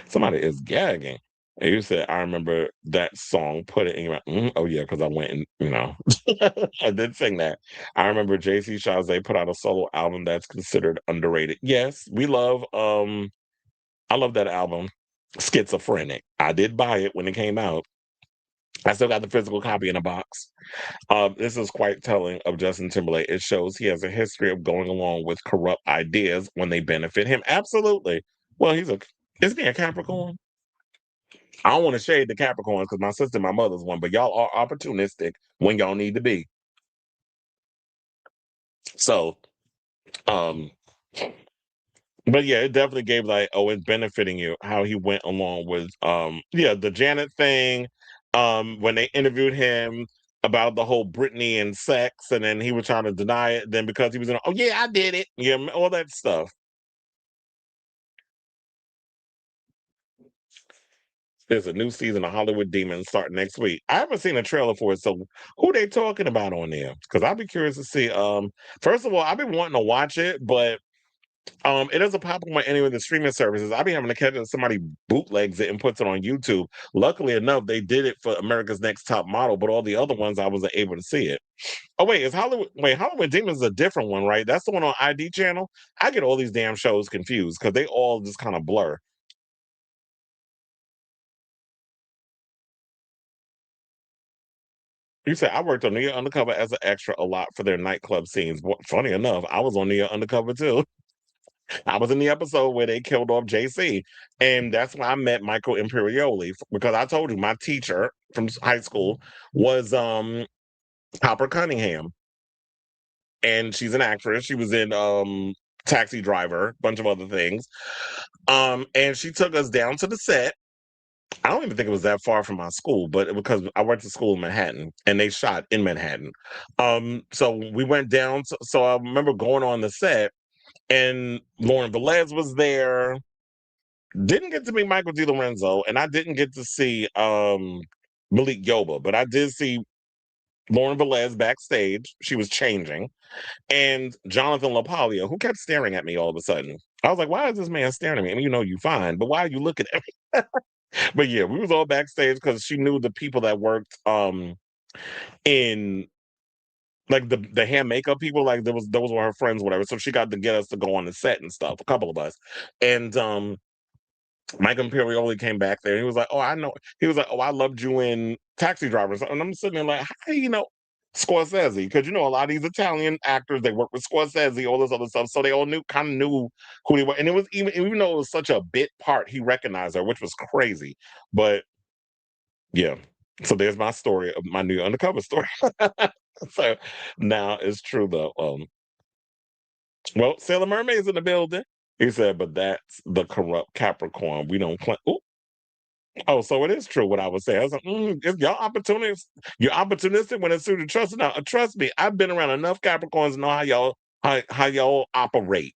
Somebody is gagging. And you said, I remember that song, put it in your oh yeah, because I went and I did sing that. I remember JC Chazé put out a solo album that's considered underrated. Yes, I love that album. Schizophrenic. I did buy it when it came out. I still got the physical copy in a box. This is quite telling of Justin Timberlake. It shows he has a history of going along with corrupt ideas when they benefit him. Absolutely. Well, isn't he a Capricorn? I don't want to shade the Capricorns because my sister and my mother's one, but y'all are opportunistic when y'all need to be. So, um, but yeah, it definitely gave like, oh, it's benefiting you how he went along with yeah, the Janet thing. When they interviewed him, about the whole Britney and sex, and then he was trying to deny it. Then because he was in, oh yeah, I did it, yeah, all that stuff. There's a new season of Hollywood Demons starting next week. I haven't seen a trailer for it, so who they talking about on there? Because I'd be curious to see. First of all, I've been wanting to watch it, but it doesn't pop up on any of the streaming services. I've been having to catch it. Somebody bootlegs it and puts it on YouTube. Luckily enough, they did it for America's Next Top Model, but all the other ones I wasn't able to see it. Oh wait, is Hollywood? Wait, Hollywood Demons is a different one, right? That's the one on ID channel. I get all these damn shows confused because they all just kind of blur. You said I worked on New Year Undercover as an extra a lot for their nightclub scenes. Funny enough, I was on New Year Undercover too. I was in the episode where they killed off JC, and that's why I met Michael Imperioli because I told you my teacher from high school was Hopper Cunningham, and she's an actress. She was in Taxi Driver, a bunch of other things. And she took us down to the set. I don't even think it was that far from my school, but because I went to school in Manhattan and they shot in Manhattan. So we went down. So I remember going on the set and Lauren Velez was there. Didn't get to meet Michael DiLorenzo, and I didn't get to see Malik Yoba, but I did see Lauren Velez backstage. She was changing. And Jonathan LaPaglia, who kept staring at me all of a sudden. I was like, why is this man staring at me? I mean, you know you fine, but why are you looking at me? But yeah, we was all backstage because she knew the people that worked in like the hair makeup people, like those were her friends, whatever. So she got to get us to go on the set and stuff, a couple of us. And Mike Imperioli came back there. He was like, "Oh, I know." He was like, "Oh, I loved you in Taxi Drivers," and I'm sitting there like, "How do you know Scorsese?" Because you know a lot of these Italian actors they work with Scorsese, all this other stuff, so they all kind of knew who they were. And it was even though it was such a bit part, he recognized her, which was crazy. But yeah, so there's my story of my new undercover story. So now it's true though. Well, Sailor Mermaid's in the building. He said, but that's the corrupt Capricorn. We don't claim. Oh, so it is true what I was saying. I was like, if y'all opportunists, you're opportunistic when it's due to trust. Now, trust me, I've been around enough Capricorns to know how y'all operate.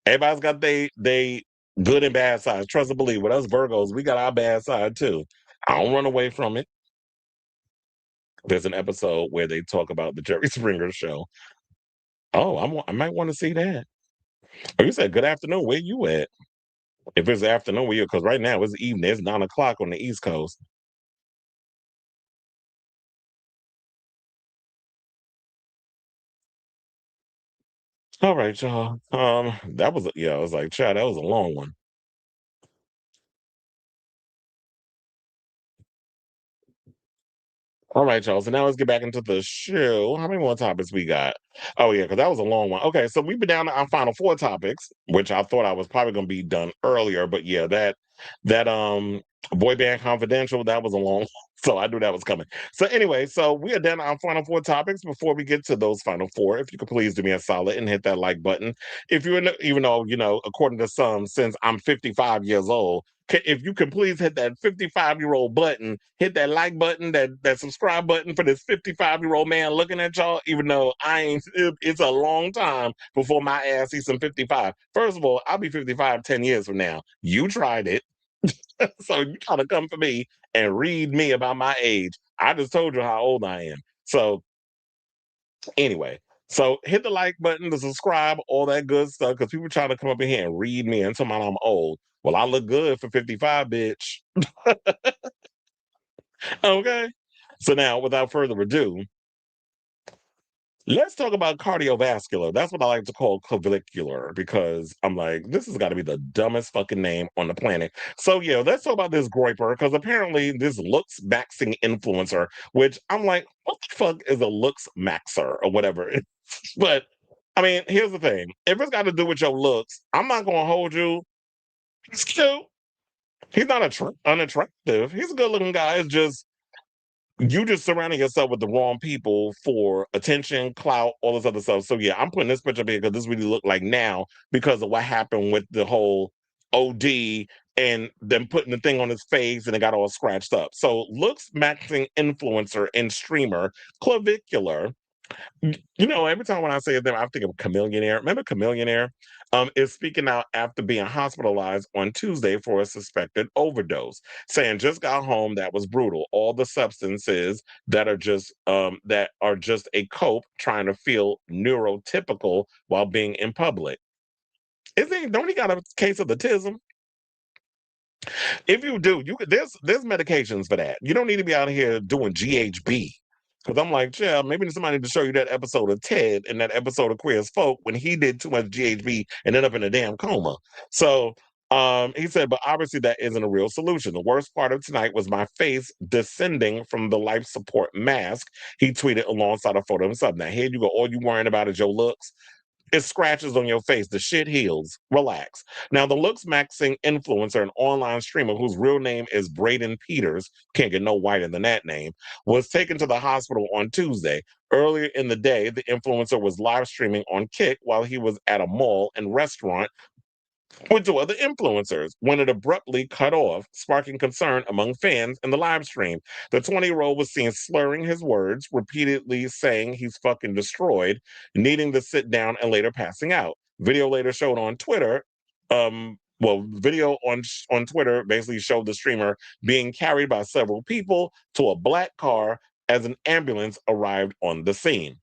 Everybody's got they good and bad sides. Trust and believe. With us Virgos, we got our bad side too. I don't run away from it. There's an episode where they talk about the Jerry Springer show. Oh, I might want to see that. Oh, you said good afternoon. Where you at? If it's afternoon, where you? Because right now it's evening. It's 9 o'clock on the East Coast. All right, y'all. That was yeah. I was like, Chad, that was a long one. All right, y'all. So now let's get back into the show. How many more topics we got? Oh yeah, because that was a long one. Okay, so we've been down to our final four topics, which I thought I was probably going to be done earlier, but yeah, that boy band confidential that was a long. So I knew that was coming. So anyway, so we are down to our final four topics. Before we get to those final four, if you could please do me a solid and hit that like button. If you're even though according to some, since I'm 55 years old. If you can please hit that 55-year-old button, hit that like button, that subscribe button for this 55-year-old man looking at y'all, even though I ain't, it's a long time before my ass sees some 55. First of all, I'll be 55 10 years from now. You tried it. So you trying to come for me and read me about my age. I just told you how old I am. So anyway, so hit the like button, to subscribe, all that good stuff, because people trying to come up in here and read me and tell me I'm old. Well, I look good for 55, bitch. Okay. So now, without further ado, let's talk about cardiovascular. That's what I like to call clavicular because I'm like, this has got to be the dumbest fucking name on the planet. So yeah, let's talk about this groiper because apparently this looks maxing influencer, which I'm like, what the fuck is a looks maxer or whatever? But I mean, here's the thing: if it's got to do with your looks, I'm not gonna hold you. He's cute. He's not unattractive. He's a good-looking guy. It's just you just surrounding yourself with the wrong people for attention, clout, all this other stuff. So yeah, I'm putting this picture up here because this really look like now because of what happened with the whole OD and then putting the thing on his face and it got all scratched up. So looks maxing influencer and streamer Clavicular. You know, every time when I say them, I think of Chameleonaire. Remember Chameleonaire? Is speaking out after being hospitalized on Tuesday for a suspected overdose, saying just got home. That was brutal. All the substances that are just a cope, trying to feel neurotypical while being in public. Don't he got a case of the tism? If you do, there's medications for that. You don't need to be out here doing GHB. Because I'm like, yeah, maybe somebody need to show you that episode of Ted and that episode of Queer as Folk when he did too much GHB and ended up in a damn coma. So he said, but obviously that isn't a real solution. The worst part of tonight was my face descending from the life support mask. He tweeted alongside a photo of himself. Now here you go, all you worrying about is your looks. It's scratches on your face. The shit heals. Relax. Now, the looks maxing influencer and online streamer, whose real name is Braden Peters, can't get no whiter than that name, was taken to the hospital on Tuesday. Earlier in the day, the influencer was live streaming on Kick while he was at a mall and restaurant with two other influencers when it abruptly cut off, sparking concern among fans in the live stream. The 20-year-old was seen slurring his words, repeatedly saying he's fucking destroyed, needing to sit down and later passing out. Video later showed on Twitter, video on Twitter basically showed the streamer being carried by several people to a black car as an ambulance arrived on the scene.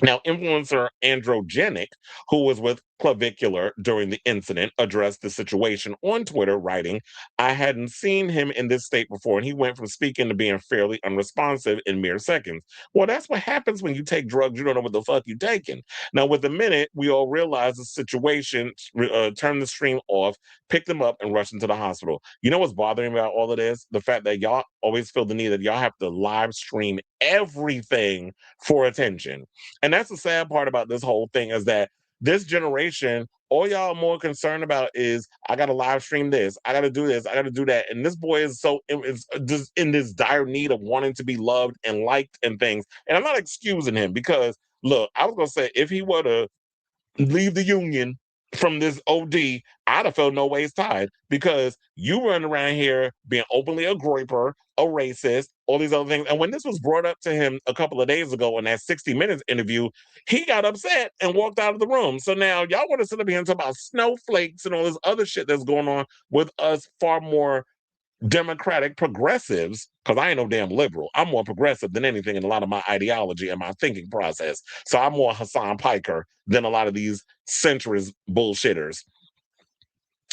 Now, influencer Androgenic, who was with Clavicular during the incident, addressed the situation on Twitter, writing, I hadn't seen him in this state before, and he went from speaking to being fairly unresponsive in mere seconds. Well, that's what happens when you take drugs. You don't know what the fuck you're taking. Now, with a minute, we all realized the situation, turned the stream off, picked him up, and rushed into the hospital. You know what's bothering me about all of this? The fact that y'all always feel the need that y'all have to live stream everything for attention. And that's the sad part about this whole thing is that this generation, all y'all are more concerned about is I got to live stream this, I got to do this, I got to do that. And this boy is just in this dire need of wanting to be loved and liked and things. And I'm not excusing him because, look, I was going to say, if he were to leave the union from this OD, I'd have felt no ways tied because you run around here being openly a groiper, a racist, all these other things. And when this was brought up to him a couple of days ago in that 60 Minutes interview, he got upset and walked out of the room. So now y'all want to sit up here and talk about snowflakes and all this other shit that's going on with us far more Democratic progressives, because I ain't no damn liberal. I'm more progressive than anything in a lot of my ideology and my thinking process. So I'm more Hassan Piker than a lot of these centrist bullshitters.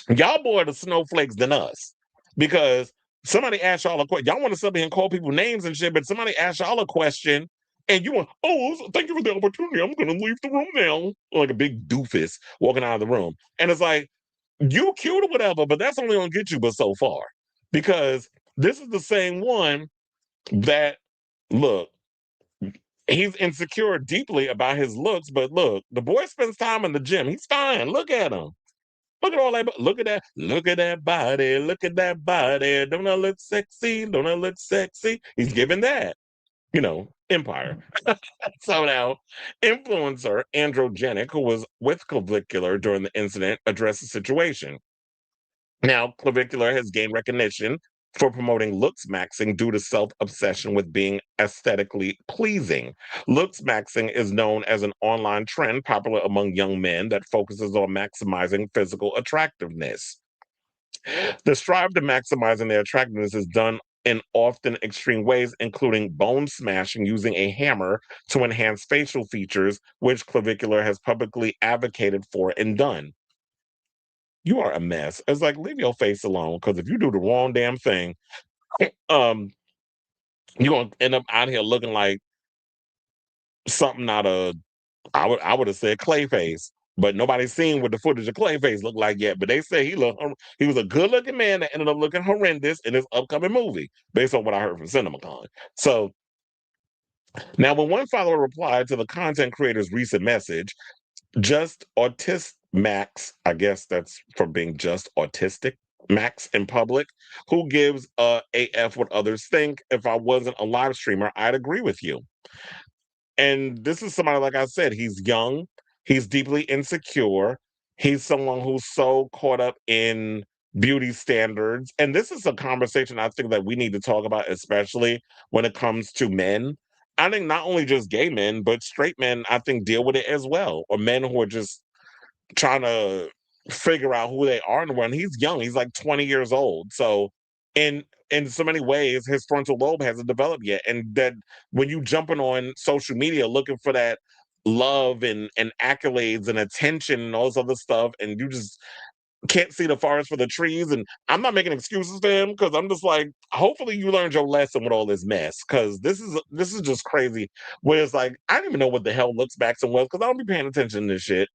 Y'all more the snowflakes than us because somebody asked y'all a question. Y'all want to sit here and call people names and shit, but somebody asked y'all a question and you want, oh, thank you for the opportunity. I'm going to leave the room now. Like a big doofus walking out of the room. And it's like, you cute or whatever, but that's only going to get you but so far. Because this is the same one that, look, he's insecure deeply about his looks, but look, the boy spends time in the gym. He's fine. Look at him. Look at all that. Look at that. Look at that body. Look at that body. Don't I look sexy? Don't I look sexy? He's giving that, empire. So now, influencer Androgenic, who was with Clavicular during the incident, addressed the situation. Now, Clavicular has gained recognition for promoting looks maxing due to self-obsession with being aesthetically pleasing. Looks maxing is known as an online trend popular among young men that focuses on maximizing physical attractiveness. The strive to maximizing their attractiveness is done in often extreme ways, including bone smashing using a hammer to enhance facial features, which Clavicular has publicly advocated for and done. You are a mess. It's like, leave your face alone, because if you do the wrong damn thing, you're gonna end up out here looking like something out of I would have said Clayface, but nobody's seen what the footage of Clayface looked like yet. But they say he was a good looking man that ended up looking horrendous in his upcoming movie, based on what I heard from CinemaCon. So now, when one follower replied to the content creator's recent message, just autistic Max, I guess that's for being just autistic Max in public, who gives AF what others think. If I wasn't a live streamer, I'd agree with you. And this is somebody, like I said, he's young, he's deeply insecure, He's someone who's so caught up in beauty standards. And this is a conversation I think that we need to talk about, especially when it comes to men. I think not only just gay men, but straight men, I think, deal with it as well. Or men who are just trying to figure out who they are in the world. And he's young, he's like 20 years old. So in so many ways, his frontal lobe hasn't developed yet. And that when you jumping on social media looking for that love and accolades and attention and all this other stuff, and you just can't see the forest for the trees. And I'm not making excuses for him because I'm just like, hopefully you learned your lesson with all this mess. Cause this is just crazy. Where it's like, I don't even know what the hell looks back and was because I don't be paying attention to this shit.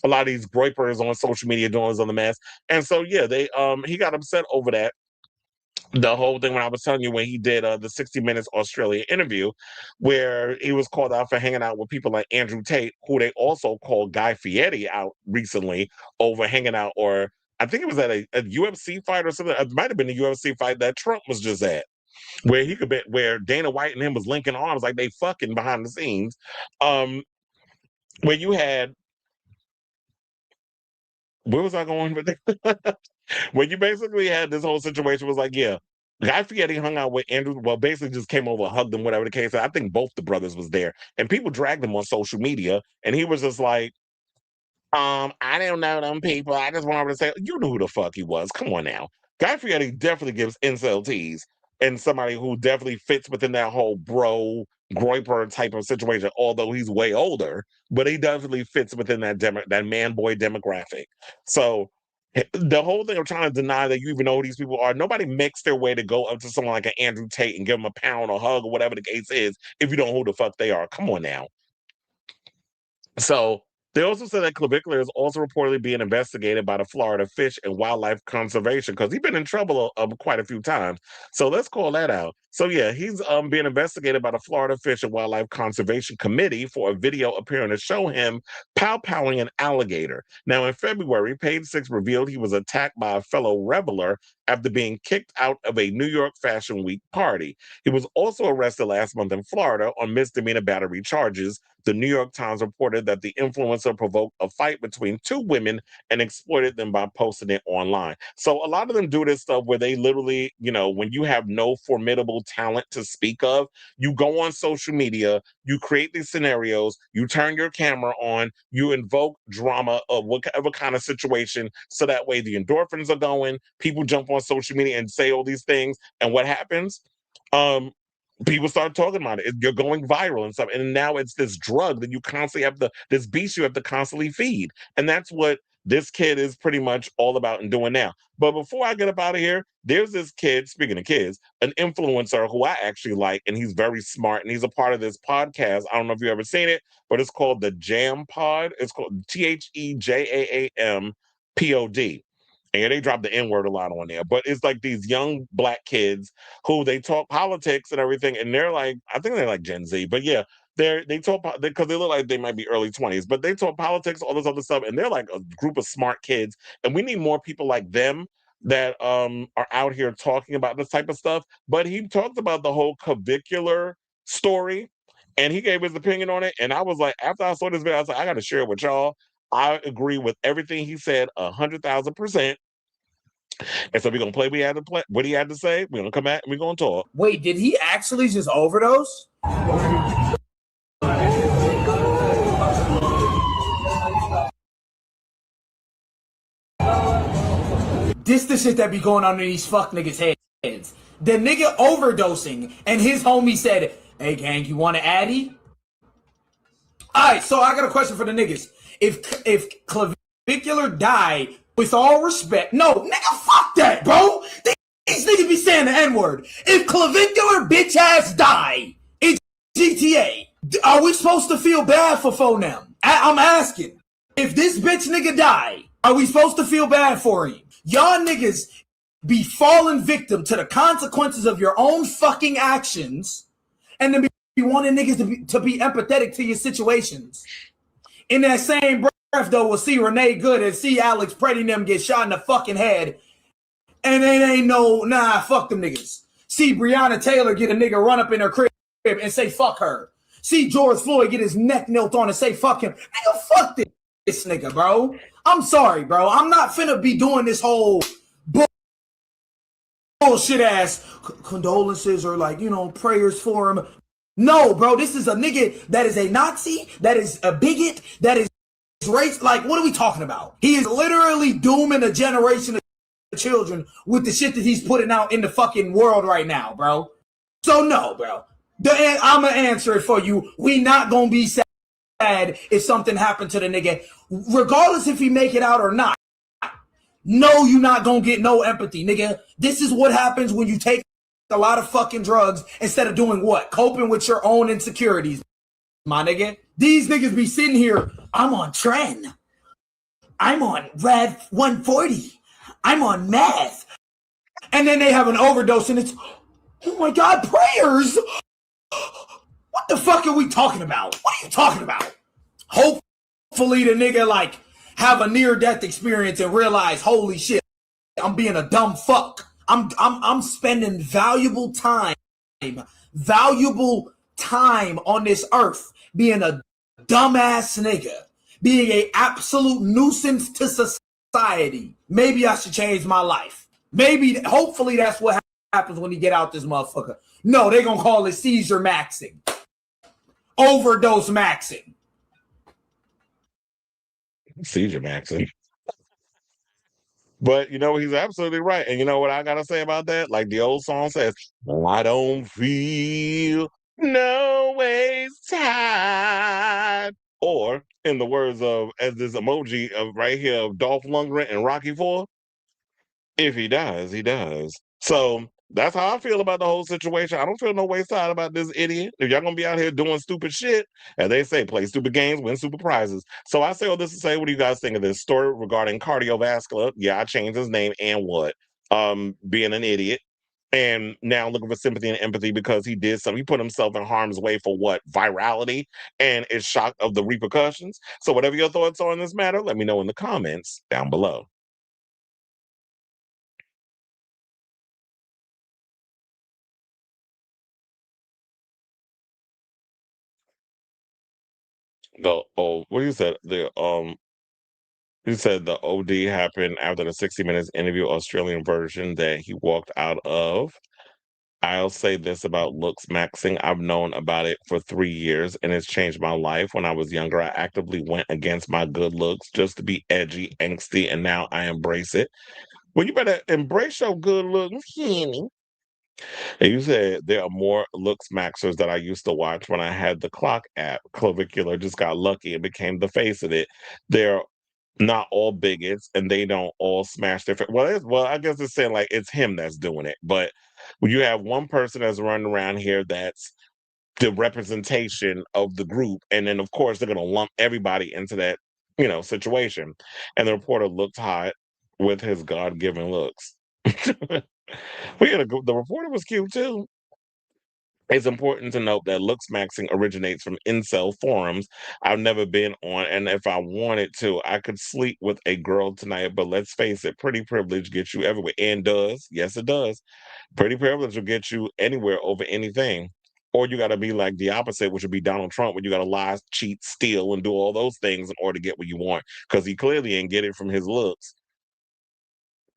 A lot of these groypers on social media doing this on the mess. And so yeah, they he got upset over that. The whole thing when I was telling you when he did the 60 Minutes Australia interview, where he was called out for hanging out with people like Andrew Tate, who they also called Guy Fieri out recently over hanging out, or I think it was at a UFC fight or something. It might have been a UFC fight that Trump was just at, where he could be, where Dana White and him was linking arms like they fucking behind the scenes. Where you had, where was I going with it? When you basically had this whole situation was like, yeah, Guy Fieri hung out with Andrew, well, basically just came over, hugged him, whatever the case. I think both the brothers was there. And people dragged him on social media. And he was just like, I don't know them people. I just wanted to say, you knew who the fuck he was. Come on now. Guy Fieri definitely gives incel tease and somebody who definitely fits within that whole bro, groiper type of situation, although he's way older, but he definitely fits within that man boy demographic. So the whole thing of trying to deny that you even know who these people are, nobody makes their way to go up to someone like an Andrew Tate and give him a pound or hug or whatever the case is if you don't know who the fuck they are. Come on now. So they also said that Clavicular is also reportedly being investigated by the Florida Fish and Wildlife Conservation because he's been in trouble quite a few times. So let's call that out. So yeah, he's being investigated by the Florida Fish and Wildlife Conservation Committee for a video appearing to show him pow-powing an alligator. Now in February, Page Six revealed he was attacked by a fellow reveler after being kicked out of a New York Fashion Week party. He was also arrested last month in Florida on misdemeanor battery charges. The New York Times reported that the influencer provoked a fight between two women and exploited them by posting it online. So a lot of them do this stuff where they literally, when you have no formidable talent to speak of, you go on social media, you create these scenarios, you turn your camera on, you invoke drama of whatever kind of situation, so that way the endorphins are going, people jump on social media and say all these things, and what happens? People start talking about it. You're going viral and stuff. And now it's this drug that you constantly have this beast you have to constantly feed. And that's what this kid is pretty much all about and doing now. But before I get up out of here, there's this kid, speaking of kids, an influencer who I actually like, and he's very smart, and he's a part of this podcast. I don't know if you've ever seen it, but it's called the Jam Pod. It's called TheJaampod. And yeah, they drop the N-word a lot on there. But it's like these young Black kids who they talk politics and everything. And they're like, I think they're like Gen Z. But yeah, they talk, because they look like they might be early 20s. But they talk politics, all this other stuff. And they're like a group of smart kids. And we need more people like them that are out here talking about this type of stuff. But he talked about the whole clavicular story. And he gave his opinion on it. And I was like, after I saw this video, I was like, I got to share it with y'all. I agree with everything he said 100,000%. And so we're gonna play what he had to say. We're gonna come back and we're gonna talk. Wait, did he actually just overdose? This the shit that be going on in these fuck niggas' heads. The nigga overdosing and his homie said, "Hey gang, you want an Addy?" Alright, so I got a question for the niggas. If Clavicular died, with all respect, no, nigga, fuck that, bro. These niggas be saying the N-word. If Clavicular bitch ass die in GTA, are we supposed to feel bad for Phonem? I'm asking. If this bitch nigga die, are we supposed to feel bad for him? Y'all niggas be falling victim to the consequences of your own fucking actions, and then be wanting niggas to be empathetic to your situations. In that same breath, though, we'll see Renee Good and see Alex Pretty them get shot in the fucking head, and it ain't fuck them niggas. See Breonna Taylor get a nigga run up in her crib and say fuck her. See George Floyd get his neck knelt on and say fuck him. Nigga, fuck this. this nigga, bro. I'm sorry, bro. I'm not finna be doing this whole bullshit ass condolences or like, prayers for him. No, bro, this is a nigga that is a Nazi, that is a bigot, that is race. Like, what are we talking about? He is literally dooming a generation of children with the shit that he's putting out in the fucking world right now, bro. So no, bro. I'm gonna answer it for you. We not gonna be sad if something happened to the nigga, regardless if he make it out or not. No, you not gonna get no empathy, nigga. This is what happens when you take a lot of fucking drugs instead of doing what? Coping with your own insecurities, my nigga. These niggas be sitting here, I'm on Tren. I'm on Rad 140. I'm on meth. And then they have an overdose and it's, oh my God, prayers. What the fuck are we talking about? What are you talking about? Hopefully the nigga like have a near-death experience and realize, holy shit, I'm being a dumb fuck. I'm spending valuable time on this earth being a dumbass nigga, being a absolute nuisance to society. Maybe I should change my life. Hopefully that's what happens when you get out this motherfucker. No, they're gonna call it seizure maxing. Overdose maxing. Seizure maxing. But he's absolutely right. And you know what I gotta say about that? Like the old song says, I don't feel no waste time. Or in the words of, as this emoji of right here of Dolph Lundgren and Rocky IV, if he dies, he does. So that's how I feel about the whole situation. I don't feel no way sad about this idiot. If y'all gonna be out here doing stupid shit, as they say, play stupid games, win stupid prizes. So I say all this to say, what do you guys think of this story regarding cardiovascular? Yeah, I changed his name and what? Being an idiot. And now looking for sympathy and empathy because he did something. He put himself in harm's way for what? Virality and is shocked of the repercussions. So whatever your thoughts are on this matter, let me know in the comments down below. What you said? You said the OD happened after the 60 Minutes interview, Australian version that he walked out of. I'll say this about looks maxing. I've known about it for 3 years and it's changed my life. When I was younger, I actively went against my good looks just to be edgy, angsty, and now I embrace it. Well, you better embrace your good looks, Jennie. And you said there are more looks maxers that I used to watch when I had the clock app. Clavicular just got lucky and became the face of it. They're not all bigots and they don't all smash their well, I guess it's saying like it's him that's doing it. But when you have one person that's running around here that's the representation of the group, and then of course they're gonna lump everybody into that, situation. And the reporter looked hot with his God-given looks. The reporter was cute too. It's important to note that looks maxing originates from incel forums I've never been on, and if I wanted to, I could sleep with a girl tonight, but let's face it, pretty privilege gets you everywhere, and does. Yes, it does. Pretty privilege will get you anywhere over anything. Or you got to be like the opposite, which would be Donald Trump, when you got to lie, cheat, steal, and do all those things in order to get what you want, because he clearly ain't get it from his looks.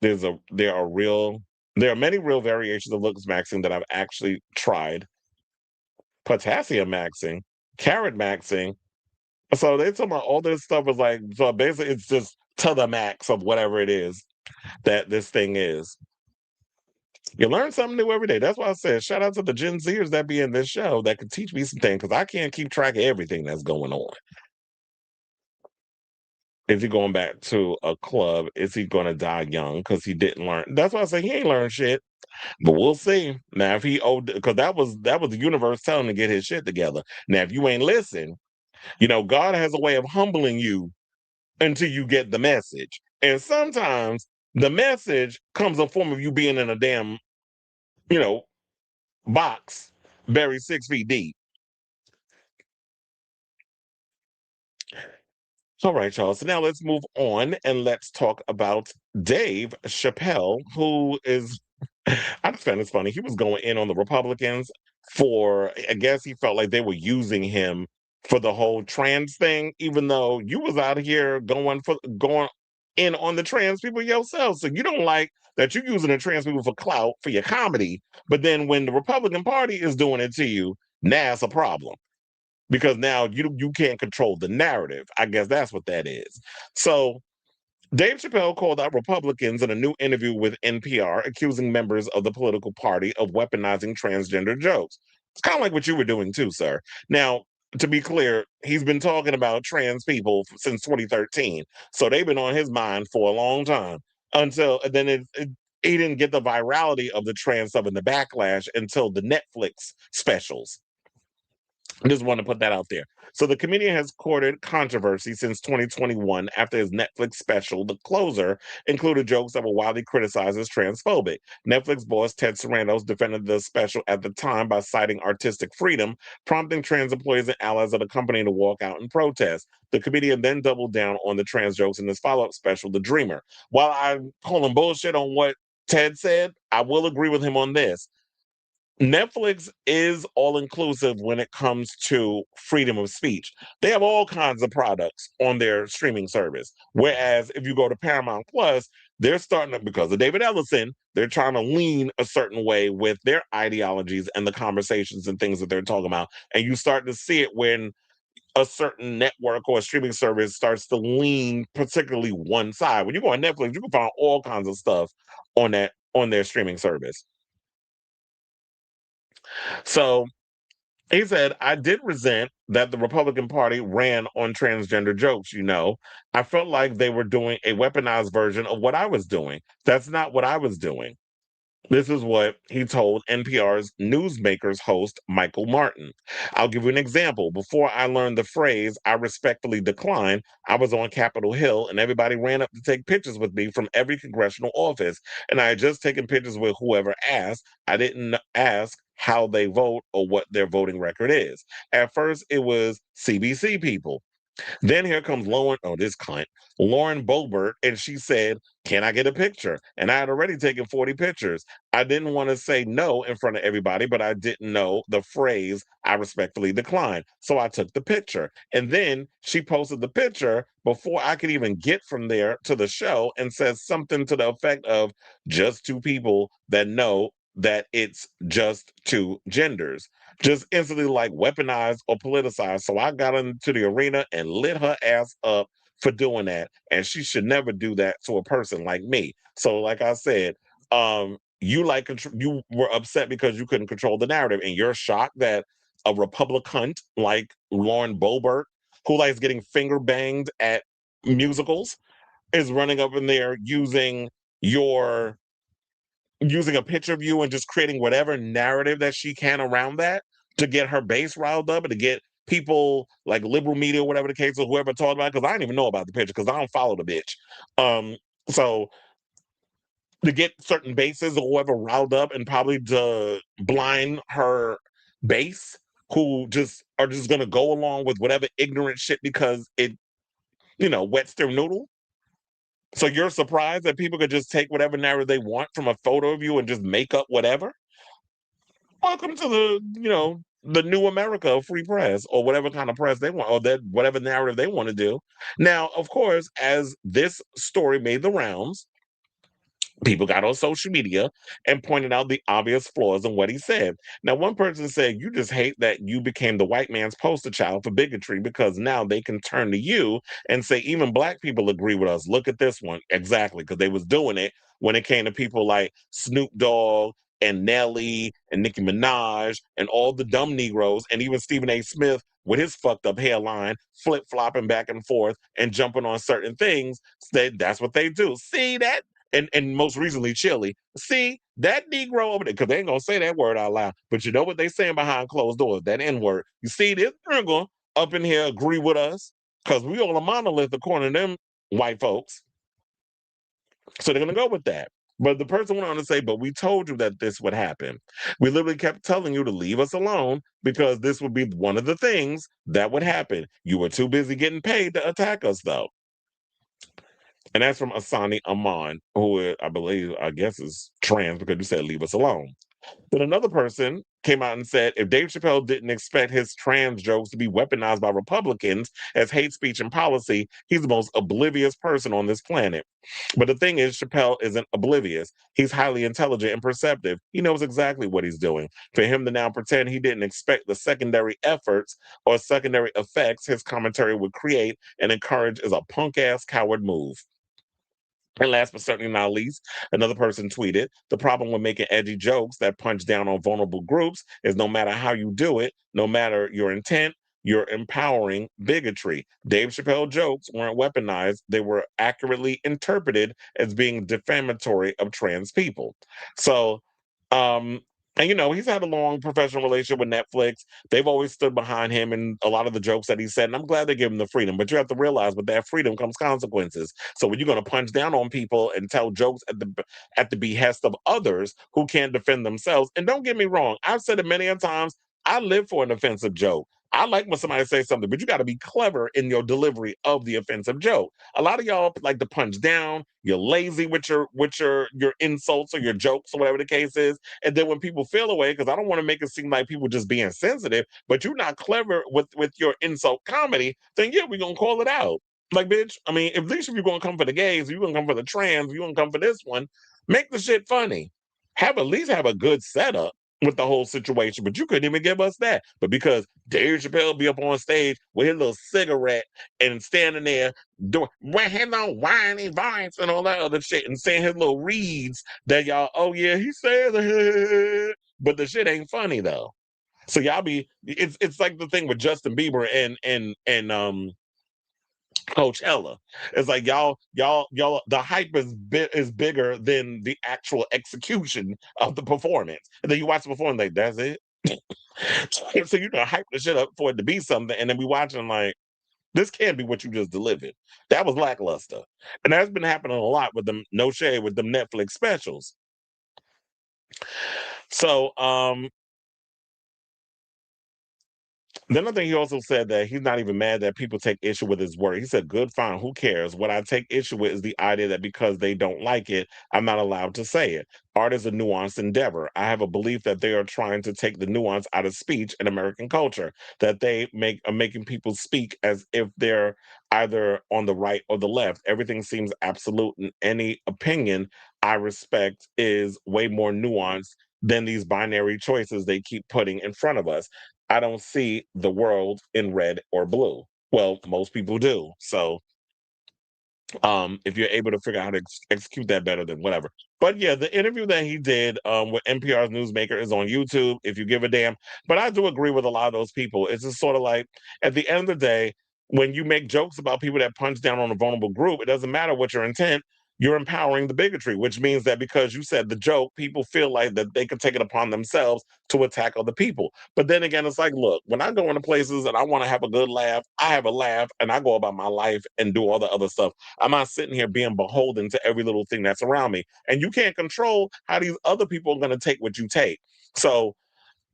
There are many real variations of looks maxing that I've actually tried. Potassium maxing, carrot maxing. So they talking about all this stuff is like, so basically it's just to the max of whatever it is that this thing is. You learn something new every day. That's why I said shout out to the Gen Zers that be in this show that could teach me some things, because I can't keep track of everything that's going on. Is he going back to a club? Is he going to die young because he didn't learn? That's why I say he ain't learned shit. But we'll see. Now, if he owed, because that was the universe telling him to get his shit together. Now, if you ain't listen, God has a way of humbling you until you get the message. And sometimes the message comes in form of you being in a damn, box buried 6 feet deep. All right, y'all. So now let's move on and let's talk about Dave Chappelle, who is, I just found this funny. He was going in on the Republicans for, I guess he felt like they were using him for the whole trans thing, even though you was out here going in on the trans people yourself. So you don't like that you're using the trans people for clout for your comedy, but then when the Republican Party is doing it to you, now it's a problem because now you can't control the narrative. I guess that's what that is. So Dave Chappelle called out Republicans in a new interview with NPR, accusing members of the political party of weaponizing transgender jokes. It's kind of like what you were doing too, sir. Now, to be clear, he's been talking about trans people since 2013. So they've been on his mind for a long time until then he didn't get the virality of the trans stuff and the backlash until the Netflix specials. I just want to put that out there. So the comedian has courted controversy since 2021 after his Netflix special, The Closer, included jokes that were widely criticized as transphobic. Netflix boss Ted Sarandos defended the special at the time by citing artistic freedom, prompting trans employees and allies of the company to walk out and protest. The comedian then doubled down on the trans jokes in his follow-up special, The Dreamer. While I call him bullshit on what Ted said, I will agree with him on this. Netflix is all inclusive when it comes to freedom of speech. They have all kinds of products on their streaming service. Whereas if you go to Paramount Plus, they're starting to, because of David Ellison, they're trying to lean a certain way with their ideologies and the conversations and things that they're talking about. And you start to see it when a certain network or a streaming service starts to lean particularly one side. When you go on Netflix, you can find all kinds of stuff on their streaming service. So he said, I did resent that the Republican Party ran on transgender jokes, you know. I felt like they were doing a weaponized version of what I was doing. That's not what I was doing. This is what he told NPR's Newsmakers host, Michael Martin. I'll give you an example. Before I learned the phrase, I respectfully decline, I was on Capitol Hill and everybody ran up to take pictures with me from every congressional office. And I had just taken pictures with whoever asked. I didn't ask how they vote or what their voting record is. At first, it was CBC people. Then here comes Lauren Boebert, and she said, can I get a picture? And I had already taken 40 pictures. I didn't want to say no in front of everybody, but I didn't know the phrase, I respectfully decline. So I took the picture. And then she posted the picture before I could even get from there to the show and says something to the effect of just two people that know that it's just two genders, just instantly like weaponized or politicized. So I got into the arena and lit her ass up for doing that. And she should never do that to a person like me. So, like I said, you were upset because you couldn't control the narrative, and you're shocked that a Republican like Lauren Boebert, who likes getting finger banged at musicals, is running up in there using a picture of you and just creating whatever narrative that she can around that to get her base riled up and to get people like liberal media, whatever the case, or whoever talked about it, because I didn't even know about the picture because I don't follow the bitch. So to get certain bases or whoever riled up and probably to blind her base who just are just gonna go along with whatever ignorant shit because it, wets their noodle. So you're surprised that people could just take whatever narrative they want from a photo of you and just make up whatever? Welcome to the new America of free press or whatever kind of press they want or that whatever narrative they want to do. Now, of course, as this story made the rounds, people got on social media and pointed out the obvious flaws in what he said. Now, one person said, you just hate that you became the white man's poster child for bigotry because now they can turn to you and say, even black people agree with us. Look at this one. Exactly, because they was doing it when it came to people like Snoop Dogg and Nelly and Nicki Minaj and all the dumb Negroes and even Stephen A. Smith with his fucked up hairline, flip-flopping back and forth and jumping on certain things. That's what they do. See that? And most recently Chili. See, that Negro over there, because they ain't gonna say that word out loud, but you know what they saying behind closed doors, that N-word. You see this girl up in here agree with us, because we all a monolith according to them white folks. So they're gonna go with that. But the person went on to say, but we told you that this would happen. We literally kept telling you to leave us alone because this would be one of the things that would happen. You were too busy getting paid to attack us, though. And that's from Asani Aman, who I guess is trans because you said leave us alone. Then another person came out and said if Dave Chappelle didn't expect his trans jokes to be weaponized by Republicans as hate speech and policy, he's the most oblivious person on this planet. But the thing is, Chappelle isn't oblivious. He's highly intelligent and perceptive. He knows exactly what he's doing. For him to now pretend he didn't expect the secondary efforts or secondary effects his commentary would create and encourage is a punk-ass coward move. And last but certainly not least, another person tweeted, the problem with making edgy jokes that punch down on vulnerable groups is no matter how you do it, no matter your intent, you're empowering bigotry. Dave Chappelle jokes weren't weaponized. They were accurately interpreted as being defamatory of trans people. So, and he's had a long professional relationship with Netflix. They've always stood behind him and a lot of the jokes that he said. And I'm glad they give him the freedom, but you have to realize with that freedom comes consequences. So when you're going to punch down on people and tell jokes at the behest of others who can't defend themselves, and don't get me wrong, I've said it many a times, I live for an offensive joke. I like when somebody says something, but you got to be clever in your delivery of the offensive joke. A lot of y'all like to punch down. You're lazy with your insults or your jokes or whatever the case is. And then when people feel away, because I don't want to make it seem like people just being sensitive, but you're not clever with your insult comedy, then yeah, we're gonna call it out. Like, bitch, I mean, at least if you're gonna come for the gays, you're gonna come for the trans, you're gonna come for this one, make the shit funny. At least have a good setup with the whole situation, but you couldn't even give us that. But because Dave Chappelle be up on stage with his little cigarette and standing there doing with his little whiny voice and all that other shit and saying his little reads that y'all, oh yeah, he says it, but the shit ain't funny though. So y'all it's like the thing with Justin Bieber and Coachella. It's like y'all, the hype is bigger than the actual execution of the performance. And then you watch the performance, like, that's it. So hype the shit up for it to be something, and then we watching like, this can't be what you just delivered. That was lackluster. And that's been happening a lot with them, no shade, with them Netflix specials. So then I think he also said that he's not even mad that people take issue with his work. He said, good, fine, who cares? What I take issue with is the idea that because they don't like it, I'm not allowed to say it. Art is a nuanced endeavor. I have a belief that they are trying to take the nuance out of speech in American culture, that they are making people speak as if they're either on the right or the left. Everything seems absolute, and any opinion I respect is way more nuanced than these binary choices they keep putting in front of us. I don't see the world in red or blue. Well, most people do. So if you're able to figure out how to execute that better, then whatever. But yeah, the interview that he did with NPR's Newsmaker is on YouTube, if you give a damn. But I do agree with a lot of those people. It's just sort of like, at the end of the day, when you make jokes about people that punch down on a vulnerable group, it doesn't matter what your intent, you're empowering the bigotry, which means that because you said the joke, people feel like that they can take it upon themselves to attack other people. But then again, it's like, look, when I go into places and I want to have a good laugh, I have a laugh and I go about my life and do all the other stuff. I'm not sitting here being beholden to every little thing that's around me. And you can't control how these other people are going to take what you take. So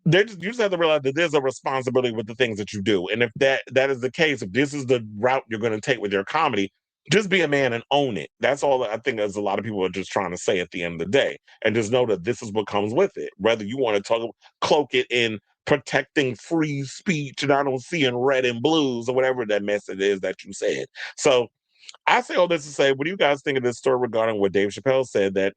you just have to realize that there's a responsibility with the things that you do. And if that is the case, if this is the route you're going to take with your comedy, just be a man and own it. That's all I think as a lot of people are just trying to say at the end of the day. And just know that this is what comes with it. Whether you want to cloak it in protecting free speech and I don't see in red and blues or whatever that message is that you said. So I say all this to say, what do you guys think of this story regarding what Dave Chappelle said that,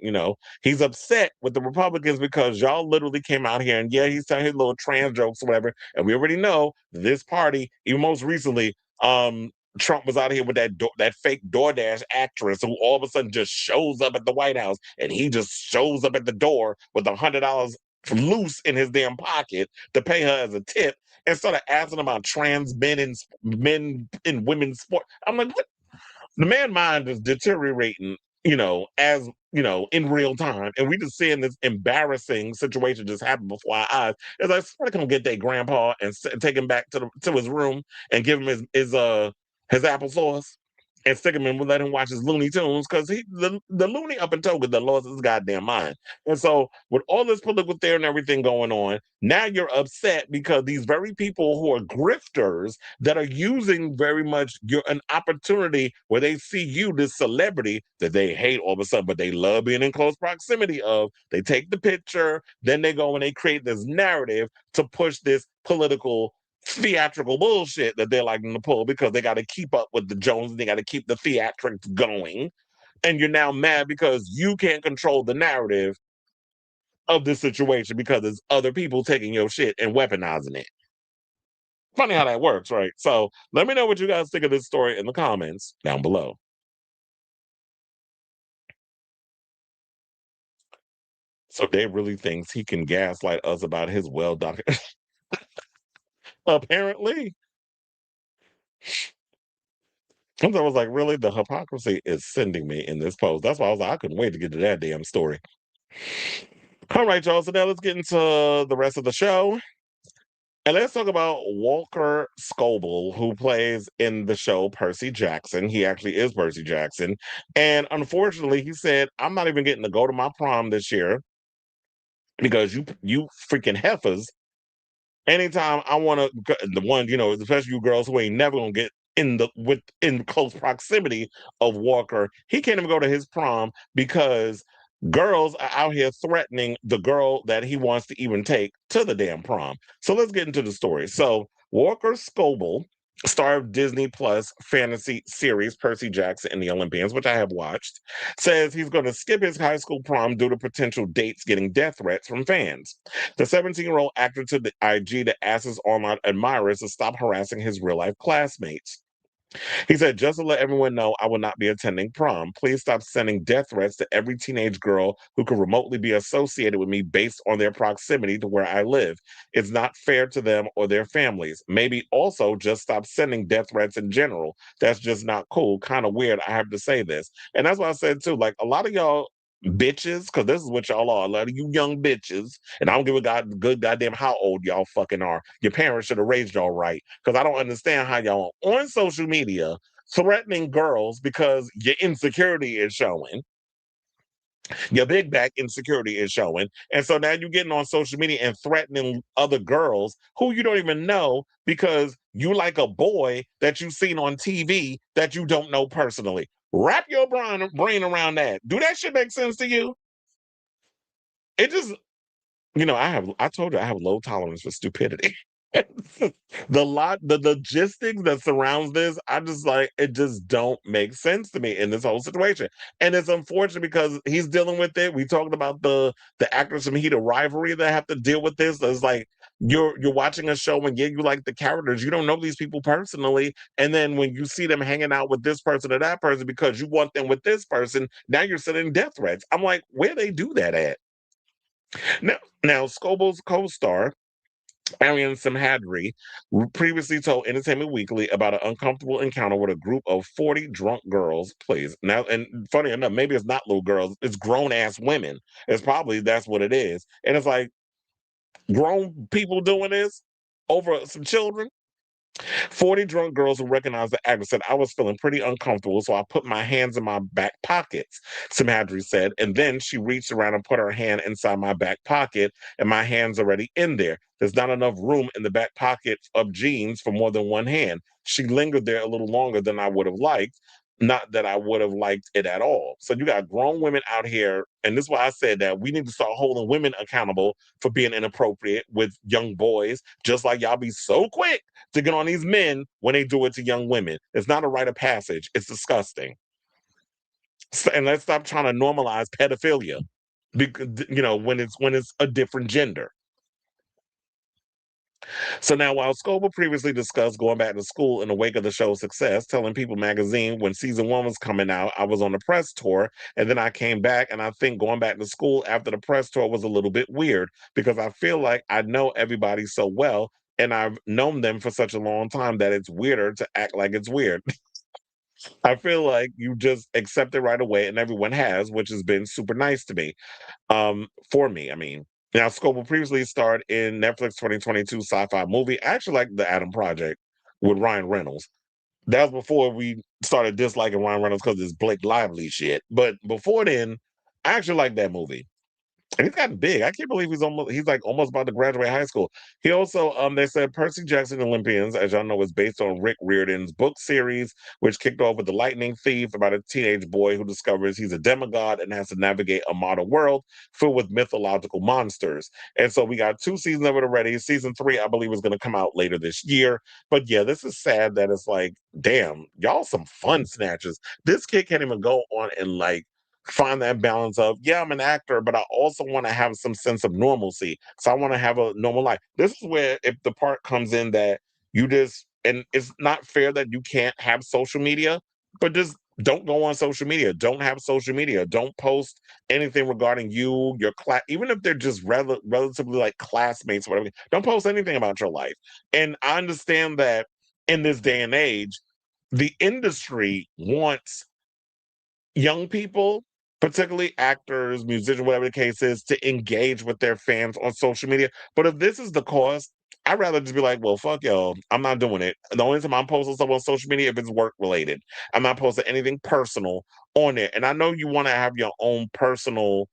he's upset with the Republicans because y'all literally came out here and yeah, he's telling his little trans jokes or whatever. And we already know this party, even most recently, Trump was out here with that fake DoorDash actress who all of a sudden just shows up at the White House and he just shows up at the door with $100 loose in his damn pocket to pay her as a tip and started asking about trans men in women's sport. I'm like, what? The man mind is deteriorating, as in real time. And we just seeing this embarrassing situation just happen before our eyes. It's like, somebody come get their grandpa and take him back to his room and give him his applesauce. and stick him in, we'll let him watch his Looney Tunes because the loony up and toga that lost his goddamn mind. And so with all this political theater and everything going on, now you're upset because these very people who are grifters that are using very much an opportunity where they see you, this celebrity that they hate all of a sudden, but they love being in close proximity of, they take the picture, then they go and they create this narrative to push this political theatrical bullshit that they're liking to pull because they got to keep up with the Joneses, they got to keep the theatrics going. And you're now mad because you can't control the narrative of this situation because there's other people taking your shit and weaponizing it. Funny how that works, right? So let me know what you guys think of this story in the comments down below. So Dave really thinks he can gaslight us about his well-documented... Apparently. Sometimes I was like, really? The hypocrisy is sending me in this post. That's why I was like, I couldn't wait to get to that damn story. All right, y'all. So now let's get into the rest of the show. And let's talk about Walker Scobell, who plays in the show Percy Jackson. He actually is Percy Jackson. And unfortunately, he said, I'm not even getting to go to my prom this year because you freaking heifers, anytime I want to, the one, especially you girls who ain't never going to get in close proximity of Walker, he can't even go to his prom because girls are out here threatening the girl that he wants to even take to the damn prom. So let's get into the story. So Walker Scobell, star of Disney Plus fantasy series Percy Jackson and the Olympians, which I have watched, says he's going to skip his high school prom due to potential dates getting death threats from fans. The 17-year-old actor to the IG that asks his online admirers to stop harassing his real-life classmates. He said, just to let everyone know, I will not be attending prom. Please stop sending death threats to every teenage girl who could remotely be associated with me based on their proximity to where I live. It's not fair to them or their families. Maybe also just stop sending death threats in general. That's just not cool. Kind of weird, I have to say this. And that's what I said too. Like, a lot of y'all bitches, because this is what y'all are, a lot of you young bitches, and I don't give a good goddamn how old y'all fucking are. Your parents should have raised y'all right, because I don't understand how y'all on social media threatening girls because your insecurity is showing. Your big back insecurity is showing. And so now you're getting on social media and threatening other girls who you don't even know because you like a boy that you've seen on TV that you don't know personally. Wrap your brain around that. Do that shit make sense to you? It just, I told you I have low tolerance for stupidity. The logistics that surrounds this, I just like, it just don't make sense to me in this whole situation. And it's unfortunate because he's dealing with it. We talked about the actors from Heat of Rivalry that have to deal with this. It's like you're watching a show and you like the characters. You don't know these people personally. And then when you see them hanging out with this person or that person because you want them with this person, now you're sending death threats. I'm like, where they do that at? Now Scobell's co-star Arian Samhadri previously told Entertainment Weekly about an uncomfortable encounter with a group of 40 drunk girls. Please. Now, and funny enough, maybe it's not little girls, it's grown-ass women. That's what it is. And it's like, grown people doing this over some children? 40 drunk girls who recognized the actor said, I was feeling pretty uncomfortable, so I put my hands in my back pockets, Samhadri said. And then she reached around and put her hand inside my back pocket, and my hand's already in there. There's not enough room in the back pocket of jeans for more than one hand. She lingered there a little longer than I would have liked. Not that I would have liked it at all. So you got grown women out here, and this is why I said that we need to start holding women accountable for being inappropriate with young boys, just like y'all be so quick to get on these men when they do it to young women. It's not a rite of passage. It's disgusting. And let's stop trying to normalize pedophilia, because when it's a different gender. So now, while Scobell previously discussed going back to school in the wake of the show's success, telling People magazine when season 1 was coming out, I was on the press tour, and then I came back, and I think going back to school after the press tour was a little bit weird because I feel like I know everybody so well, and I've known them for such a long time that it's weirder to act like it's weird. I feel like you just accept it right away, and everyone has, which has been super nice to me. For me, I mean. Now, Scobell previously starred in Netflix 2022 sci-fi movie. I actually like The Adam Project with Ryan Reynolds. That was before we started disliking Ryan Reynolds because of this Blake Lively shit. But before then, I actually liked that movie. And he's gotten big. I can't believe he's like almost about to graduate high school. He also they said Percy Jackson Olympians, as y'all know, is based on Rick Riordan's book series, which kicked off with The Lightning Thief, about a teenage boy who discovers he's a demigod and has to navigate a modern world filled with mythological monsters. And so we got 2 seasons of it already. Season 3, I believe, is going to come out later this year. But yeah, this is sad that it's like, damn, y'all some fun snatchers. This kid can't even go on and like find that balance of, yeah, I'm an actor, but I also want to have some sense of normalcy. So I want to have a normal life. This is where if the part comes in that you just, and it's not fair that you can't have social media, but just don't go on social media. Don't have social media. Don't post anything regarding you, your class, even if they're just relatively like classmates or whatever. Don't post anything about your life. And I understand that in this day and age, the industry wants young people, particularly actors, musicians, whatever the case is, to engage with their fans on social media. But if this is the cost, I'd rather just be like, well, fuck y'all. I'm not doing it. The only time I'm posting stuff on social media if it's work related. I'm not posting anything personal on it. And I know you want to have your own personal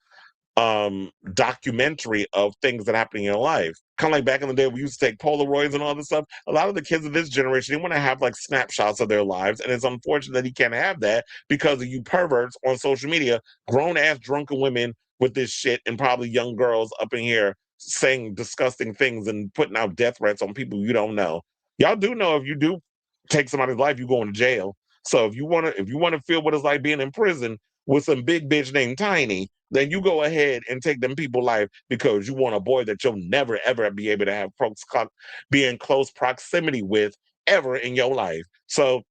documentary of things that happen in your life. Kind of like back in the day, we used to take Polaroids and all this stuff. A lot of the kids of this generation, they want to have like snapshots of their lives. And it's unfortunate that you can't have that because of you perverts on social media, grown ass drunken women with this shit, and probably young girls up in here saying disgusting things and putting out death threats on people you don't know. Y'all do know if you do take somebody's life, you going to jail. So if you want to feel what it's like being in prison with some big bitch named Tiny, then you go ahead and take them people's life because you want a boy that you'll never ever be able to have be in close proximity with ever in your life. So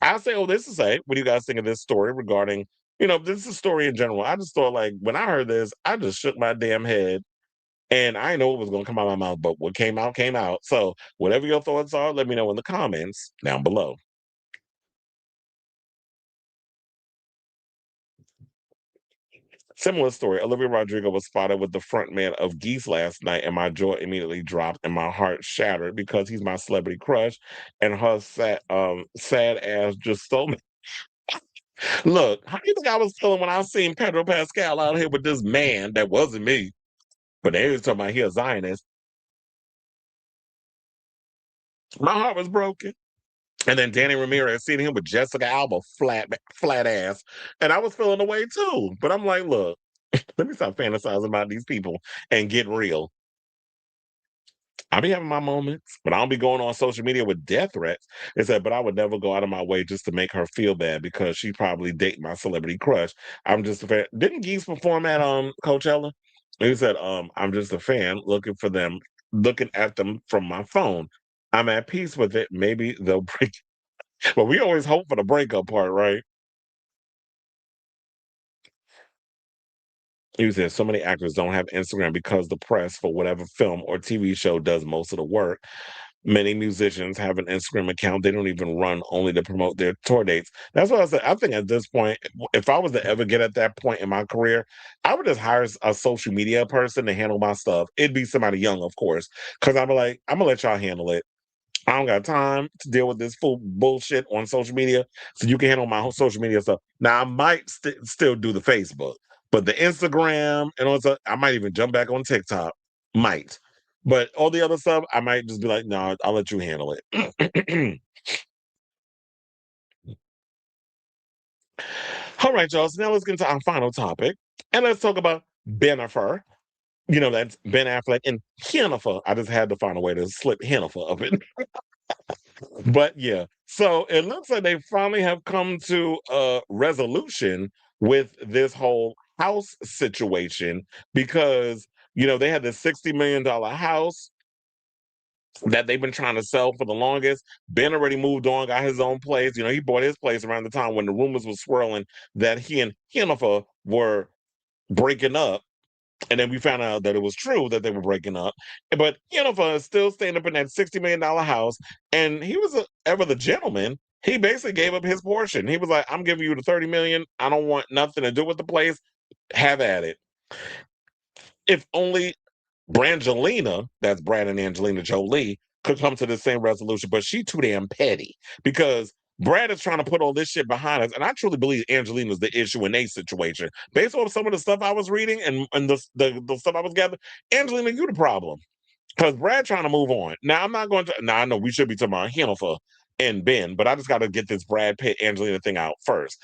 I'll say, oh, this to say, what do you guys think of this story regarding, this is a story in general. I just thought, like, when I heard this, I just shook my damn head. And I know what was going to come out of my mouth, but what came out, came out. So whatever your thoughts are, let me know in the comments down below. Similar story. Olivia Rodrigo was spotted with the frontman of Geese last night, and my jaw immediately dropped and my heart shattered because he's my celebrity crush, and her sad ass just stole me. Look, how do you think I was feeling when I seen Pedro Pascal out here with this man that wasn't me? But they was talking about he a Zionist. My heart was broken. And then Danny Ramirez seeing him with Jessica Alba, flat ass, and I was feeling the way too. But I'm like, look, let me stop fantasizing about these people and get real. I be having my moments, but I don't be going on social media with death threats. It said, but I would never go out of my way just to make her feel bad because she probably dating my celebrity crush. I'm just a fan. Didn't Geese perform at Coachella? He said, I'm just a fan looking at them from my phone. I'm at peace with it. Maybe they'll break. But we always hope for the breakup part, right? He said so many actors don't have Instagram because the press for whatever film or TV show does most of the work. Many musicians have an Instagram account they don't even run, only to promote their tour dates. That's what I said. I think at this point, if I was to ever get at that point in my career, I would just hire a social media person to handle my stuff. It'd be somebody young, of course, because I'm like, I'm gonna let y'all handle it. I don't got time to deal with this full bullshit on social media. So you can handle my whole social media stuff. Now I might still do the Facebook, but the Instagram and all that, I might even jump back on TikTok. Might. But all the other stuff, I might just be like, no, I'll let you handle it. All right, y'all. So now let's get into our final topic. And let's talk about Bennifer. That's Ben Affleck and Jennifer. I just had to find a way to slip Jennifer up in. But yeah, so it looks like they finally have come to a resolution with this whole house situation because, they had this $60 million house that they've been trying to sell for the longest. Ben already moved on, got his own place. He bought his place around the time when the rumors were swirling that he and Jennifer were breaking up. And then we found out that it was true that they were breaking up. But Jennifer is still staying up in that $60 million house. And he was ever the gentleman. He basically gave up his portion. He was like, I'm giving you the $30 million. I don't want nothing to do with the place. Have at it. If only Brangelina, that's Brad and Angelina Jolie, could come to the same resolution, but she too damn petty because Brad is trying to put all this shit behind us, and I truly believe Angelina's the issue in a situation. Based on some of the stuff I was reading and the stuff I was gathering, Angelina, you the problem. Because Brad trying to move on. Now, I'm not going to. Now, I know we should be talking about Jennifer and Ben, but I just got to get this Brad Pitt Angelina thing out first.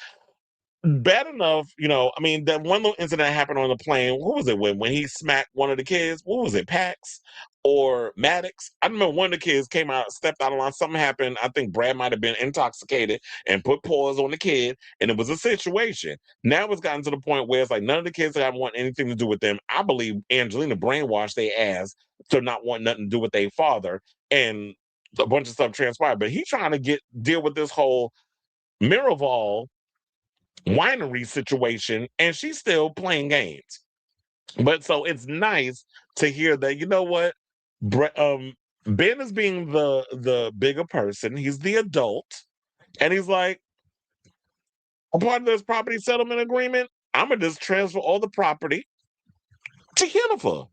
Bad enough, I mean, that one little incident happened on the plane. What was it when he smacked one of the kids? What was it, Pax or Maddox? I remember one of the kids came out, stepped out of line. Something happened. I think Brad might have been intoxicated and put paws on the kid, and it was a situation. Now it's gotten to the point where it's like none of the kids that want anything to do with them. I believe Angelina brainwashed their ass to not want nothing to do with their father, and a bunch of stuff transpired. But he's trying to deal with this whole Miraval winery situation, and she's still playing games. But so it's nice to hear that, you know what, Ben is being the bigger person. He's the adult, and he's like, a part of this property settlement agreement, I'm gonna just transfer all the property to Jennifer.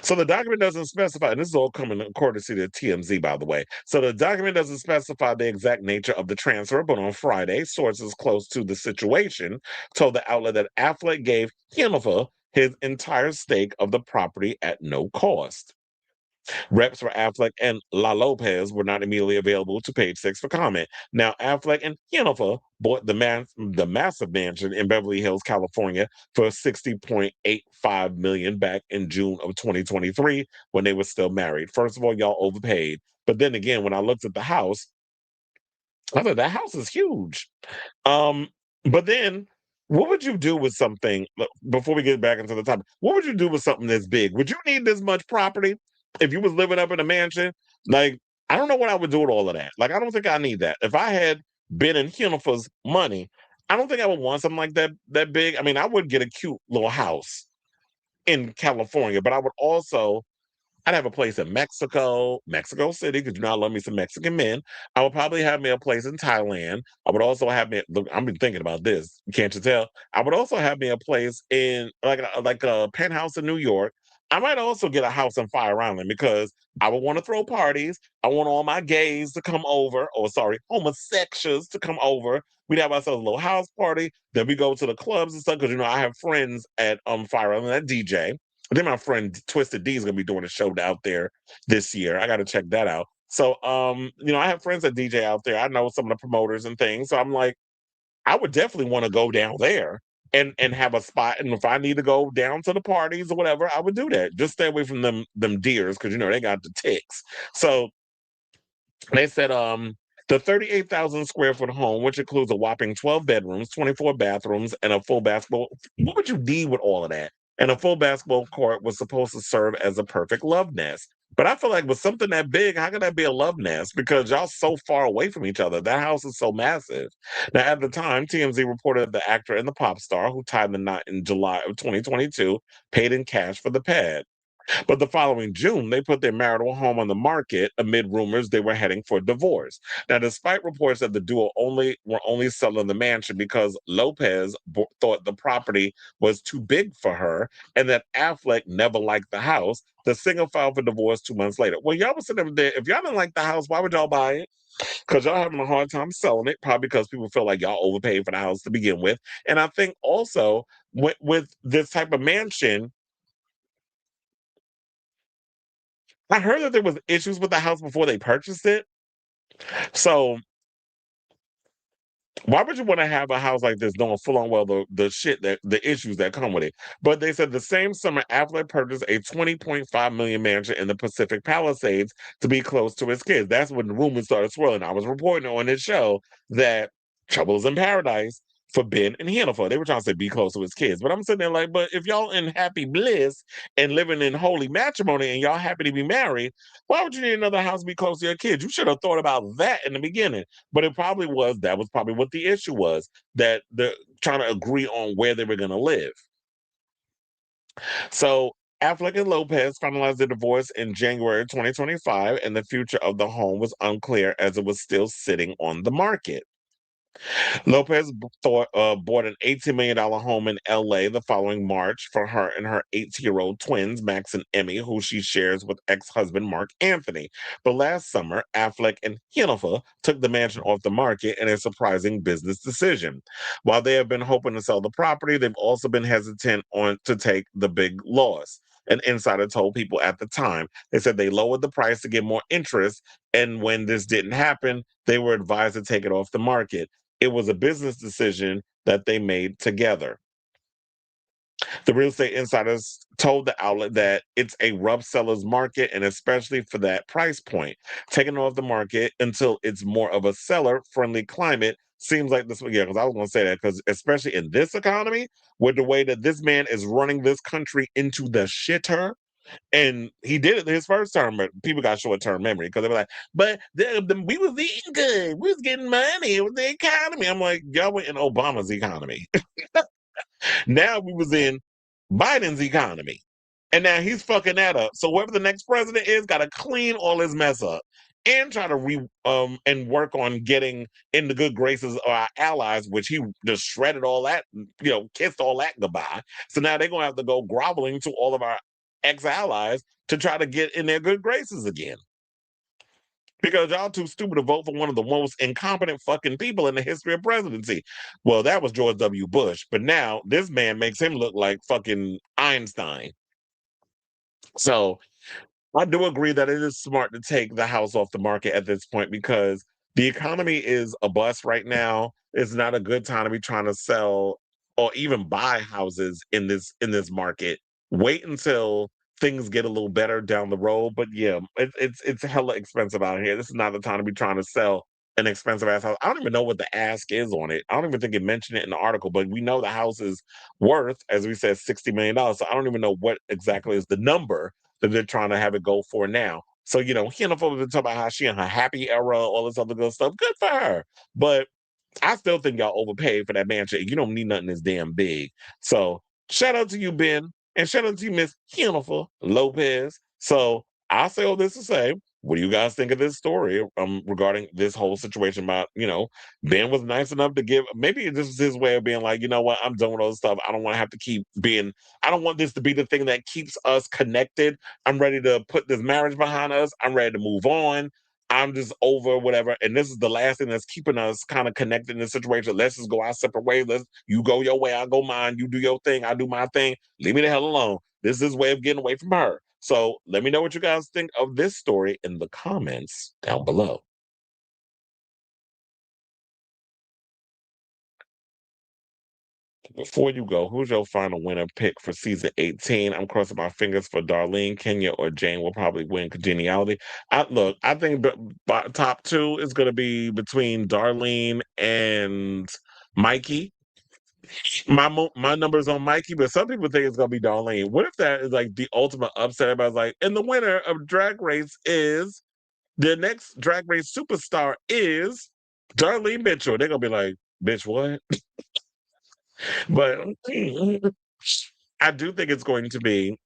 So the document doesn't specify, and this is all coming courtesy to TMZ, by the way. So the document doesn't specify the exact nature of the transfer, but on Friday, sources close to the situation told the outlet that Affleck gave Jennifer his entire stake of the property at no cost. Reps for Affleck and La Lopez were not immediately available to Page Six for comment. Now, Affleck and Jennifer bought the massive mansion in Beverly Hills, California, for $60.85 million back in June of 2023 when they were still married. First of all, y'all overpaid. But then again, when I looked at the house, I thought that house is huge. But then, what would you do with something, before we get back into the topic, what would you do with something this big? Would you need this much property if you was living up in a mansion? Like, I don't know what I would do with all of that. Like, I don't think I need that. If I had been in Jennifer's money, I don't think I would want something like that big. I mean, I would get a cute little house in California, but I'd have a place in Mexico City, because I love me some Mexican men. I would probably have me a place in Thailand. I would also have me, look, I've been thinking about this, can't you tell? I would also have me a place in like a penthouse in New York. I might also get a house in Fire Island, because I would want to throw parties. I want all my gays to come over, or sorry, homosexuals to come over. We'd have ourselves a little house party. Then we go to the clubs and stuff, because I have friends at Fire Island that DJ. I think my friend Twisted D is gonna be doing a show out there this year. I got to check that out. So, I have friends that DJ out there. I know some of the promoters and things. So I'm like, I would definitely want to go down there and have a spot. And if I need to go down to the parties or whatever, I would do that. Just stay away from them deers, because they got the ticks. So they said the 38,000 square foot home, which includes a whopping 12 bedrooms, 24 bathrooms, and a full basketball. What would you need with all of that? And a full basketball court was supposed to serve as a perfect love nest. But I feel like with something that big, how can that be a love nest? Because y'all so far away from each other. That house is so massive. Now, at the time, TMZ reported the actor and the pop star, who tied the knot in July of 2022, paid in cash for the pad. But the following June, they put their marital home on the market amid rumors they were heading for divorce. Now, despite reports that the duo were only selling the mansion because Lopez thought the property was too big for her, and that Affleck never liked the house, the singer filed for divorce 2 months later. Well, y'all was sitting there. If y'all didn't like the house, why would y'all buy it? Because y'all having a hard time selling it, probably because people feel like y'all overpaid for the house to begin with. And I think also with this type of mansion, I heard that there was issues with the house before they purchased it. So why would you want to have a house like this knowing full on well the issues that come with it? But they said the same summer, Affleck purchased a $20.5 million mansion in the Pacific Palisades to be close to his kids. That's when the rumors started swirling. I was reporting on this show that Trouble is in Paradise for Ben and Jennifer. They were trying to say be close to his kids. But I'm sitting there like, but if y'all in happy bliss and living in holy matrimony and y'all happy to be married, why would you need another house to be close to your kids? You should have thought about that in the beginning. But that was probably what the issue was, that they're trying to agree on where they were going to live. So Affleck and Lopez finalized the divorce in January 2025, and the future of the home was unclear as it was still sitting on the market. Lopez bought an $18 million home in LA the following March for her and her 18-year-old twins, Max and Emmy, who she shares with ex-husband Mark Anthony. But last summer, Affleck and Jennifer took the mansion off the market in a surprising business decision. While they have been hoping to sell the property, they've also been hesitant to take the big loss. An insider told people at the time. They said they lowered the price to get more interest, and when this didn't happen, they were advised to take it off the market. It was a business decision that they made together. The real estate insiders told the outlet that it's a rough seller's market, and especially for that price point. Taking it off the market until it's more of a seller-friendly climate seems like this. Yeah, because I was going to say that, because especially in this economy, with the way that this man is running this country into the shitter, and he did it his first term, but people got short-term memory because they were like, but we was eating good. We was getting money. It was the economy. I'm like, y'all were in Obama's economy. Now we was in Biden's economy. And now he's fucking that up. So whoever the next president is got to clean all his mess up and try to and work on getting in the good graces of our allies, which he just shredded all that, kissed all that goodbye. So now they're going to have to go groveling to all of our ex-allies to try to get in their good graces again. Because y'all too stupid to vote for one of the most incompetent fucking people in the history of presidency. Well, that was George W. Bush, but now this man makes him look like fucking Einstein. So I do agree that it is smart to take the house off the market at this point, because the economy is a bust right now. It's not a good time to be trying to sell or even buy houses in this market. Wait until things get a little better down the road. But yeah, it's hella expensive out here. This is not the time to be trying to sell an expensive ass house. I don't even know what the ask is on it. I don't even think it mentioned it in the article, but we know the house is worth, as we said, $60 million. So I don't even know what exactly is the number that they're trying to have it go for now. So, Jennifer was talking about how she in her happy era, all this other good stuff. Good for her. But I still think y'all overpaid for that mansion. You don't need nothing this damn big. So shout out to you, Ben. And shout out to you, Miss Jennifer Lopez. So I'll say all this to say, what do you guys think of this story regarding this whole situation about, Ben was nice enough to give, maybe this is his way of being like, you know what, I'm done with all this stuff. I don't want to have to keep being, I don't want this to be the thing that keeps us connected. I'm ready to put this marriage behind us. I'm ready to move on. I'm just over whatever. And this is the last thing that's keeping us kind of connected in this situation. Let's just go our separate ways. You go your way, I go mine. You do your thing, I do my thing. Leave me the hell alone. This is his way of getting away from her. So let me know what you guys think of this story in the comments down below. Before you go, who's your final winner pick for season 18? I'm crossing my fingers for Darlene, Kenya, or Jane will probably win Congeniality. I think the top two is going to be between Darlene and Mikey. My number's on Mikey, but some people think it's going to be Darlene. What if that is like the ultimate upset? Everybody's like, and the winner of Drag Race is, the next Drag Race superstar is Darlene Mitchell. They're going to be like, bitch, what? But I do think it's going to be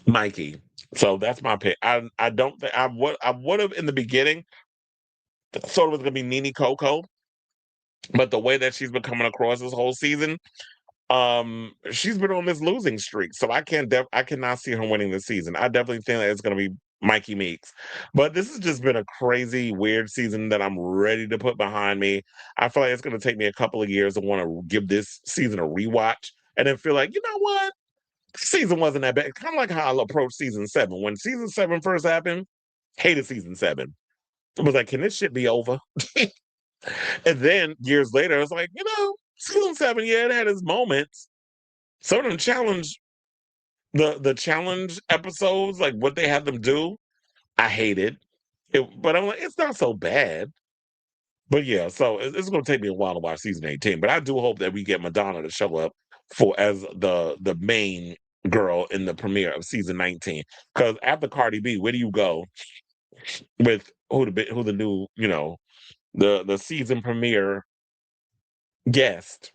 Mikey. So that's my pick. I don't think I would have in the beginning thought it was gonna be Nene Coco, but the way that she's been coming across this whole season, she's been on this losing streak. So I cannot see her winning this season. I definitely think that it's gonna be Mikey Meeks. But this has just been a crazy, weird season that I'm ready to put behind me. I feel like it's gonna take me a couple of years to want to give this season a rewatch and then feel like, you know what? Season wasn't that bad. Kind of like how I approached season 7. When season 7 first happened, hated season 7. I was like, can this shit be over? And then years later, I was like, season 7, yeah, it had its moments. Some of them challenge the challenge episodes, like what they had them do, I hated. But I'm like, it's not so bad. But yeah, so it's going to take me a while to watch season 18. But I do hope that we get Madonna to show up as the main girl in the premiere of season 19. Because after Cardi B, where do you go with who the new, the season premiere guest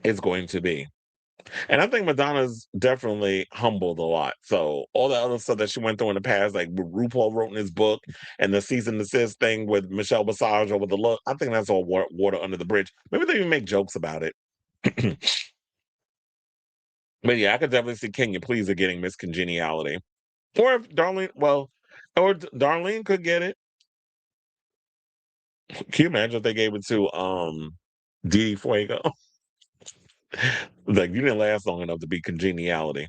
is going to be? And I think Madonna's definitely humbled a lot. So all the other stuff that she went through in the past, like what RuPaul wrote in his book and the cease and desist thing with Michelle Visage over the look, I think that's all water under the bridge. Maybe they even make jokes about it. But yeah, I could definitely see Kenya Pleaser getting Miss Congeniality. Or if Darlene, Darlene could get it. Can you imagine if they gave it to Dee Fuego? Like, you didn't last long enough to be Congeniality.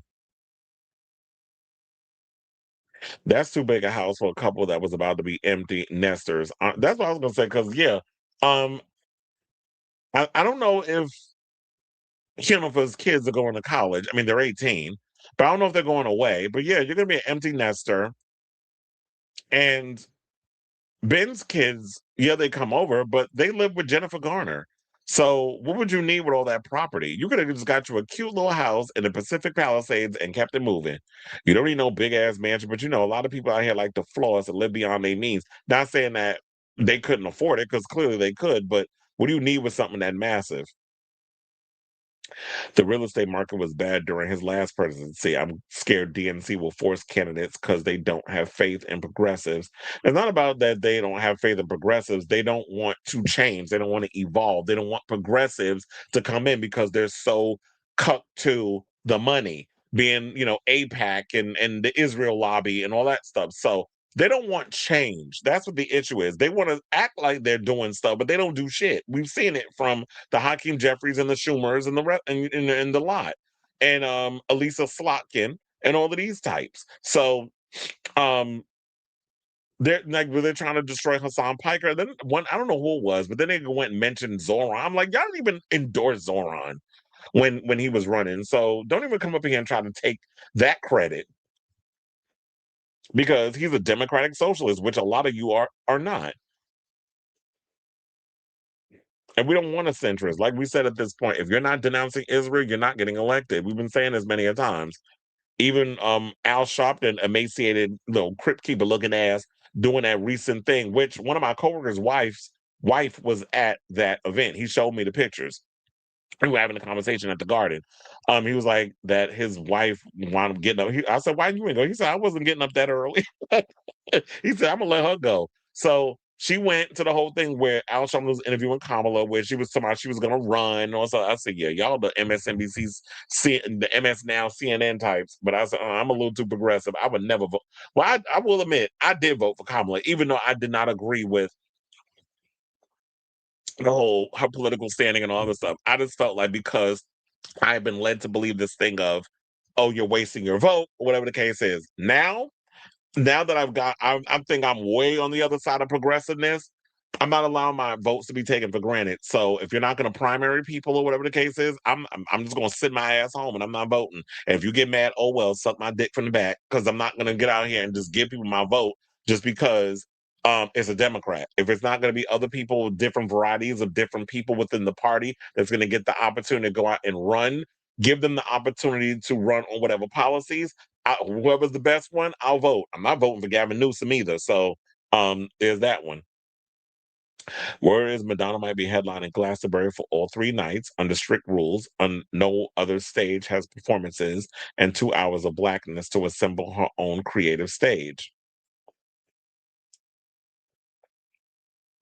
That's too big a house for a couple that was about to be empty nesters. That's what I was gonna say. Because yeah, um, I don't know if Jennifer's kids are going to college. I mean, they're 18, but I don't know if they're going away. But yeah, you're gonna be an empty nester, and Ben's kids, yeah, they come over, but they live with Jennifer Garner. So what would you need with all that property? You could have just got you a cute little house in the Pacific Palisades and kept it moving. You don't need no big ass mansion, but a lot of people out here like to floss and live beyond their means. Not saying that they couldn't afford it, because clearly they could, but what do you need with something that massive? The real estate market was bad during his last presidency. I'm scared DNC will force candidates because they don't have faith in progressives. It's not about that they don't have faith in progressives. They don't want to change. They don't want to evolve. They don't want progressives to come in because they're so cut to the money, being, APAC and the Israel lobby and all that stuff. So they don't want change. That's what the issue is. They want to act like they're doing stuff, but they don't do shit. We've seen it from the Hakeem Jeffries and the Schumers and and the lot, and Elisa Slotkin and all of these types. So um they're trying to destroy Hassan Piker. Then one, I don't know who it was, but then they went and mentioned Zoran. I'm like, y'all didn't even endorse Zoran when he was running. So don't even come up here and try to take that credit, because he's a democratic socialist, which a lot of you are not. And we don't want a centrist. Like we said at this point, if you're not denouncing Israel, you're not getting elected. We've been saying this many a times. Even Al Sharpton, emaciated, little crypt keeper looking ass, doing that recent thing, which one of my coworkers' wife was at that event. He showed me the pictures. We were having a conversation at the garden. He was like that his wife wound up getting up. I said, "Why didn't you go?" He said, "I wasn't getting up that early." He said, "I'm gonna let her go." So she went to the whole thing where Al Sharpton was interviewing Kamala, where she was talking about she was gonna run. Also, I said, "Yeah, y'all the MSNBC's, the MS Now CNN types." But I said, "I'm a little too progressive. I would never vote." Well, I will admit, I did vote for Kamala, even though I did not agree with the whole her political standing and all this stuff. I just felt like, because I have been led to believe this thing of, oh, you're wasting your vote, or whatever the case is. Now that I think I'm way on the other side of progressiveness. I'm not allowing my votes to be taken for granted. So if you're not going to primary people or whatever the case is, I'm just going to sit my ass home and I'm not voting. And if you get mad, oh well, suck my dick from the back, because I'm not going to get out here and just give people my vote just because it's a Democrat. If it's not going to be other people, different varieties of different people within the party that's going to get the opportunity to go out and run, give them the opportunity to run on whatever policies. Whoever's the best one, I'll vote. I'm not voting for Gavin Newsom either. So there's that one. Word is Madonna might be headlining Glastonbury for all 3 nights under strict rules. No other stage has performances and 2 hours of blackness to assemble her own creative stage.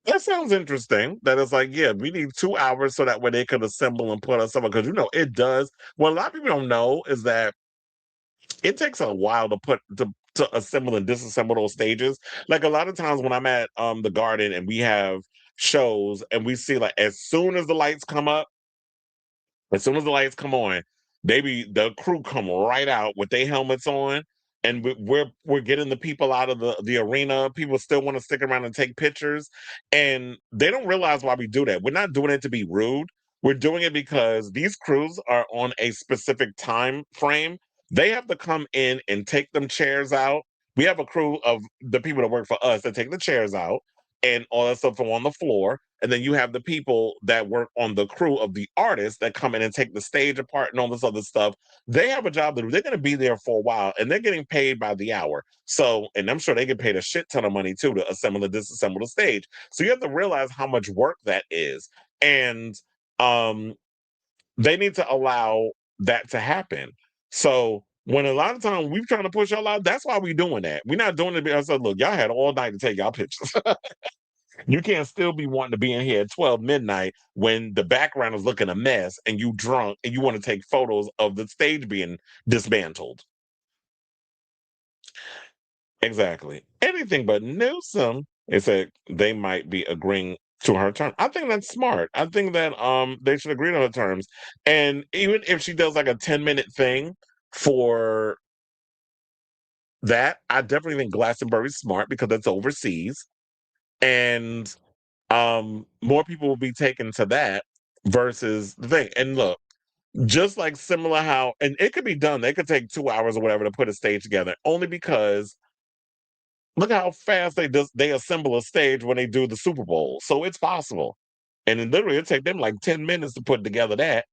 That sounds interesting. That it's like, yeah, we need 2 hours so that way they could assemble and put us somewhere. Because it does. What a lot of people don't know is that it takes a while to assemble and disassemble those stages. Like a lot of times when I'm at the garden and we have shows and we see, like, as soon as the lights come up, as soon as the lights come on, the crew come right out with their helmets on, and we're getting the people out of the arena. People still want to stick around and take pictures, and they don't realize why we do that. We're not doing it to be rude. We're doing it because these crews are on a specific time frame. They have to come in and take them chairs out. We have a crew of the people that work for us that take the chairs out and all that stuff from on the floor. And then you have the people that work on the crew of the artists that come in and take the stage apart and all this other stuff. They have a job to do. They're going to be there for a while and they're getting paid by the hour. So, and I'm sure they get paid a shit ton of money too to assemble and disassemble the stage. So you have to realize how much work that is. And they need to allow that to happen. So when a lot of times we're trying to push y'all out, that's why we're doing that. We're not doing it because, look, y'all had all night to take y'all pictures. You can't still be wanting to be in here at 12 midnight when the background is looking a mess and you drunk and you want to take photos of the stage being dismantled. Exactly. Anything but Newsom is that they might be agreeing to her terms. I think that's smart. I think that they should agree to her terms. And even if she does like a 10-minute thing for that, I definitely think Glastonbury's smart because it's overseas. And more people will be taken to that versus the thing. And look, just like similar how, and it could be done, they could take 2 hours or whatever to put a stage together, only because look how fast they assemble a stage when they do the Super Bowl. So it's possible. And then literally it take them like 10 minutes to put together that.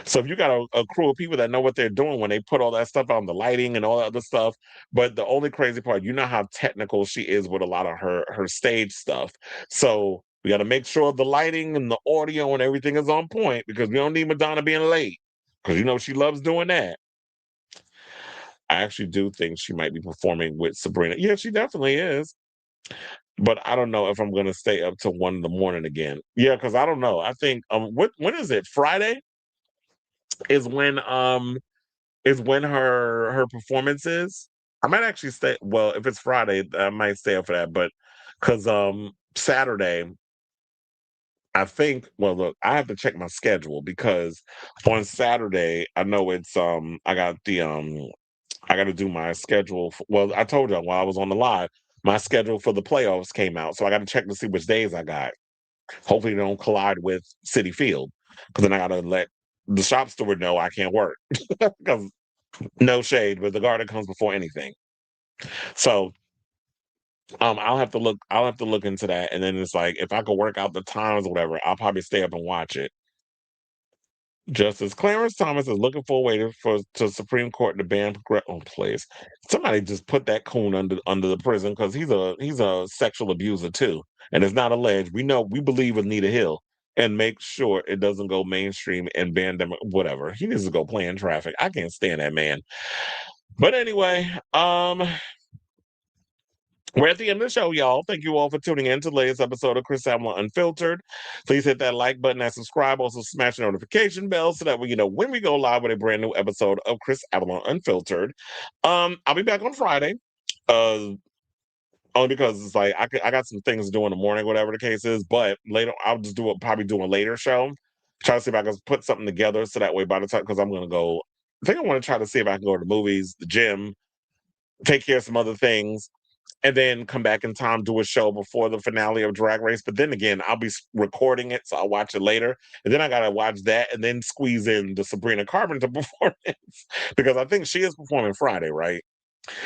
So if you got a crew of people that know what they're doing when they put all that stuff on, the lighting and all that other stuff. But the only crazy part, you know how technical she is with a lot of her stage stuff. So we got to make sure the lighting and the audio and everything is on point because we don't need Madonna being late because you know she loves doing that. I actually do think she might be performing with Sabrina. Yeah, she definitely is. But I don't know if I'm going to stay up till 1 a.m. again. Yeah, because I don't know. I think when is it? Friday is when her performance is. I might actually stay. Well, if it's Friday, I might stay up for that. But because Saturday, I think. Well, look, I have to check my schedule because on Saturday I know it's I got to do my schedule. Well, I told y'all while I was on the live, my schedule for the playoffs came out, so I got to check to see which days I got. Hopefully, they don't collide with City Field, because then I got to let the shop steward know I can't work. Because no shade, but the garden comes before anything. So, I'll have to look. I'll have to look into that, and then it's like if I could work out the times or whatever, I'll probably stay up and watch it. Justice Clarence Thomas is looking for a way to Supreme Court to ban oh, please. Somebody just put that coon under the prison because he's a sexual abuser too. And it's not alleged. We believe in Nita Hill and make sure it doesn't go mainstream and ban them, whatever. He needs to go play in traffic. I can't stand that man. But anyway, we're at the end of the show, y'all. Thank you all for tuning in to the latest episode of Chris Avalon Unfiltered. Please hit that like button and subscribe. Also, smash the notification bell so that way you know when we go live with a brand new episode of Chris Avalon Unfiltered. I'll be back on Friday. Only because it's like I got some things to do in the morning, whatever the case is. But later, I'll just probably do a later show. Try to see if I can put something together so that way by the time, because I'm going to go. I think I want to try to see if I can go to the movies, the gym, take care of some other things, and then come back in time, do a show before the finale of Drag Race. But then again, I'll be recording it, so I'll watch it later. And then I got to watch that and then squeeze in the Sabrina Carpenter performance because I think she is performing Friday, right?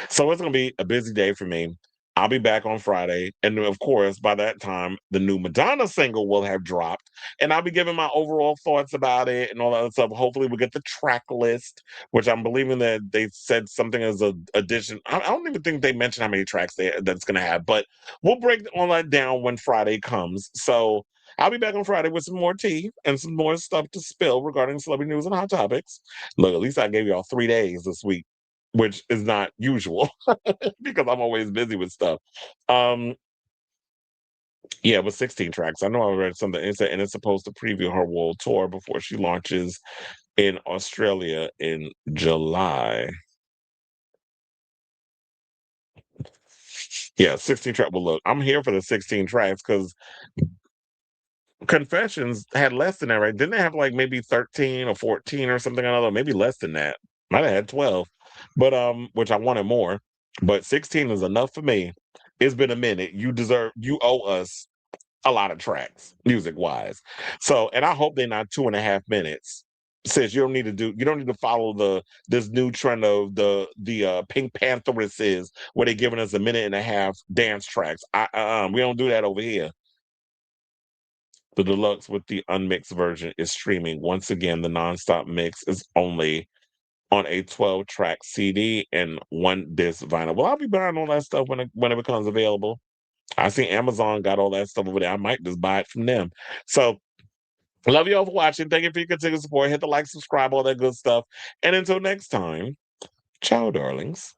So it's going to be a busy day for me. I'll be back on Friday. And of course, by that time, the new Madonna single will have dropped. And I'll be giving my overall thoughts about it and all that other stuff. Hopefully, we get the track list, which I'm believing that they said something as an addition. I don't even think they mentioned how many tracks that's going to have. But we'll break all that down when Friday comes. So I'll be back on Friday with some more tea and some more stuff to spill regarding celebrity news and hot topics. Look, at least I gave y'all 3 days this week, which is not usual because I'm always busy with stuff. Yeah, with 16 tracks. I know I read something, and it's supposed to preview her world tour before she launches in Australia in July. Yeah, 16 tracks. Well, look, I'm here for the 16 tracks because Confessions had less than that, right? Didn't they have like maybe 13 or 14 or something? I don't know, maybe less than that. Might have had 12, but which I wanted more. But 16 is enough for me. It's been a minute. You owe us a lot of tracks, music wise. So, and I hope they're not 2.5 minutes. Says you don't need to follow this new trend of the Pink Pantheresses where they're giving us a minute and a half dance tracks. We don't do that over here. The deluxe with the unmixed version is streaming. Once again, the nonstop mix is only on a 12-track CD and 1 disc vinyl. Well, I'll be buying all that stuff when it becomes available. I see Amazon got all that stuff over there. I might just buy it from them. So Love you all for watching. Thank you for your continued support. Hit the like, subscribe, all that good stuff. And until next time, ciao, darlings.